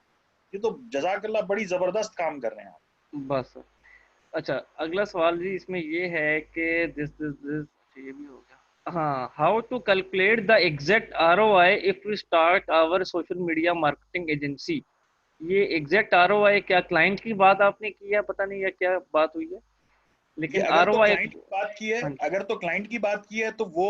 ये तो जजाकल्ला, बड़ी जबरदस्त काम कर रहे हैं आप। बस। अच्छा, अगला सवाल जी इसमें ये है कि दिस ये भी हो गया। हाँ, how to calculate the exact ROI if we start our social media marketing agency. ये एग्जैक्ट आरओआई क्या क्लाइंट की बात आपने की है, पता नहीं या क्या बात हुई है, ये लेकिन अगर तो आरओआई। क्लाइंट की बात की है, हाँ जी। अगर तो क्लाइंट की बात की है तो वो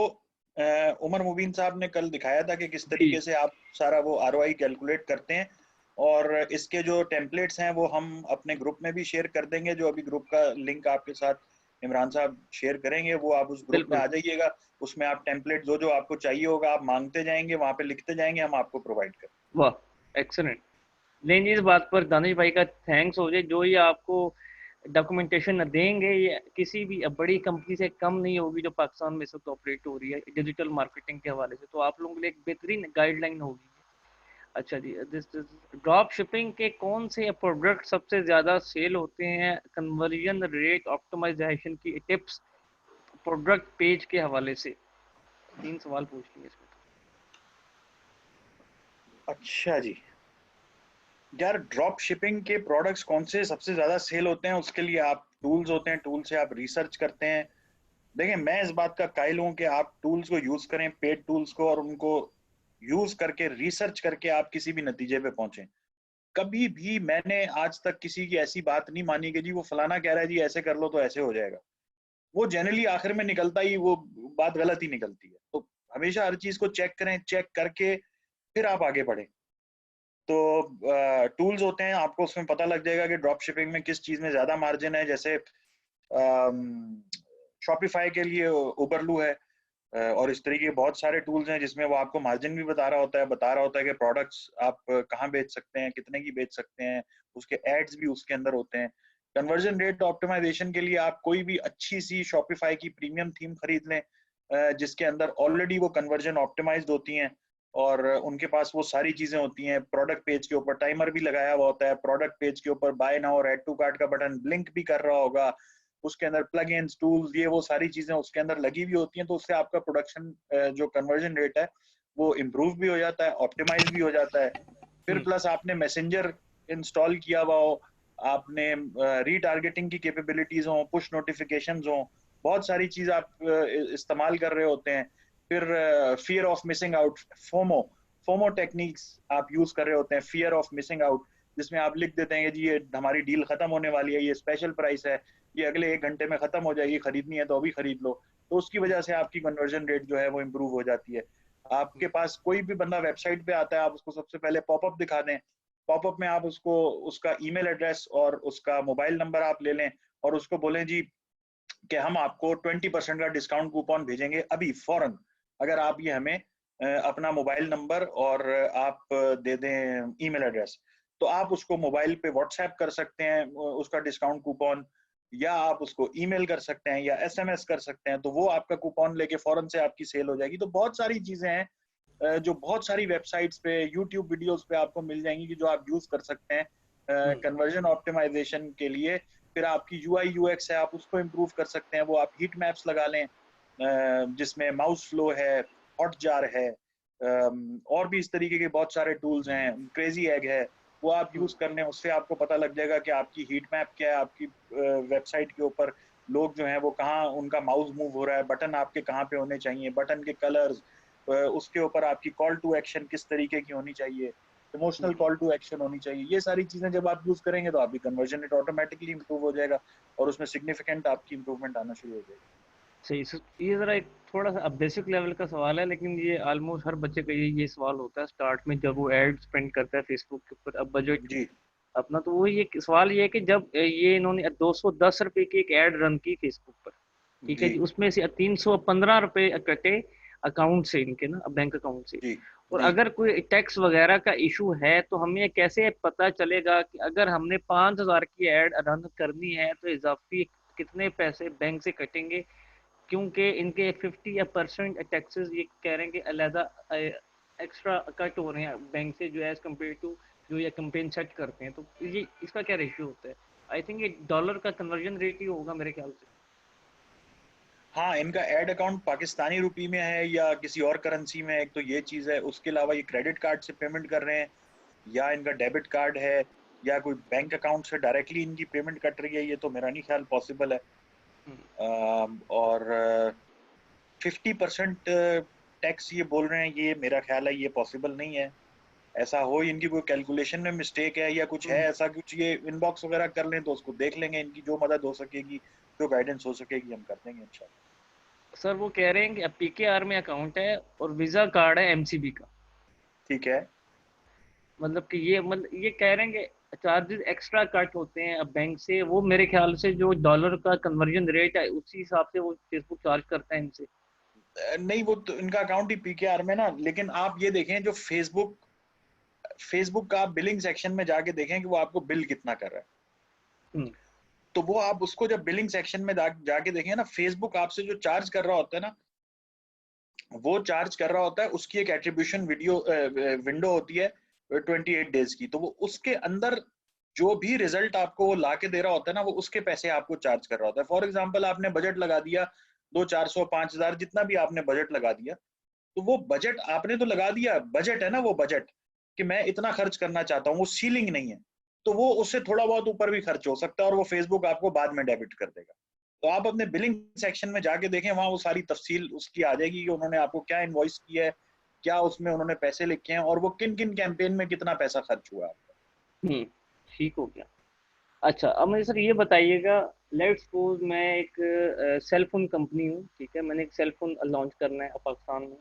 उमर मुबीन साहब ने कल दिखाया था कि किस जी तरीके से आप सारा वो आरओआई कैलकुलेट करते हैं। और इसके जो टेम्पलेट्स हैं वो हम अपने ग्रुप में भी शेयर कर देंगे। जो अभी ग्रुप का लिंक आपके साथ इमरान साहब शेयर करेंगे, वो आप उस ग्रुप में बिल्कुल। आ जाइएगा। उसमें आप टेम्पलेट जो जो आपको चाहिए होगा आप मांगते जाएंगे, वहां पे लिखते जाएंगे, हम आपको प्रोवाइड करें। वाह, एक्सीलेंट। नहीं, इस बात पर दानिश भाई का थैंक्स हो जाए, जो ये आपको डॉक्यूमेंटेशन देंगे ये किसी भी बड़ी कंपनी से कम नहीं होगी जो पाकिस्तान में इस वक्त ऑपरेट हो रही है डिजिटल मार्केटिंग के हवाले से, तो आप लोगों के लिए एक बेहतरीन गाइडलाइन होगी। अच्छा जी, दिस ड्रॉप शिपिंग के कौन से प्रोडक्ट सबसे ज़्यादा सेल होते हैं, कन्वर्जन रेट ऑप्टिमाइजेशन की टिप्स, प्रोडक्ट पेज के हवाले से। 3 सवाल पूछ लिए इसमें तो। अच्छा जी। यार ड्रॉप शिपिंग के प्रोडक्ट्स कौन से सबसे ज्यादा सेल होते हैं, उसके लिए आप टूल्स होते हैं, टूल से आप रिसर्च करते हैं। देखिए, मैं इस बात का कायल हूं कि आप टूल्स को यूज करें, पेड टूल्स को, और उनको यूज करके रिसर्च करके आप किसी भी नतीजे पे पहुंचे। कभी भी मैंने आज तक किसी की ऐसी बात नहीं मानी कि जी वो फलाना कह रहा है जी ऐसे कर लो तो ऐसे हो जाएगा। वो जनरली आखिर में निकलता ही वो बात गलत ही निकलती है। तो हमेशा हर चीज को चेक करें, चेक करके फिर आप आगे बढ़ें। तो टूल्स होते हैं, आपको उसमें पता लग जाएगा कि ड्रॉप शिपिंग में किस चीज में ज्यादा मार्जिन है। जैसे शॉपिफाई के लिए उबरलू है, और इस तरीके के बहुत सारे टूल्स हैं जिसमें वो आपको मार्जिन भी बता रहा होता है, कि प्रोडक्ट्स आप कहाँ बेच सकते हैं, कितने की बेच सकते हैं। उसके एड्स भी उसके अंदर होते हैं। कन्वर्जन रेट ऑप्टिमाइजेशन के लिए आप कोई भी अच्छी सी शॉपिफाई की प्रीमियम थीम खरीद लें, जिसके अंदर ऑलरेडी वो कन्वर्जन ऑप्टिमाइज्ड होती हैं, और उनके पास वो सारी चीजें होती हैं। प्रोडक्ट पेज के ऊपर टाइमर भी लगाया हुआ होता है, प्रोडक्ट पेज के ऊपर बाय नाउ और ऐड टू कार्ट का बटन ब्लिंक भी कर रहा होगा। उसके अंदर प्लग इन्स, टूल्स, ये वो सारी चीजें उसके अंदर लगी हुई होती हैं। तो उससे आपका प्रोडक्शन जो कन्वर्जन रेट है वो इम्प्रूव भी हो जाता है, ऑप्टिमाइज भी हो जाता है। फिर हम्म। प्लस आपने मैसेंजर इंस्टॉल किया हुआ हो, आपने रीटारगेटिंग की कैपेबिलिटीज हो, पुश नोटिफिकेशंस हो, बहुत सारी चीज आप इस्तेमाल कर रहे होते हैं। फिर fear of missing out, FOMO FOMO techniques आप यूज कर रहे होते हैं, फियर ऑफ मिसिंग आउट, जिसमें आप लिख देते हैं कि जी ये हमारी डील खत्म होने वाली है, ये स्पेशल प्राइस है, ये अगले 1 घंटे में खत्म हो जाएगी, खरीदनी है तो अभी खरीद लो। तो उसकी वजह से आपकी कन्वर्जन रेट जो है वो इम्प्रूव हो जाती है। आपके पास कोई भी बंदा वेबसाइट पे आता है, आप उसको सबसे पहले पॉपअप दिखा दें। पॉपअप में आप उसको उसका ईमेल एड्रेस और उसका मोबाइल नंबर आप ले लें, और उसको बोलें जी कि हम आपको 20% का डिस्काउंट कूपन भेजेंगे अभी फौरन, अगर आप ये हमें अपना मोबाइल नंबर और आप दे दें ईमेल एड्रेस। तो आप उसको मोबाइल पे व्हाट्सएप कर सकते हैं उसका डिस्काउंट कूपन, या आप उसको ईमेल कर सकते हैं या एसएमएस कर सकते हैं, तो वो आपका कूपन लेके फौरन से आपकी सेल हो जाएगी। तो बहुत सारी चीजें हैं जो बहुत सारी वेबसाइट्स पे, यूट्यूब वीडियोस पे आपको मिल जाएंगी कि जो आप यूज कर सकते हैं कन्वर्जन ऑप्टिमाइजेशन के लिए। फिर आपकी यूआई यूएक्स है, आप उसको इम्प्रूव कर सकते हैं। वो आप हीट मैप्स लगा लें जिसमें माउस फ्लो है, हॉटजार है, और भी इस तरीके के बहुत सारे टूल्स हैं, क्रेजी एग है, वो आप यूज कर लें। उससे आपको पता लग जाएगा कि आपकी हीट मैप क्या है, आपकी वेबसाइट के ऊपर लोग जो हैं वो कहाँ उनका माउस मूव हो रहा है, बटन आपके कहाँ पे होने चाहिए, बटन के कलर्स, उसके ऊपर आपकी कॉल टू एक्शन किस तरीके की होनी चाहिए, इमोशनल कॉल टू एक्शन होनी चाहिए। ये सारी चीजें जब आप यूज करेंगे तो आपकी कन्वर्जन रेट ऑटोमेटिकली इंप्रूव हो जाएगा और उसमें सिग्निफिकेंट आपकी इंप्रूवमेंट आना शुरू हो जाएगी। सही ये जरा एक थोड़ा सा बेसिक लेवल का सवाल है, लेकिन ये ऑलमोस्ट हर बच्चे का ये सवाल होता है स्टार्ट में जब वो एड स्पेंड करता है फेसबुक के ऊपर। अब बजट जी अपना तो वो ये सवाल ये है कि जब ये इन्होंने 210 रुपए की एक ऐड रन की फेसबुक पर, ठीक है जी जी, उसमें से 315 रुपए कटे अकाउंट से इनके ना, बैंक अकाउंट से। जी और जी अगर कोई टैक्स वगैरह का इशू है तो हमें कैसे पता चलेगा कि अगर हमने 5,000 की ऐड रन करनी है तो इजाफी कितने पैसे बैंक से कटेंगे? क्योंकि इनके 50 या परसेंट टैक्सेस ये कह रहे हैं कि अलहदा एक्स्ट्रा कट हो रहे हैं बैंक से, जो एज कम्पेयर टू जो ये कंपेन सेट करते हैं। तो ये इसका क्या रेशियो होता है? आई थिंक ये डॉलर का कन्वर्जन रेट ही होगा मेरे ख्याल से। हाँ, इनका एड अकाउंट पाकिस्तानी रुपी में है या किसी और करेंसी में है, एक तो ये चीज़ है। उसके अलावा ये क्रेडिट कार्ड से पेमेंट कर रहे हैं या इनका डेबिट कार्ड है या कोई बैंक अकाउंट से डायरेक्टली इनकी पेमेंट कट रही है, ये तो मेरा नहीं ख्याल पॉसिबल है। और 50% टैक्स ये बोल रहे हैं, ये मेरा ख्याल है ये पॉसिबल नहीं है। ऐसा हो इनकी कोई कैलकुलेशन में मिस्टेक है या कुछ है ऐसा कुछ, ये इनबॉक्स वगैरह कर लें तो उसको देख लेंगे। इनकी जो मदद हो सकेगी, जो गाइडेंस हो सकेगी, हम कर देंगे इंशाल्लाह। सर वो कह रहे हैं कि पीकेआर में अकाउंट है और वीजा कार्ड है एमसीबी का। ठीक है। मतलब कि ये मतलब ये कह रहे हैं कि चार्जेस एक्स्ट्रा कट होते हैं अब बैंक से, वो मेरे ख्याल से जो डॉलर का कन्वर्जन रेट है उसी हिसाब से वो फेसबुक चार्ज करता है इनसे। नहीं, वो तो इनका अकाउंट ही पीकेआर में ना, लेकिन आप ये देखें जो फेसबुक फेसबुक का बिलिंग सेक्शन में जाके देखें कि वो आपको बिल कितना कर रहा है। हम्म। तो वो आप उसको जब बिलिंग सेक्शन में जाके देखें ना, फेसबुक आपसे जो चार्ज कर रहा होता है ना, वो चार्ज कर रहा होता है, उसकी एक एट्रीब्यूशन विंडो होती है 28 डेज की। तो वो उसके अंदर जो भी रिजल्ट आपको ला के दे रहा होता है ना, वो उसके पैसे आपको चार्ज कर रहा होता है। फॉर एग्जाम्पल आपने बजट लगा दिया 200, 400, 5,000 जितना भी आपने बजट लगा दिया, तो वो बजट आपने तो लगा दिया, बजट है ना वो बजट, कि मैं इतना खर्च करना चाहता हूँ, वो सीलिंग नहीं है। तो वो उससे थोड़ा बहुत ऊपर भी खर्च हो सकता है और वो फेसबुक आपको बाद में डेबिट कर देगा। तो आप अपने बिलिंग सेक्शन में जाके देखें, वहां वो सारी तफसील उसकी आ जाएगी कि उन्होंने आपको क्या इनवॉइस किया है, क्या उसमें उन्होंने पैसे लिखे हैं और वो किन किन कैंपेन में कितना पैसा खर्च हुआ है आपका। हम्म। ठीक हो गया। अच्छा अब मुझे सर ये बताइएगा, लेट्स सपोज मैं एक सेल फोन कंपनी हूँ, ठीक है, मैंने एक सेल फोन लॉन्च करना है पाकिस्तान में।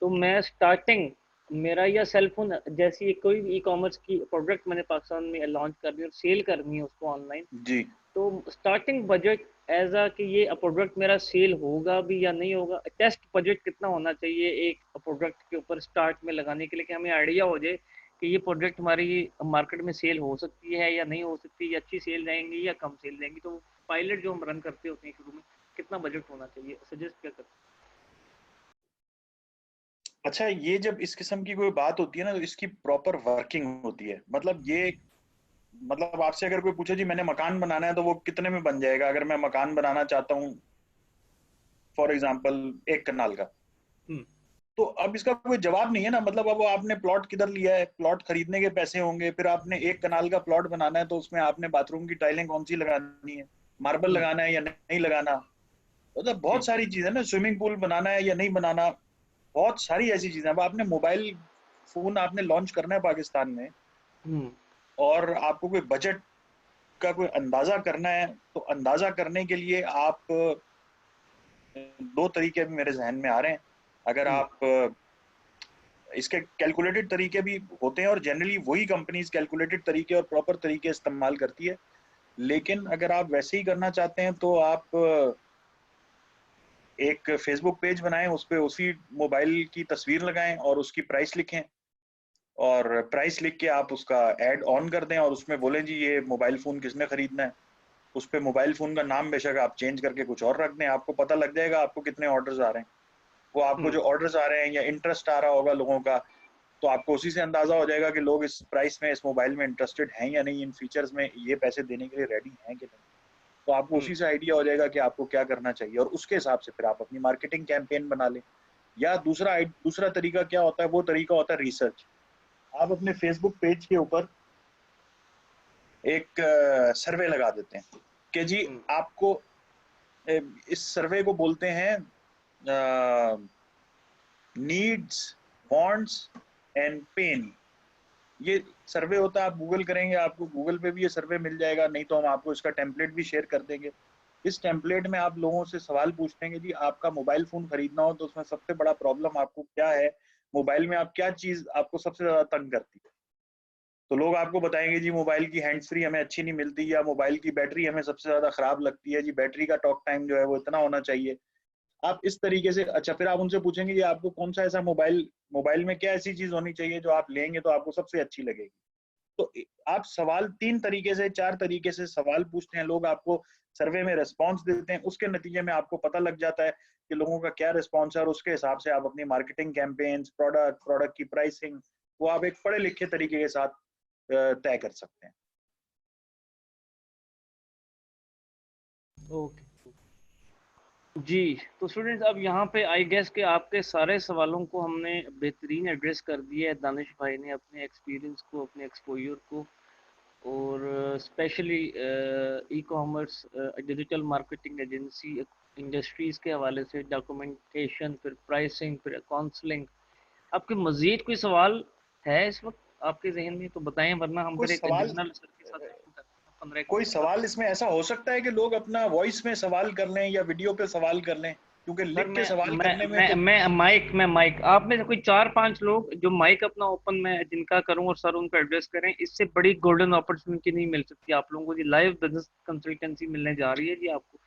तो मैं स्टार्टिंग मेरा या सेल फोन जैसी कोई भी ई कॉमर्स की प्रोडक्ट मैंने पाकिस्तान में लॉन्च करनी है और सेल करनी है उसको ऑनलाइन। जी तो स्टार्टिंग बजट एज अ कि ये प्रोडक्ट मेरा सेल होगा भी या नहीं होगा, टेस्ट बजट कितना होना चाहिए एक प्रोडक्ट के ऊपर स्टार्ट में लगाने के लिए, कि हमें आइडिया हो जाए कि ये प्रोडक्ट हमारी मार्केट में सेल हो सकती है या नहीं हो सकती, या अच्छी सेल जाएंगी या कम सेल जाएंगी। तो पायलट जो हम रन करते होते हैं शुरू में, कितना बजट होना चाहिए, सजेस्ट क्या करते अच्छा, ये जब इस किस्म की कोई बात होती है ना, तो इसकी प्रॉपर वर्किंग होती है। मतलब ये, मतलब आपसे अगर कोई पूछे जी मैंने मकान बनाना है तो वो कितने में बन जाएगा, अगर मैं मकान बनाना चाहता हूँ फॉर एग्जाम्पल 1 कनाल का, हैं? तो अब इसका कोई जवाब नहीं है ना। मतलब अब आपने प्लॉट किधर लिया है, प्लॉट खरीदने के पैसे होंगे, फिर आपने 1 कनाल का प्लॉट बनाना है तो उसमें आपने बाथरूम की टाइलें कौन सी लगानी है, मार्बल हम्म। लगाना है या नहीं लगाना, मतलब जी। बहुत सारी चीजें ना, स्विमिंग पूल बनाना है या नहीं बनाना, बहुत सारी ऐसी चीजें। अब आपने मोबाइल फोन आपने लॉन्च करना है पाकिस्तान में हम्म। और आपको कोई बजट का कोई अंदाजा करना है, तो अंदाजा करने के लिए आप दो तरीके अभी मेरे जहन में आ रहे हैं। अगर हम्म। आप इसके कैलकुलेटेड तरीके भी होते हैं और जनरली वही कंपनीज कैलकुलेटेड तरीके और प्रॉपर तरीके इस्तेमाल करती है। लेकिन अगर आप वैसे ही करना चाहते हैं तो आप एक फेसबुक पेज बनाएं, उस पे उसी मोबाइल की तस्वीर लगाएं और उसकी प्राइस लिखें और प्राइस लिख के आप उसका ऐड ऑन कर दें और उसमें बोलें जी ये मोबाइल फ़ोन किसने खरीदना है। उस पे मोबाइल फ़ोन का नाम बेशक आप चेंज करके कुछ और रख दें, आपको पता लग जाएगा आपको कितने ऑर्डर्स आ रहे हैं। वो आपको जो ऑर्डर्स आ रहे हैं या इंटरेस्ट आ रहा होगा लोगों का, तो आपको उसी से अंदाज़ा हो जाएगा कि लोग इस प्राइस में, इस मोबाइल में इंटरेस्टेड हैं या नहीं, इन फीचर्स में ये पैसे देने के लिए रेडी हैं कि नहीं। तो आपको उसी से आइडिया हो जाएगा कि आपको क्या करना चाहिए और उसके हिसाब से फिर आप अपनी मार्केटिंग कैंपेन बना लें। या दूसरा तरीका क्या होता है, वो तरीका होता है रिसर्च। आप अपने फेसबुक पेज के ऊपर एक सर्वे लगा देते हैं कि जी आपको इस सर्वे को बोलते हैं नीड्स, वांट्स एंड पेन। ये सर्वे होता है, आप गूगल करेंगे आपको गूगल पे भी ये सर्वे मिल जाएगा, नहीं तो हम आपको इसका टेम्पलेट भी शेयर कर देंगे। इस टेम्पलेट में आप लोगों से सवाल पूछते हैं कि जी आपका मोबाइल फोन खरीदना हो तो उसमें सबसे बड़ा प्रॉब्लम आपको क्या है, मोबाइल में आप क्या चीज आपको सबसे ज्यादा तंग करती है। तो लोग आपको बताएंगे जी मोबाइल की हैंड्स फ्री हमें अच्छी नहीं मिलती, या मोबाइल की बैटरी हमें सबसे ज्यादा खराब लगती है, जी बैटरी का टॉक टाइम जो है वो इतना होना चाहिए। आप इस तरीके से, अच्छा फिर आप उनसे पूछेंगे कि आपको कौन सा ऐसा मोबाइल मोबाइल में क्या ऐसी चीज होनी चाहिए जो आप लेंगे तो आपको सबसे अच्छी लगेगी। तो आप सवाल 3 तरीके से 4 तरीके से सवाल पूछते हैं, लोग आपको सर्वे में रिस्पॉन्स देते हैं, उसके नतीजे में आपको पता लग जाता है कि लोगों का क्या रिस्पॉन्स है और उसके हिसाब से आप अपनी मार्केटिंग कैंपेन्स, प्रोडक्ट की प्राइसिंग, वो आप एक पढ़े लिखे तरीके के साथ तय कर सकते हैं। ओके जी। तो स्टूडेंट्स, अब यहाँ पे आई गेस कि आपके सारे सवालों को हमने बेहतरीन एड्रेस कर दिया है। दानिश भाई ने अपने एक्सपीरियंस को, अपने एक्सपोजर को, और specially e commerce, digital marketing agency, industries के हवाले से, डॉक्यूमेंटेशन, फिर प्राइसिंग, फिर काउंसलिंग। आपके मज़ीद कोई सवाल है इस वक्त आपके जहन में तो बताएं, वरना हम कोई फिर एक सवाल जनरल सर के साथ शुरू करते हैं 15 कोई मिनट बाद। सवाल इसमें ऐसा हो सकता है कि लोग अपना वॉइस में सवाल कर लें या वीडियो पे सवाल कर लें, क्योंकि सर लिख के सवाल करने में फिर मैं माइक, आप में से कोई 4-5 लोग जो माइक अपना ओपन में जिनका करूं और सर उनको एड्रेस करें, इससे बड़ी गोल्डन अपॉर्चुनिटी नहीं मिल सकती आप लोगों को जी। लाइव बिजनेस कंसल्टेंसी मिलने जा रही है जी आपको।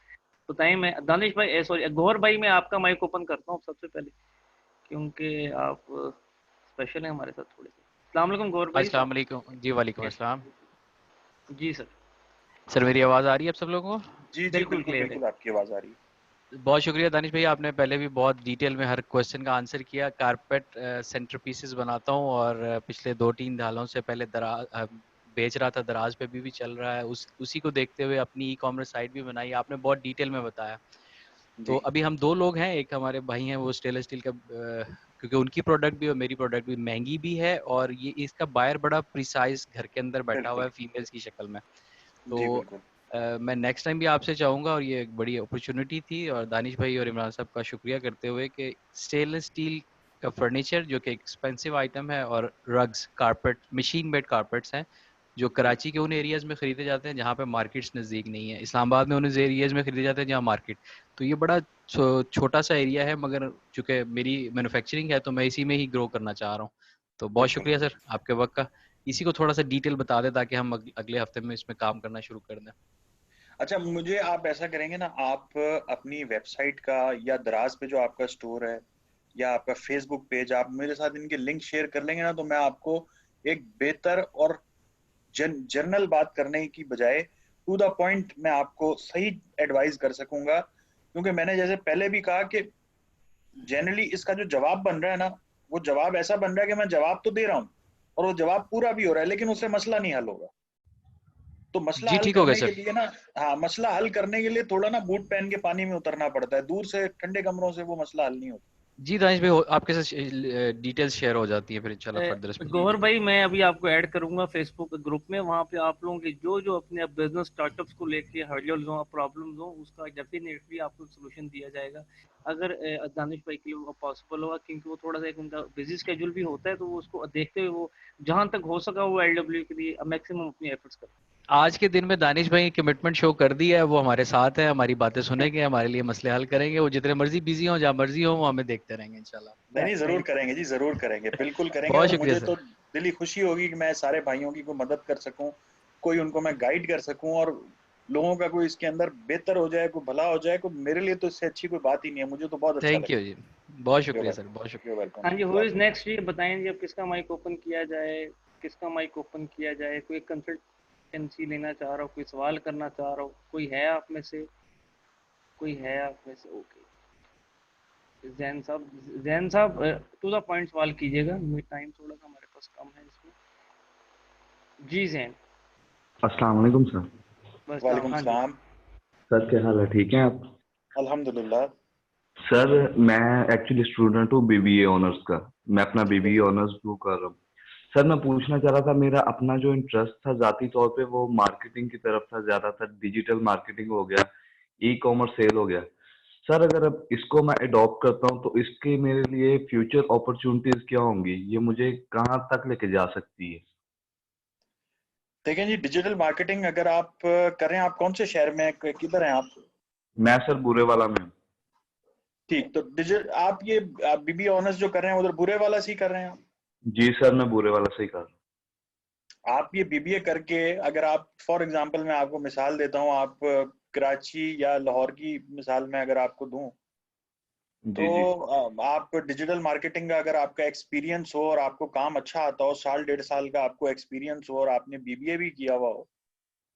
बताएं। मैं दानिश भाई, सॉरी गौहर भाई, मैं आपका माइक ओपन करता हूँ सबसे पहले, क्योंकि आप स्पेशल हैं हमारे साथ थोड़े से। अस्सलाम वालेकुम गौहर भाई। अस्सलाम वालेकुम जी। वालेकुम अस्सलाम। जी सर। सर मेरी आवाज़ आ रही है आप सब लोगों को? जी जी बिल्कुल बिल्कुल क्लियर है। बिल्कुल आपकी आवाज आ रही है। बहुत शुक्रिया दानिश भाई, आपने पहले भी बहुत डिटेल में हर क्वेश्चन का आंसर किया। कारपेट सेंटर पीसेस बनाता हूँ और पिछले 2-3 सालों से पहले बेच रहा था, दराज पे भी चल रहा है। उसी को देखते हुए अपनी ई कॉमर्स साइट भी बनाई। आपने बहुत डिटेल में बताया। तो जी अभी हम 2 लोग हैं, एक हमारे भाई हैं वो स्टेनलेस स्टील का, क्योंकि उनकी प्रोडक्ट भी और मेरी प्रोडक्ट भी महंगी भी है, और ये इसका बायर बड़ा प्रिसाइज घर के अंदर बैठा हुआ बिल्कुल। है फीमेल्स की शक्ल में। जी तो बिल्कुल। मैं नेक्स्ट टाइम भी आपसे चाहूँगा, और ये एक बड़ी अपॉर्चुनिटी थी, और दानिश भाई और इमरान साहब का शुक्रिया करते हुए कि स्टेनलेस स्टील का फर्नीचर जो कि एक्सपेंसिव आइटम है, और rugs, carpet, machine made carpets हैं जो जी कराची के उन एरियाज़ में ख़रीदे जाते हैं जहाँ पे मार्केट्स नज़दीक नहीं है, इस्लामाबाद में उन एरियाज़ में ख़रीदे जाते हैं जहाँ मार्केट। तो ये बड़ा छोटा सा एरिया है, मगर चूँकि मेरी मैन्युफैक्चरिंग है तो मैं इसी में ही ग्रो करना चाह रहा हूँ। तो बहुत बिल्कुल। शुक्रिया सर आपके वक्त का। इसी को थोड़ा सा डिटेल बता दें ताकि हम अगले हफ्ते में इसमें काम करना शुरू कर दें। अच्छा, मुझे आप ऐसा करेंगे ना, आप अपनी वेबसाइट का या दराज पे जो आपका स्टोर है या आपका फेसबुक पेज, आप मेरे साथ इनके लिंक शेयर कर लेंगे ना, तो मैं आपको एक बेहतर और जर्नल बात करने की बजाय टू द पॉइंट मैं आपको सही एडवाइस कर सकूंगा। क्योंकि मैंने जैसे पहले भी कहा कि जनरली इसका जो जवाब बन रहा है ना, वो जवाब ऐसा बन रहा है कि मैं जवाब तो दे रहा हूँ और वो जवाब पूरा भी हो रहा है, लेकिन उससे मसला नहीं हल होगा। तो मसला जी हल ठीक हो गया करने के सर। लिए ना, हाँ, मसला हल करने के लिए थोड़ा ना बूट पहन के पानी में उतरना पड़ता है, दूर से ठंडे कमरों से वो मसला हल नहीं होता। जी दानिश भाई, आपके साथ डिटेल्स शेयर हो जाती है फिर इंशाल्लाह फर्दर इसमें। गौहर भाई, मैं अभी आपको ऐड करूंगा फेसबुक ग्रुप में। वहाँ पे आप लोगों के जो जो अपने बिजनेस स्टार्टअप्स को लेके हर्डल्स हो, प्रॉब्लम्स हो, उसका डेफिनेटली आपको सोल्यूशन दिया जाएगा। अगर दानिश भाई के लिए वो पॉसिबल होगा, क्योंकि वो थोड़ा सा एक उनका बिजी स्केड्यूल भी होता है, तो वो उसको देखते हुए वो जहाँ तक हो सका वो एलडब्ल्यू के लिए मैक्सिमम अपनी एफर्ट्स करते आज के दिन में दानिश भाई कमिटमेंट शो कर दी है, वो हमारे साथ है, हमारी बातें सुनेंगे, हमारे लिए मसले हल करेंगे। वो जितने मर्जी बिजी हो, जहाँ मर्जी हो, वो हमें देखते रहेंगे नहीं इंशाल्लाह। नहीं, जरूर हैं। करेंगे जी, जरूर करेंगे, बिल्कुल करेंगे। बहुत और शुक्रिया मुझे सर। तो दिली खुशी होगी कि मैं सारे भाइयों की कोई मदद कर सकूं, कोई उनको मैं गाइड कर सकूं, और लोगों का कोई इसके अंदर बेहतर हो जाए, कोई भला हो जाए, कोई मेरे लिए तो इससे अच्छी कोई बात ही नहीं है। मुझे तो बहुत अच्छा थैंक लगा। यू जी। बहुत शुक्रिया सर, बहुत शुक्रिया। You welcome. हाँ जी, हु इज नेक्स्ट, ये बताएं जी, अब किसका माइक ओपन किया जाए, किसका माइक ओपन किया जाए? कोई कंसल्टेंसी लेना चाह रहा हो, कोई सवाल करना चाह रहा हो, कोई है आप में से? कोई है आप में से? ओके, जैन साहब, जैन साहब टू द पॉइंट सवाल कीजिएगा, टाइम थोड़ा सा हमारे पास कम है इसमें। जी जैन। अस्सलाम वालेकुम सर। बस वालेकुम हाँ जी। सलाम। सर क्या हाल है, ठीक हैं आप? अल्हम्दुलिल्लाह। सर मैं एक्चुअली स्टूडेंट हूँ बीबीए ऑनर्स का। मैं अपना बीबीए ऑनर्स वो कर रहा हूँ। सर मैं पूछना चाह रहा था, मेरा अपना जो इंटरेस्ट था जाती तौर पे वो मार्केटिंग की तरफ था, ज्यादातर डिजिटल मार्केटिंग हो गया, ई कॉमर्स सेल हो गया। सर अगर अब इसको मैं अडॉप्ट करता हूँ तो इसके मेरे लिए फ्यूचर अपॉर्चुनिटीज क्या होंगी, ये मुझे कहाँ तक लेके जा सकती है? देखें जी, डिजिटल मार्केटिंग अगर आप कर रहे हैं, आप कौन से शहर में किधर हैं आप? मैं सर बुरे वाला में हूँ। ठीक, तो डिजिटल आप ये बीबी ऑनर्स जो कर रहे हैं उधर बुरे वाला से ही कर रहे हैं आप? जी सर, मैं बुरे वाला से ही कर रहा आप ये बीबीए करके, अगर आप फॉर एग्जांपल मैं आपको मिसाल देता हूँ, आप कराची या लाहौर की मिसाल में अगर आपको दूं, हूँ। तो जी जी। आप डिजिटल मार्केटिंग का अगर आपका एक्सपीरियंस हो और आपको काम अच्छा आता हो, साल डेढ़ साल का आपको एक्सपीरियंस हो और आपने बीबीए भी किया हुआ हो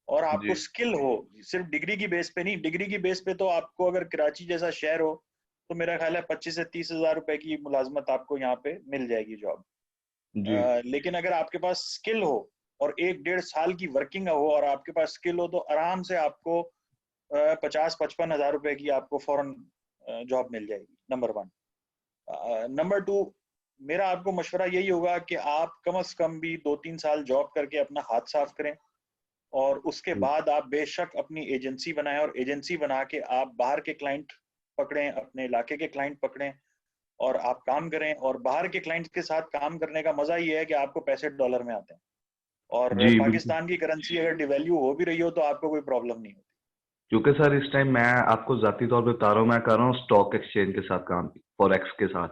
और आपको जी स्किल हो, सिर्फ डिग्री की बेस पे नहीं, डिग्री की बेस पे तो आपको अगर कराची जैसा शहर हो तो मेरा ख्याल है 25 से 30 हजार रुपए की मुलाजमत आपको यहाँ पे मिल जाएगी जॉब। जी। लेकिन अगर आपके पास स्किल हो और एक डेढ़ साल की वर्किंग हो और आपके पास स्किल हो तो आराम से आपको 50-55 हजार रुपए की आपको फौरन जॉब मिल जाएगी। Number one. नंबर टू, मेरा आपको मशवरा यही होगा कि आप कम से कम भी 2-3 साल जॉब करके अपना हाथ साफ करें और उसके बाद आप बेशक अपनी एजेंसी बनाएं और एजेंसी बना के आप बाहर के क्लाइंट पकड़ें, अपने इलाके के क्लाइंट पकड़ें और आप काम करें। और बाहर के क्लाइंट्स के साथ काम करने का मजा ये है कि आपको पैसे डॉलर में आते हैं और जी बिल्कुल। पाकिस्तान की करेंसी अगर डिवैल्यू हो भी रही हो तो आपको कोई प्रॉब्लम नहीं होती। क्योंकि सर इस टाइम मैं आपको जाती तौर पे बता रहा हूँ, मैं कर रहा हूँ स्टॉक एक्सचेंज के साथ काम, फॉरेक्स के साथ।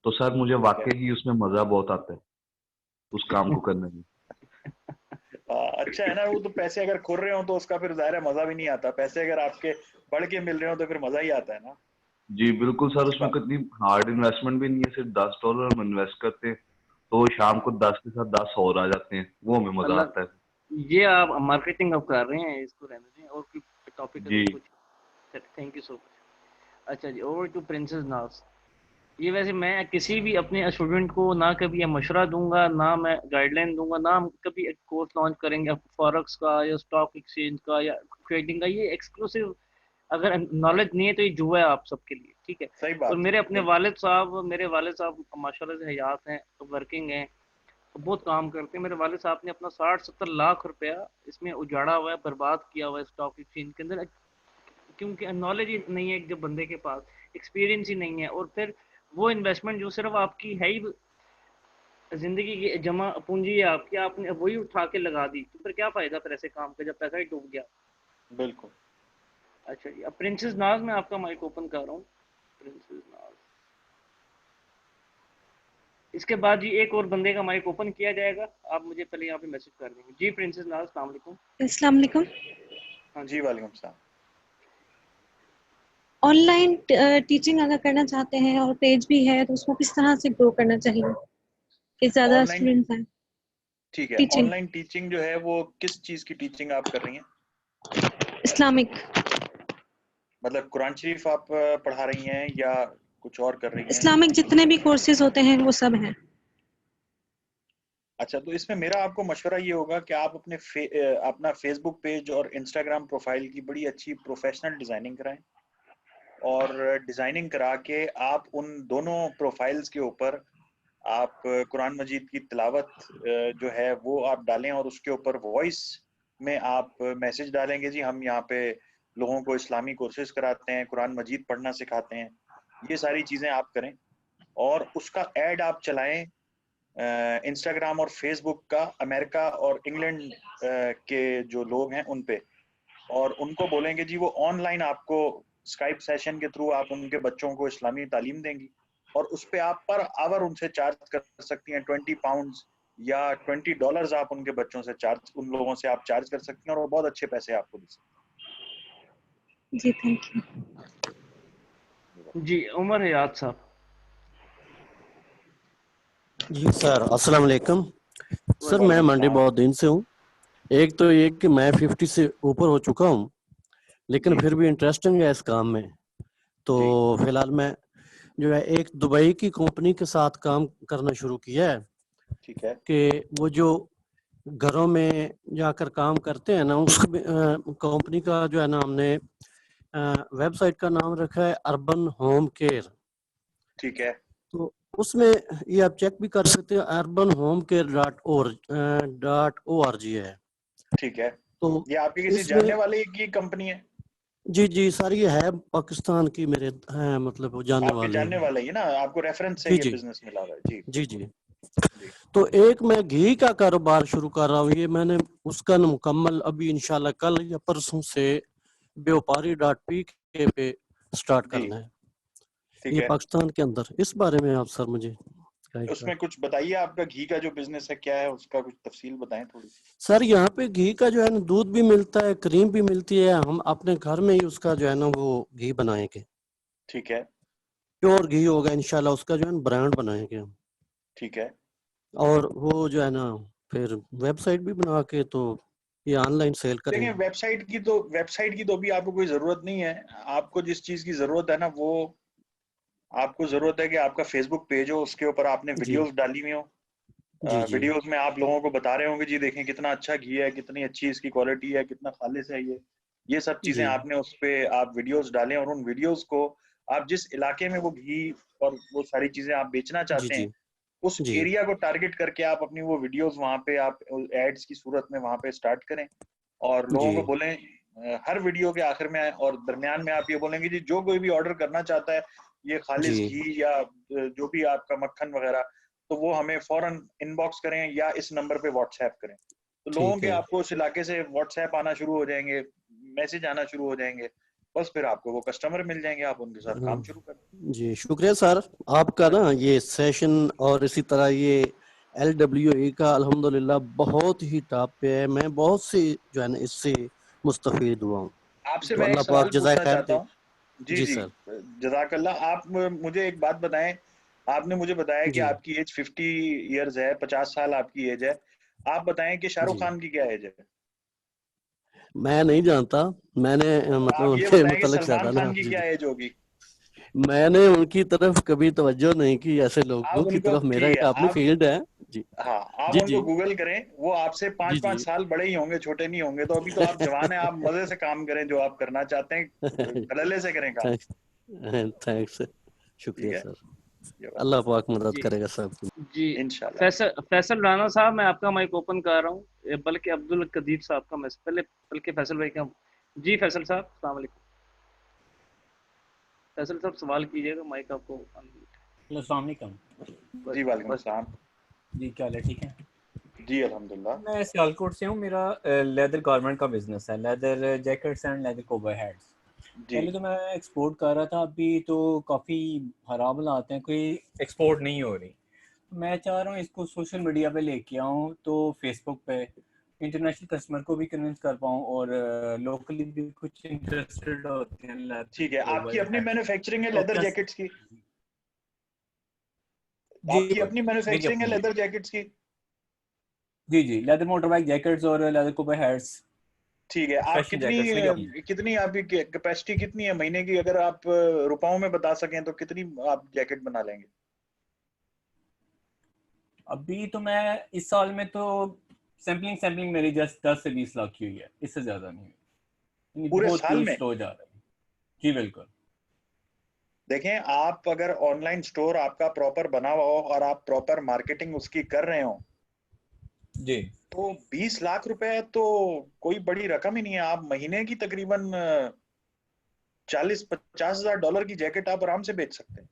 तो सर मुझे ठीक है। वाकई ही उसमें मजा बहुत आता है उस काम को करने में। अच्छा है ना, वो तो पैसे अगर खुर रहे हो तो उसका फिर जाहिर है मजा भी नहीं आता, पैसे अगर आपके बढ़ के मिल रहे हो तो फिर मजा ही आता है ना। जी बिल्कुल सर, अच्छी उसमें बात। कितनी हार्ड इन्वेस्टमेंट भी नहीं है, सिर्फ $10 हम इन्वेस्ट करते हैं तो शाम को 10 के साथ 10 और आ जाते हैं, वो हमें मजा अल्लाह, आता है। ये आप मार्केटिंग अब कर रहे हैं, इसको रहने दें, और कोई टॉपिक अगर जी कुछ। Thank you so much. अच्छा जी, ओवर टू प्रिंसेस नाज। ये वैसे मैं किसी भी अपने स्टूडेंट को ना कभी ये मशवरा दूंगा, ना मैं गाइडलाइन दूंगा, ना हम कभी एक कोर्स लॉन्च करेंगे फॉरेक्स का या स्टॉक एक्सचेंज का या ट्रेडिंग का। ये एक्सक्लूसिव, अगर नॉलेज नहीं है तो ये जुआ है आप सबके लिए, ठीक है? सही और बात है, मेरे अपने बिल्कुल। मेरे वालिद साहब माशाल्लाह से हयात हैं, वर्किंग हैं, तो बहुत काम करते हैं। मेरे वालिद साहब ने अपना 60-70 लाख रुपया इसमें उजाड़ा हुआ है, बर्बाद किया हुआ है स्टॉक एक्सचेंज के अंदर, क्योंकि नॉलेज ही नहीं है जब बंदे के पास, एक्सपीरियंस ही नहीं है। और फिर वो इन्वेस्टमेंट जो सिर्फ आपकी है ही, जिंदगी की जमा पूंजी है आपकी, आपने वही उठा के लगा दी, तो फिर क्या फायदा फिर ऐसे काम का जब पैसा ही डूब गया। बिल्कुल। अच्छा जी, अब प्रिंसेस नाज में आपका माइक ओपन कर रहा हूँ। प्रिंसेस नाज, इसके बाद जी एक और बंदे का माइक ओपन किया जाएगा, आप मुझे पहले यहाँ पे मैसेज कर देंगे। जी प्रिंसेस नाज, अस्सलाम वालेकुम। अस्सलाम वालेकुम। हाँ जी जी। वालेकुम सलाम। ऑनलाइन टीचिंग अगर करना चाहते हैं और पेज भी है तो उसको किस तरह से ग्रो करना चाहिए कि ज्यादा ऑनलाइन, स्टूडेंट्स हैं? ठीक है, टीचिंग ऑनलाइन टीचिंग जो है वो किस चीज की टीचिंग आप कर रही हैं? इस्लामिक, मतलब कुरान शरीफ आप पढ़ा रही हैं या कुछ और कर रही हैं? इस्लामिक जितने भी कोर्सेज होते हैं वो सब हैं। अच्छा, तो इसमें मेरा आपको मशवरा ये होगा कि आप अपना फेसबुक पेज और इंस्टाग्राम प्रोफाइल की बड़ी अच्छी प्रोफेशनल डिजाइनिंग कराएं और डिजाइनिंग करा के आप उन दोनों प्रोफाइल्स के ऊपर आप कुरान मजीद की तिलावत जो है वो आप डालें और उसके ऊपर वॉइस में आप मैसेज डालेंगे, जी हम यहाँ पे लोगों को इस्लामी कोर्सेज कराते हैं, कुरान मजीद पढ़ना सिखाते हैं, ये सारी चीज़ें आप करें और उसका एड आप चलाएं इंस्टाग्राम और फेसबुक का, अमेरिका और इंग्लैंड के जो लोग हैं उन पे, और उनको बोलेंगे जी वो ऑनलाइन आपको स्काइप सेशन के थ्रू आप उनके बच्चों को इस्लामी तालीम देंगी और उस पर आप पर आवर उनसे चार्ज कर सकती हैं £20 या $20 आप उनके बच्चों से चार्ज, उन लोगों से आप चार्ज कर सकती हैं और वो बहुत अच्छे पैसे आपको दे सकते जी थैंक यू। हैं। जी उमर हयात साहब। जी सर, अस्सलाम वालेकुम। सर मैं वालेकुम मंडी सलाम। बहुत दिन से हूँ। एक तो ये कि मैं 50 से ऊपर हो चुका हूँ, लेकिन जी फिर भी इंटरेस्टिंग है इस काम में। तो जी फिलहाल मैं जो है एक दुबई की कंपनी के साथ काम करना शुरू किया है ठीक है कि वो जो घरों में जाकर काम करते हैं ना, उस कंपनी का जो है ना हमने वेबसाइट का नाम रखा है अर्बन होम केयर। ठीक है तो उसमें ये आप चेक भी कर सकते हैं, अर्बन होम केयर .org है। ठीक है। तो ये आपके किसी इसमें जानने वाले की कंपनी है? जी जी सर, ये है पाकिस्तान की, मेरे हैं मतलब वो जानने आपके वाले जानने हैं। वाले ही ना, आपको रेफरेंस से जी ये जी बिजनेस मिला हुआ है? जी जी बिल्कुल। जी। जी तो एक मैं घी का कारोबार शुरू कर रहा हूँ, ये मैंने उसका न मुकम्मल अभी इंशाल्लाह कल या परसों से व्यापारी.pk पे स्टार्ट जी करना है, ठीक ये है। पाकिस्तान के अंदर। इस बारे में आप सर मुझे गाइड कर। उसमें कुछ बताइए, आपका घी का जो बिजनेस है क्या है, उसका कुछ तफसील बताएं थोड़ी सी। सर यहाँ पे घी का जो है ना, दूध भी मिलता है, क्रीम भी मिलती है। हम अपने घर में ही उसका जो है ना वो घी बनाएंगे, ठीक है प्योर घी होगा इंशाल्लाह। उसका जो है ना ब्रांड बनाएंगे हम, ठीक है। और वो जो है ना फिर वेबसाइट भी बना के तो ये ऑनलाइन सेल देखिए, करेंगे। वेबसाइट की तो अभी आपको कोई जरूरत नहीं है। आपको जिस चीज की जरूरत है ना, वो आपको जरूरत है कि आपका फेसबुक पेज हो, उसके ऊपर आपने जी वीडियोस डाली हुई हो। जी जी वीडियोस में आप लोगों को बता रहे होंगे जी देखें कितना अच्छा घी है, कितनी अच्छी इसकी क्वालिटी है, कितना खालिश है ये सब चीजें जी आपने उस पे आप वीडियोस डालें, और उन वीडियोस को आप जिस इलाके में वो घी और वो सारी चीजें आप बेचना जी चाहते हैं, जी उस जी एरिया को टारगेट करके आप अपनी वो वीडियोस वहां पे आप एड्स की सूरत में वहां पे स्टार्ट करें, और लोगों जी को बोलें हर वीडियो के आखिर में और दरमियान में आप ये बोलेंगे जी जो कोई भी ऑर्डर करना चाहता है ये खालिश जी घी या जो भी आपका मक्खन वगैरह, तो वो हमें फौरन इनबॉक्स करें या इस नंबर पे व्हाट्सएप करें। तो लोगों ठीक के है। आपको उस इलाके से व्हाट्सएप आना शुरू हो जाएंगे, मैसेज आना शुरू हो जाएंगे, बस फिर आपको वो कस्टमर मिल जाएंगे, आप उनके साथ हाँ काम शुरू करें। जी, शुक्रिया सर आपका ना ये सेशन, और इसी तरह ये LWE का अल्हम्दुलिल्लाह बहुत ही टॉप पे है। मैं बहुत सी जो है ना इससे मुस्तफीद हुआ हूँ। आपसे तो मैं एक अल्लाह सवाल पाक जज़ाए पूछना खैर चाहता दे। हूँ। जी जी जी सर। जज़ाकल्लाह। आप मुझे एक बात बताएं, आपने मुझे बताया कि जी आपकी एज 50 इयर्स है, 50 साल आपकी एज है। आप बताएं कि शाहरुख जी खान की क्या एज है? मैं नहीं जानता, मैंने और मतलब आप ये उनके बताएं कि मुतल्लिक सलमान ज्यादा ना। खान की जी क्या जी, एज होगी? मैंने उनकी तरफ कभी तवज्जो नहीं की, ऐसे लोगों आप की उनको तरफ। मेरा ठीक है, एक अपनी आप फील्ड है। जी हाँ आप जी उनको जी गूगल करें, वो आपसे जी पाँच जी। पाँच साल बड़े ही होंगे, छोटे नहीं होंगे। तो अभी तो आप जवान हैं, आप मजे से काम करें जो आप करना चाहते हैं, धड़ल्ले से करें काम। थैंक्स, थैंक्स, ठीक शुक्रिया है, सर। ये अल्लाह बात पाक मदद जी करेगा सबकी। जी। इंशाल्लाह। फैसल फैसल राना साहब, मैं आपका माइक ओपन कर रहा हूँ, बल्कि अब्दुल कदीर साहब का मैं पहले, बल्कि फैसल भाई का। जी फैसल साहब, अस्सलाम वालेकुम। फैसल साहब सवाल कीजिएगा, माइक आपको unmute हेलो, अस्सलाम वालेकुम। है। बस जी वालेकुम बस। सलाम। जी, क्या हाल है? ठीक है। जी अल्हम्दुलिल्लाह। मैं सियालकोट से हूँ। मेरा लेदर गारमेंट का बिजनेस है, लेदर जैकेट्स एंड लेदर कोबर हैट्स। जी पहले तो मैं एक्सपोर्ट कर रहा था, अभी तो काफ़ी खराब हालात हैं, कोई एक्सपोर्ट नहीं हो रही। मैं चाह रहा हूँ इसको सोशल मीडिया पे लेके आऊँ, तो फेसबुक पे इंटरनेशनल कस्टमर को भी कन्विंस कर पाऊँ, और लोकली भी कुछ इंटरेस्टेड होते हैं लेदर ठीक है। आपकी कोबर अपनी हैट्स। मैन्युफैक्चरिंग है तो लेदर क्या? जैकेट्स की? जी, आपकी अपनी मेरी मैन्युफैक्चरिंग है अपनी है। लेदर जैकेट्स की? जी जी, लेदर मोटर बाइक जैकेट्स और लेदर कोबर हैट्स, ठीक है। आप स्पेशल जैकेट्स मेरी अपनी। कितनी आपकी कैपेसिटी कितनी है महीने की? अगर आप रुपयों में बता सकें तो कितनी आप जैकेट बना लेंगे? अभी तो मैं इस साल में तो सैम्पलिंग सैम्पलिंग मेरी जस्ट 10 से 20 लाख की हुई है, इससे ज्यादा नहीं हुई। ये पूरे बहुत साल ही में? स्लो जा रहा है। जी बिल्कुल। देखें, आप अगर ऑनलाइन स्टोर आपका प्रॉपर बना हुआ हो और आप प्रॉपर मार्केटिंग उसकी कर रहे हो, जी तो 20 लाख रुपए तो कोई बड़ी रकम ही नहीं है। आप महीने की तकरीबन 40-50 हज़ार डॉलर की जैकेट आप आराम से बेच सकते हैं।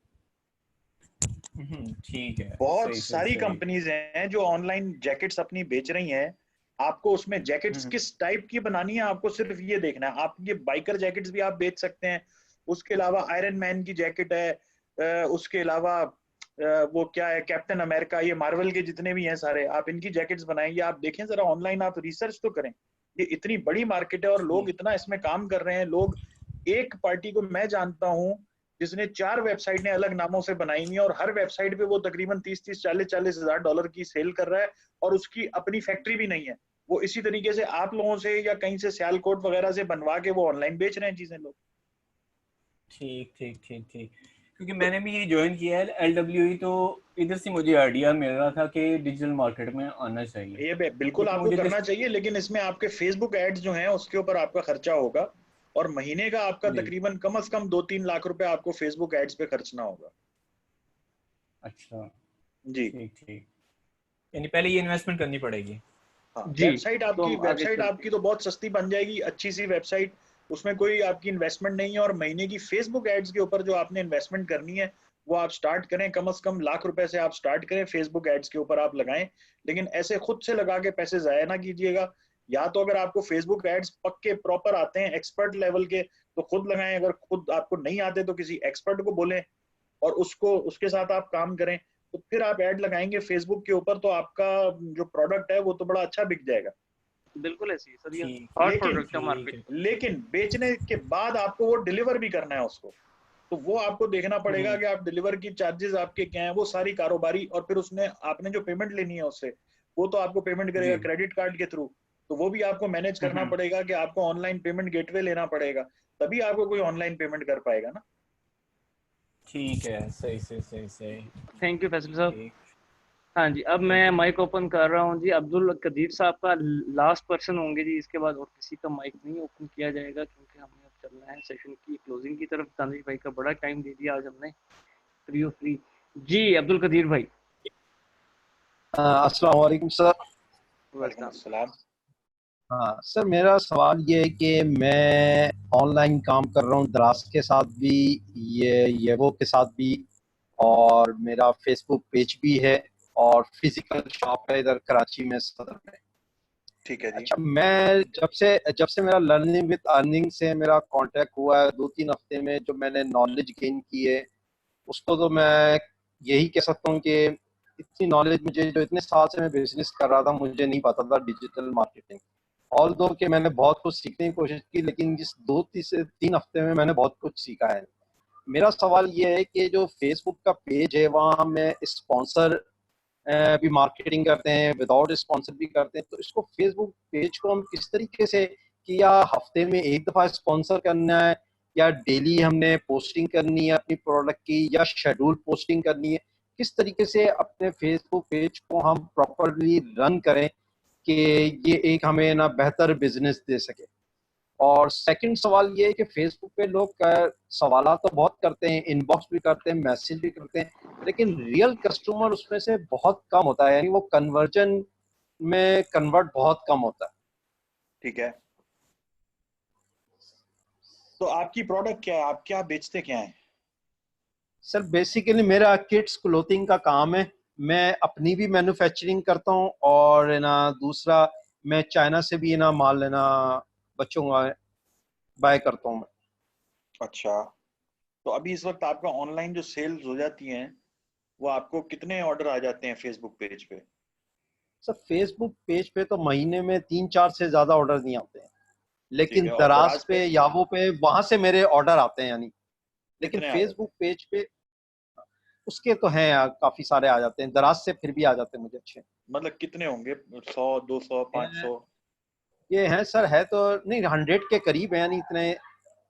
ठीक है, बहुत सही सही सारी सही। कंपनीज हैं जो ऑनलाइन जैकेट्स अपनी बेच रही हैं। आपको उसमें जैकेट्स हम्म, किस टाइप की बनानी है, आपको सिर्फ ये देखना है। आप ये बाइकर जैकेट्स भी आप बेच सकते हैं। उसके अलावा आयरन मैन की जैकेट है, उसके अलावा वो क्या है, कैप्टन अमेरिका, ये मार्वल के जितने भी हैं सारे, आप इनकी जैकेट्स बनाएंगे। आप देखें जरा ऑनलाइन, आप रिसर्च तो करें। ये इतनी बड़ी मार्केट है और लोग ठीक। इतना इसमें काम कर रहे हैं। लोग एक पार्टी को मैं जानता हूँ जिसने 4 वेबसाइट ने अलग नामों से बनाई हुई है और हर वेबसाइट पे वो तकरीबन 30-30, 40-40 हजार डॉलर की सेल कर रहा है और उसकी अपनी फैक्ट्री भी नहीं है। वो इसी तरीके से आप लोगों से या कहीं से सियालकोट वगैरह से बनवा के वो ऑनलाइन बेच रहे हैं चीजें लोग। ठीक ठीक ठीक ठीक, क्योंकि मैंने भी ये ज्वाइन किया है LWE, तो इधर से मुझे आइडिया मिल रहा था कि डिजिटल मार्केट में आना चाहिए। ये बिल्कुल लेकिन आपको मुझे करना चाहिए, लेकिन इसमें आपके फेसबुक एड्स जो हैं उसके ऊपर आपका खर्चा होगा और महीने का आपका जी, तकरीबन कम से कम 2-3 लाख रुपए आपको फेसबुक एड्स पे खर्चना होगा। अच्छा, जी ठीक ठीक, यानी पहले ये इन्वेस्टमेंट करनी पड़ेगी। हाँ, जी। तो हम आगे वेबसाइट चलते आपकी तो बहुत सस्ती बन जाएगी, अच्छी सी वेबसाइट, उसमें कोई आपकी इन्वेस्टमेंट नहीं है और महीने की फेसबुक एड्स के ऊपर जो आपने इन्वेस्टमेंट करनी है वो आप स्टार्ट करें, कम से कम लाख रुपए से आप स्टार्ट करें, फेसबुक एड्स के ऊपर आप लगाएं। लेकिन ऐसे खुद से लगा के पैसे जाया ना कीजिएगा। या तो अगर आपको फेसबुक एड्स पक्के प्रॉपर आते हैं एक्सपर्ट लेवल के तो खुद लगाएं, अगर खुद आपको नहीं आते तो किसी एक्सपर्ट को बोलें और उसको उसके साथ आप काम करें, तो फिर आप ऐड लगाएंगे फेसबुक के ऊपर तो आपका जो प्रोडक्ट है वो तो बड़ा अच्छा बिक जाएगा। हैं। बिल्कुल ऐसी है सर, ये ठीक हॉट लेकिन प्रोडक्ट है ठीक मार्केट। है। लेकिन बेचने के बाद आपको वो डिलीवर भी करना है उसको, तो वो आपको देखना पड़ेगा कि आप डिलीवर की चार्जेस आपके क्या हैं, वो सारी कारोबारी, और फिर उसने आपने जो पेमेंट लेनी है उससे वो तो आपको पेमेंट करेगा जी, क्रेडिट कार्ड के थ्रू, तो वो भी आपको मैनेज करना पड़ेगा कि आपको ऑनलाइन पेमेंट गेटवे लेना पड़ेगा, तभी आपको कोई ऑनलाइन पेमेंट कर पाएगा ना। ठीक है, सही सही सही सही, थैंक यू फैसल साहब। ठीक, हाँ जी, अब मैं ओके। माइक ओपन कर रहा हूँ जी। अब्दुल कदीर साहब का लास्ट पर्सन होंगे जी, इसके बाद और किसी का माइक नहीं ओपन किया जाएगा क्योंकि हमें अब चलना है सेशन की क्लोजिंग की तरफ। दानिश भाई का बड़ा टाइम दे दिया आज हमने, फ्री ऑफ फ्री। जी अब्दुल कदीर भाई। अस्सलाम वालेकुम सर। वालेकुम अस्सलाम। हाँ सर, मेरा सवाल ये है कि मैं ऑनलाइन काम कर रहा हूँ दराज के साथ भी, येवो के साथ भी, और मेरा फेसबुक पेज भी है और फिजिकल शॉप है इधर कराची में, सदर में। ठीक है जी। अच्छा, मैं जब से मेरा लर्निंग विद अर्निंग से मेरा कांटेक्ट हुआ है 2-3 हफ्ते में, जो मैंने नॉलेज गेन की है उसको तो मैं यही कह सकता हूँ कि इतनी नॉलेज मुझे, जो इतने साल से मैं बिजनेस कर रहा था, मुझे नहीं पता था डिजिटल मार्केटिंग। ऑल दो कि मैंने बहुत कुछ सीखने की कोशिश की, लेकिन जिस 2 से 3 हफ्ते में मैंने बहुत कुछ सीखा है। मेरा सवाल ये है कि जो फेसबुक का पेज है वहाँ हम स्पॉन्सर भी मार्केटिंग करते हैं, विदाउट स्पॉन्सर भी करते हैं, तो इसको फेसबुक पेज को हम किस तरीके से, कि या हफ्ते में एक दफ़ा स्पॉन्सर करना है, या डेली हमने पोस्टिंग करनी है अपनी प्रोडक्ट की, या शेड्यूल पोस्टिंग करनी है, किस तरीके से अपने फेसबुक पेज को हम प्रॉपरली रन करें कि ये एक हमें ना बेहतर बिजनेस दे सके। और सेकंड सवाल ये है कि फेसबुक पे लोग सवाल तो बहुत करते हैं, इनबॉक्स भी करते हैं, मैसेज भी करते हैं, लेकिन रियल कस्टमर उसमें से बहुत कम होता है, यानी वो कन्वर्जन में कन्वर्ट बहुत कम होता है। ठीक है, तो आपकी प्रोडक्ट क्या है, आप क्या बेचते क्या हैं? सर बेसिकली मेरा किड्स क्लोथिंग का काम है। मैं अपनी भी मैन्युफैक्चरिंग करता हूँ और ना दूसरा मैं चाइना से भी ना माल लेना बच्चों का बाय करता हूँ मैं। अच्छा, तो अभी इस वक्त आपका ऑनलाइन जो सेल्स हो जाती हैं वो आपको कितने ऑर्डर आ जाते हैं फेसबुक पेज पे? सर फेसबुक पेज पे तो महीने में 3-4 से ज्यादा ऑर्डर नहीं आते हैं, ठीक लेकिन है, और दराज दराज पे पे यावो पे वहां से मेरे ऑर्डर आते हैं यानी। लेकिन कितने आ जाते फेसबुक पेज पे उसके तो हैं यार, काफी सारे आ जाते हैं, दराज से फिर भी आ जाते हैं मुझे अच्छे। हैं? मतलब कितने होंगे, 100, 200, ये 500? ये हैं सर, है तो नहीं, 100 के करीब है, यानी इतने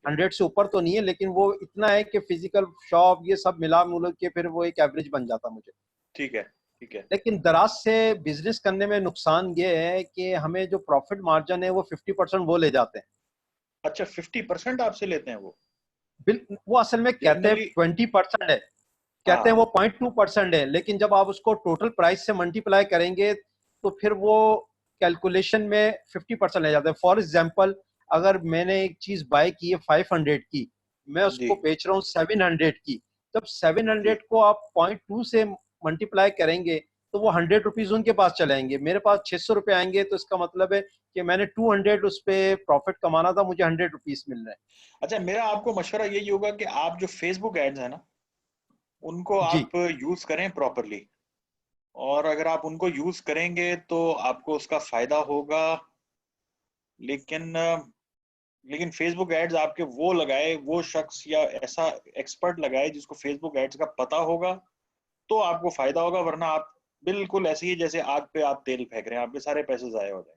100 से ऊपर तो नहीं है, लेकिन वो इतना है कि फिजिकल शॉप ये सब मिला मिला के फिर वो एक एवरेज बन जाता मुझे। ठीक है, ठीक है। लेकिन दराज से बिजनेस करने में नुकसान ये है कि हमें जो प्रॉफिट मार्जिन है वो 50% वो ले जाते हैं। अच्छा, 50% आपसे लेते हैं वो? बिल वो असल में कहते हैं जनरली 20% है, कहते हैं हाँ, वो 0.2% है, लेकिन जब आप उसको टोटल प्राइस से मल्टीप्लाई करेंगे तो फिर वो कैलकुलेशन में 50% ले जाते हैं। फॉर एग्जाम्पल, अगर मैंने एक चीज बाय की है 500 की, मैं जी उसको बेच रहा हूँ 700 की, जब जी। 700 को आप 0.2 से मल्टीप्लाई करेंगे तो वो 100 रुपीज उनके पास चलाएंगे, मेरे पास 600 रुपये आएंगे, तो इसका मतलब है कि मैंने 200 उस पर प्रॉफिट कमाना था, मुझे 100 रुपीज मिल रहे अच्छा, मेरा आपको मशवरा यही होगा कि आप जो फेसबुक एड्स है ना उनको हैं जी। आप यूज करें प्रॉपरली, और अगर आप उनको यूज करेंगे तो आपको उसका फायदा होगा। लेकिन लेकिन फेसबुक एड्स आपके वो लगाए, वो शख्स या ऐसा एक्सपर्ट लगाए जिसको फेसबुक एड्स का पता होगा, तो आपको फायदा होगा, वरना आप बिल्कुल ऐसे ही जैसे आग पे आप तेल फेंक रहे हैं, आपके सारे पैसे जाया हो जाए।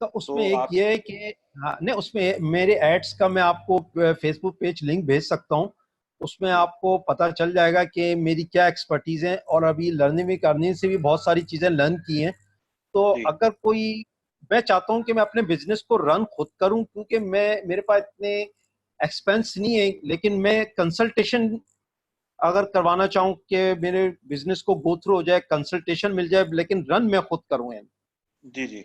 तो उसमें तो एक आप ये है कि हाँ नहीं, उसमें मेरे एड्स का मैं आपको फेसबुक पेज लिंक भेज सकता हूँ, उसमें आपको पता चल जाएगा कि मेरी क्या एक्सपर्टीज है, और अभी लर्निंग विद अर्निंग से भी बहुत सारी चीजें लर्न की हैं। तो जी अगर कोई, मैं चाहता हूँ कि मैं अपने बिजनेस को रन खुद करूँ, क्योंकि मेरे पास इतने एक्सपेंस नहीं है, लेकिन मैं कंसल्टेशन अगर करवाना चाहूँ कि मेरे बिजनेस को गो थ्रू हो जाए, कंसल्टेशन मिल जाए, लेकिन रन मैं खुद करूँ। जी जी ये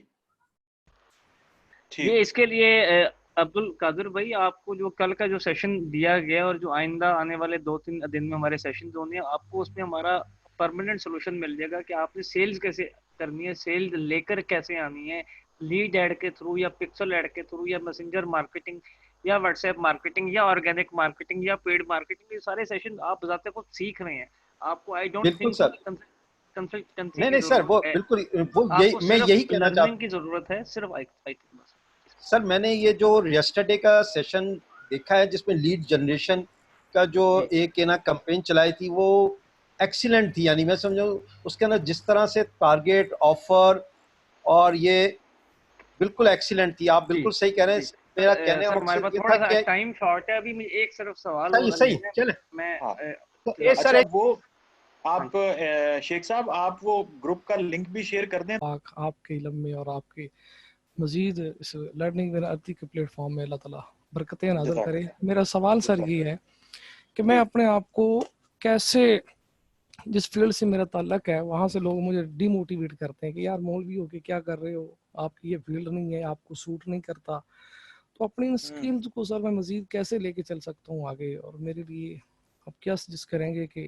ठीक। इसके लिए अब्दुल कादिर भाई, आपको जो कल का जो सेशन दिया गया और जो आइंदा आने वाले 2-3 दिन में हमारे सेशन होने हैं, आपको उसमें हमारा परमानेंट सोल्यूशन मिल जाएगा कि आपने सेल्स कैसे करनी है, सेल्स लेकर कैसे आनी है, लीड ऐड के थ्रू या पिक्सल ऐड के थ्रू या मैसेंजर मार्केटिंग या व्हाट्सएप मार्केटिंग या ऑर्गेनिक मार्केटिंग या पेड मार्केटिंग, ये सारे सेशन आप बताते खुद सीख रहे हैं। आपको आई डोंट बिल्कुल थिंक सो सर। कि कंसल्टेंसी नहीं की नहीं सर, वो जरूरत है, बिल्कुल वो यही आपको मैं यही सिर्फ कहना लर्निंग चाहता। की जरूरत है, सिर्फ आई थिंक बस। सर मैंने ये जो यस्टरडे का सेशन देखा है जिसमें लीड जनरेशन का जो जी एक है ना कैंपेन चलाई थी, वो एक्सीलेंट थी। यानी मैं समझूं उसके अंदर जिस तरह से टारगेट ऑफर और ये बिल्कुल एक्सीलेंट थी। आप जी बिल्कुल सही कह रहे हैं। जी मेरा सर, कहने का सर हमारे मकसद पास ये था थोड़ा सा कि टाइम शॉर्ट है, अभी मुझे एक सिर्फ सवाल सही और सही लेना है। चले। मैं हाँ तो ये सर अच्छा, एक वो हाँ आप शेख साहब, आप वो ग्रुप का लिंक भी शेयर कर दें। आपके इल्म में और आपके मजीद इस लर्निंग विद अर्ती के प्लेटफॉर्म में अल्लाह ताला बरकतें नाज़िल करे। जज़ाकल्लाह। मेरा सवाल सर ये है कि मैं जी अपने आप को कैसे, जिस फील्ड से मेरा ताल्लुक है वहाँ से लोग मुझे डिमोटिवेट करते हैं कि यार मौलवी हो के क्या कर रहे हो, आपकी ये फील्ड नहीं है, आपको सूट नहीं करता। तो अपनी इन स्किल्स को सर मैं मजीद कैसे लेके चल सकता हूँ आगे, और मेरे लिए आप क्या सजेस्ट करेंगे कि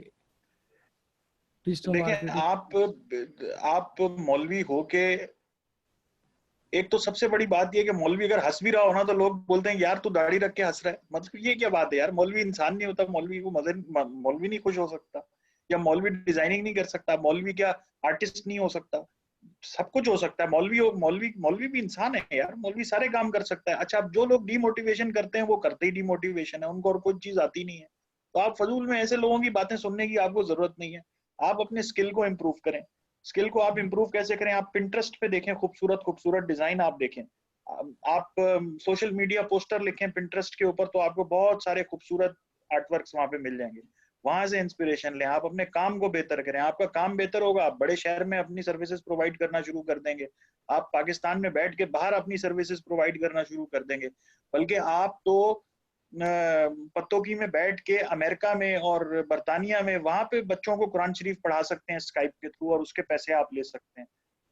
डिजिटल देखें, मार्केटिंग। आप मौलवी हो के, एक तो सबसे बड़ी बात ये कि मौलवी अगर हंस भी रहा हो ना, तो लोग बोलते हैं यार तू दाढ़ी रख के हंस रहा है, मतलब ये क्या बात है यार, मौलवी इंसान नहीं होता, मौलवी को मौलवी नहीं खुश हो सकता, या मौलवी डिजाइनिंग नहीं कर सकता, मौलवी क्या आर्टिस्ट नहीं हो सकता, सब कुछ हो सकता है। मौलवी भी इंसान है यार, मौलवी सारे काम कर सकता है। अच्छा, अब जो लोग डीमोटिवेशन करते हैं वो करते ही डीमोटिवेशन है, उनको और कोई चीज आती नहीं है। तो आप फजूल में ऐसे लोगों की बातें सुनने की आपको जरूरत नहीं है। आप अपने स्किल को इम्प्रूव करें। स्किल को आप इम्प्रूव कैसे करें? आप पिंटरेस्ट पे देखें, खूबसूरत खूबसूरत डिजाइन आप देखें। आप सोशल मीडिया पोस्टर लिखें पिंटरेस्ट के ऊपर, तो आपको बहुत सारे खूबसूरत आर्टवर्क्स वहां पे मिल जाएंगे। वहां से इंस्पिरेशन लें, आप अपने काम को बेहतर करें। आपका काम बेहतर होगा, आप बड़े शहर में अपनी सर्विसेज प्रोवाइड करना शुरू कर देंगे, आप पाकिस्तान में बैठ के बाहर अपनी सर्विसेज प्रोवाइड करना शुरू कर देंगे। बल्कि आप तो पत्तोकी में बैठ के अमेरिका में और बर्तानिया में वहां पे बच्चों को कुरान शरीफ पढ़ा सकते हैं स्काइप के थ्रू, और उसके पैसे आप ले सकते हैं।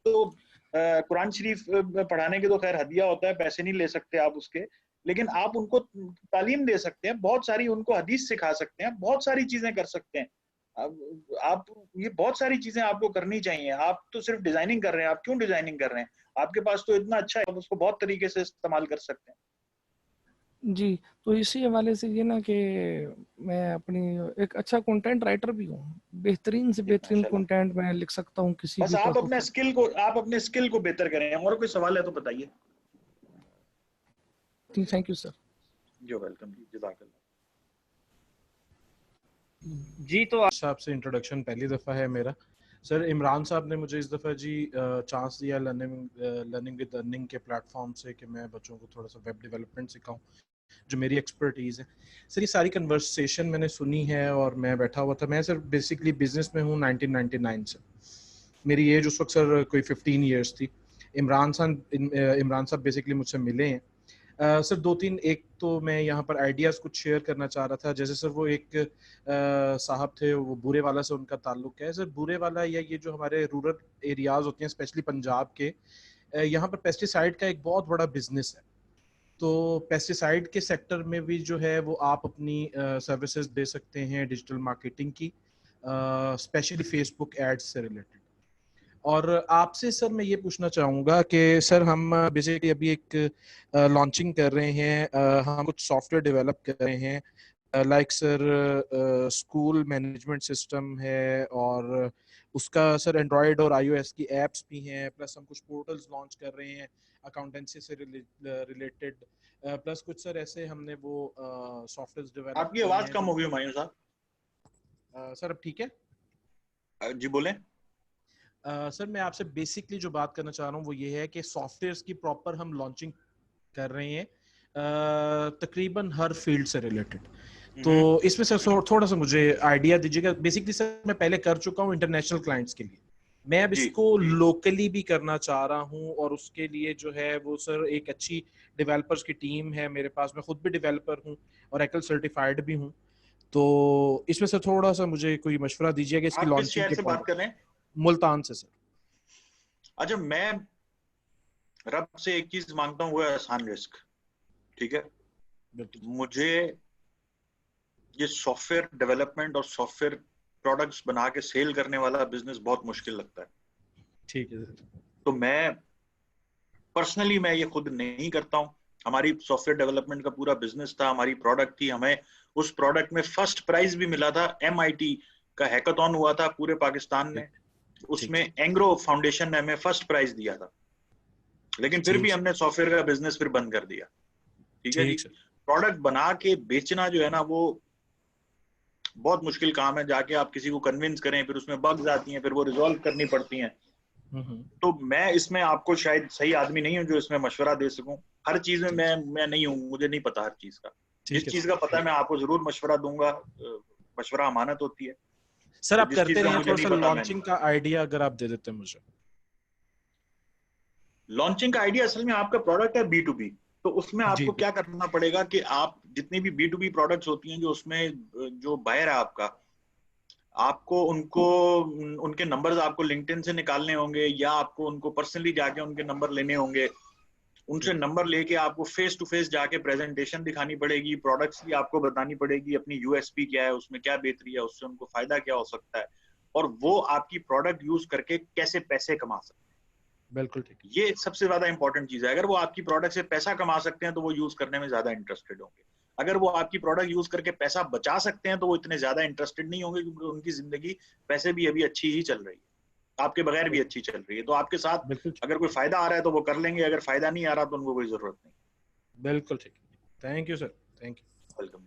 तो कुरान शरीफ पढ़ाने के तो खैर हदिया होता है, पैसे नहीं ले सकते आप उसके, लेकिन आप उनको तालीम दे सकते हैं, बहुत सारी उनको हदीस सिखा सकते हैं, बहुत सारी चीजें कर सकते हैं। आप ये बहुत सारी चीजें आपको करनी चाहिए। आप तो सिर्फ डिजाइनिंग कर रहे हैं, आप क्यों डिजाइनिंग कर रहे हैं? आपके पास तो इतना अच्छा है, आप उसको बहुत तरीके से इस्तेमाल कर सकते हैं। जी, तो इसी हवाले से ये ना कि मैं अपनी एक अच्छा कंटेंट राइटर भी हूँ, बेहतरीन से जी बेहतरीन माशाल्लाह। कंटेंट मैं लिख सकता हूँ किसी बस भी आप टॉपिक पर। अपने स्किल को बेहतर करें। और कोई सवाल है तो बताइए। Thank you sir. जो वेलकम जी, जज़ाकल्लाह। जी तो साहब से इंट्रोडक्शन पहली दफ़ा है मेरा। सर इमरान साहब ने मुझे इस दफ़ा जी चांस दिया लर्निंग विद अर्निंग के प्लेटफॉर्म से कि मैं बच्चों को थोड़ा सा वेब डेवलपमेंट सिखाऊं, जो मेरी एक्सपर्टीज़ है। सर ये सारी कन्वर्सेशन मैंने सुनी है और मैं बैठा हुआ था। मैं सर बेसिकली बिजनेस में हूँ 1999 से। मेरी एज उस वक्त सर कोई 15 ईयर्स थी। इमरान साहब बेसिकली मुझसे मिले हैं। सर दो तीन, एक तो मैं यहाँ पर आइडियाज़ कुछ शेयर करना चाह रहा था। जैसे सर वो एक साहब थे, वो बूरे वाला से उनका ताल्लुक है। सर बूरे वाला या ये जो हमारे रूरल एरियाज़ होते हैं स्पेशली पंजाब के, यहाँ पर पेस्टिसाइड का एक बहुत बड़ा बिजनेस है। तो पेस्टिसाइड के सेक्टर में भी जो है वो आप अपनी सर्विसेज दे सकते हैं डिजिटल मार्केटिंग की, स्पेशली फेसबुक एड्स से रिलेटेड। और आपसे सर मैं ये पूछना चाहूँगा कि सर हम बेसिकली अभी एक लॉन्चिंग कर रहे हैं, हम कुछ सॉफ्टवेयर डेवलप कर रहे हैं, like sir school management system है और उसका सर एंड्रॉयड और iOS की एप्स भी हैं, प्लस हम कुछ पोर्टल्स लॉन्च कर रहे हैं अकाउंटेंसी से रिलेटेड, प्लस कुछ सर ऐसे हमने वो सॉफ्टवेयर डेवलप आपकी आवाज कम हो गई हुमायूं साहब। सर अब ठीक है? जी बोलें। सर मैं आपसे बेसिकली जो बात करना चाह रहा हूँ वो ये है कि सॉफ्टवेयर्स की प्रॉपर हम लॉन्चिंग कर रहे हैं तकरीबन हर फील्ड से रिलेटेड। तो इसमें सर थोड़ा सा मुझे आइडिया दीजिएगा। बेसिकली सर मैं पहले कर चुका हूँ इंटरनेशनल क्लाइंट्स के लिए, मैं अब इसको लोकली भी करना चाह रहा हूँ, और उसके लिए जो है वो सर एक अच्छी डेवलपर्स की टीम है मेरे पास, मैं खुद भी डेवलपर हूँ और एकल सर्टिफाइड भी हूँ। तो इसमें से थोड़ा सा मुझे कोई मशवरा दीजिएगा इसकी आप किस लॉन्चिंग शहर के से बात कर रहे हैं? मुल्तान से सर। अच्छा, मैं रब से एक चीज मांगता हूँ, वो है आसान रिस्क। ठीक है, मुझे ये सॉफ्टवेयर डेवलपमेंट और सॉफ्टवेयर प्रोडक्ट्स बना के सेल करने वाला बिजनेस बहुत मुश्किल लगता है। ठीक है सर। तो मैं पर्सनली मैं ये खुद नहीं करता हूँ। हमारी सॉफ्टवेयर डेवलपमेंट का पूरा बिजनेस था, हमारी प्रोडक्ट थी, हमें उस प्रोडक्ट में फर्स्ट प्राइज भी मिला था। MIT का हैकाथॉन हुआ था पूरे पाकिस्तान में, उसमें एंग्रो फाउंडेशन ने हमें फर्स्ट प्राइज दिया था, लेकिन फिर भी हमने सॉफ्टवेयर का बिजनेस फिर बंद कर दिया। ठीक है जी। प्रोडक्ट बना के बेचना जो है ना, वो बहुत मुश्किल काम है। जाके आप किसी को कन्विंस करें, फिर उसमें बग्स आती हैं, फिर वो रिजॉल्व करनी पड़ती हैं। तो मैं इसमें आपको शायद सही आदमी नहीं हूं जो इसमें मशवरा दे सकूं। हर चीज में मैं नहीं हूं, मुझे नहीं पता हर चीज का। जिस चीज का पता है मैं आपको जरूर मशवरा दूंगा। मशवरा अमानत होती है सर। आप करते रहिए, थोड़ा सा लॉन्चिंग का आइडिया अगर आप दे देते हैं मुझे। लॉन्चिंग का आइडिया असल में आपका प्रोडक्ट है B2B, तो उसमें आपको क्या करना पड़ेगा कि आप जितनी भी B2B प्रोडक्ट्स होती हैं, जो उसमें जो बायर है आपको उनके नंबर्स आपको लिंक्डइन से निकालने होंगे, या आपको उनको पर्सनली जाके उनके नंबर लेने होंगे। उनसे नंबर लेके आपको फेस टू फेस जाके प्रेजेंटेशन दिखानी पड़ेगी, प्रोडक्ट्स की आपको बतानी पड़ेगी, अपनी USP क्या है, उसमें क्या बेहतरी है, उससे उनको फायदा क्या हो सकता है, और वो आपकी प्रोडक्ट यूज करके कैसे पैसे कमा सकते हैं। बिल्कुल ठीक। ये सबसे ज्यादा इंपॉर्टेंट चीज है। अगर वो आपकी प्रोडक्ट से पैसा कमा सकते हैं तो वो यूज करने में ज्यादा इंटरेस्टेड होंगे। अगर वो आपकी प्रोडक्ट यूज करके पैसा बचा सकते हैं तो वो इतने ज्यादा इंटरेस्टेड नहीं होंगे, क्योंकि उनकी जिंदगी वैसे भी अभी अच्छी ही चल रही है, आपके बगैर भी अच्छी चल रही है। तो आपके साथ अगर कोई फायदा आ रहा है तो वो कर लेंगे, अगर फायदा नहीं आ रहा तो उनको कोई जरूरत नहीं। बिल्कुल ठीक। Thank you sir. Thank you. Welcome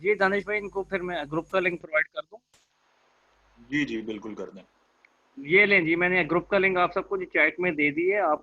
जी दानिश भाई, इनको फिर मैं ग्रुप का लिंक प्रोवाइड कर दूं? जी जी बिल्कुल कर दें। ये लें जी, मैंने ग्रुप का लिंक आप सबको चैट में दे दी है। आप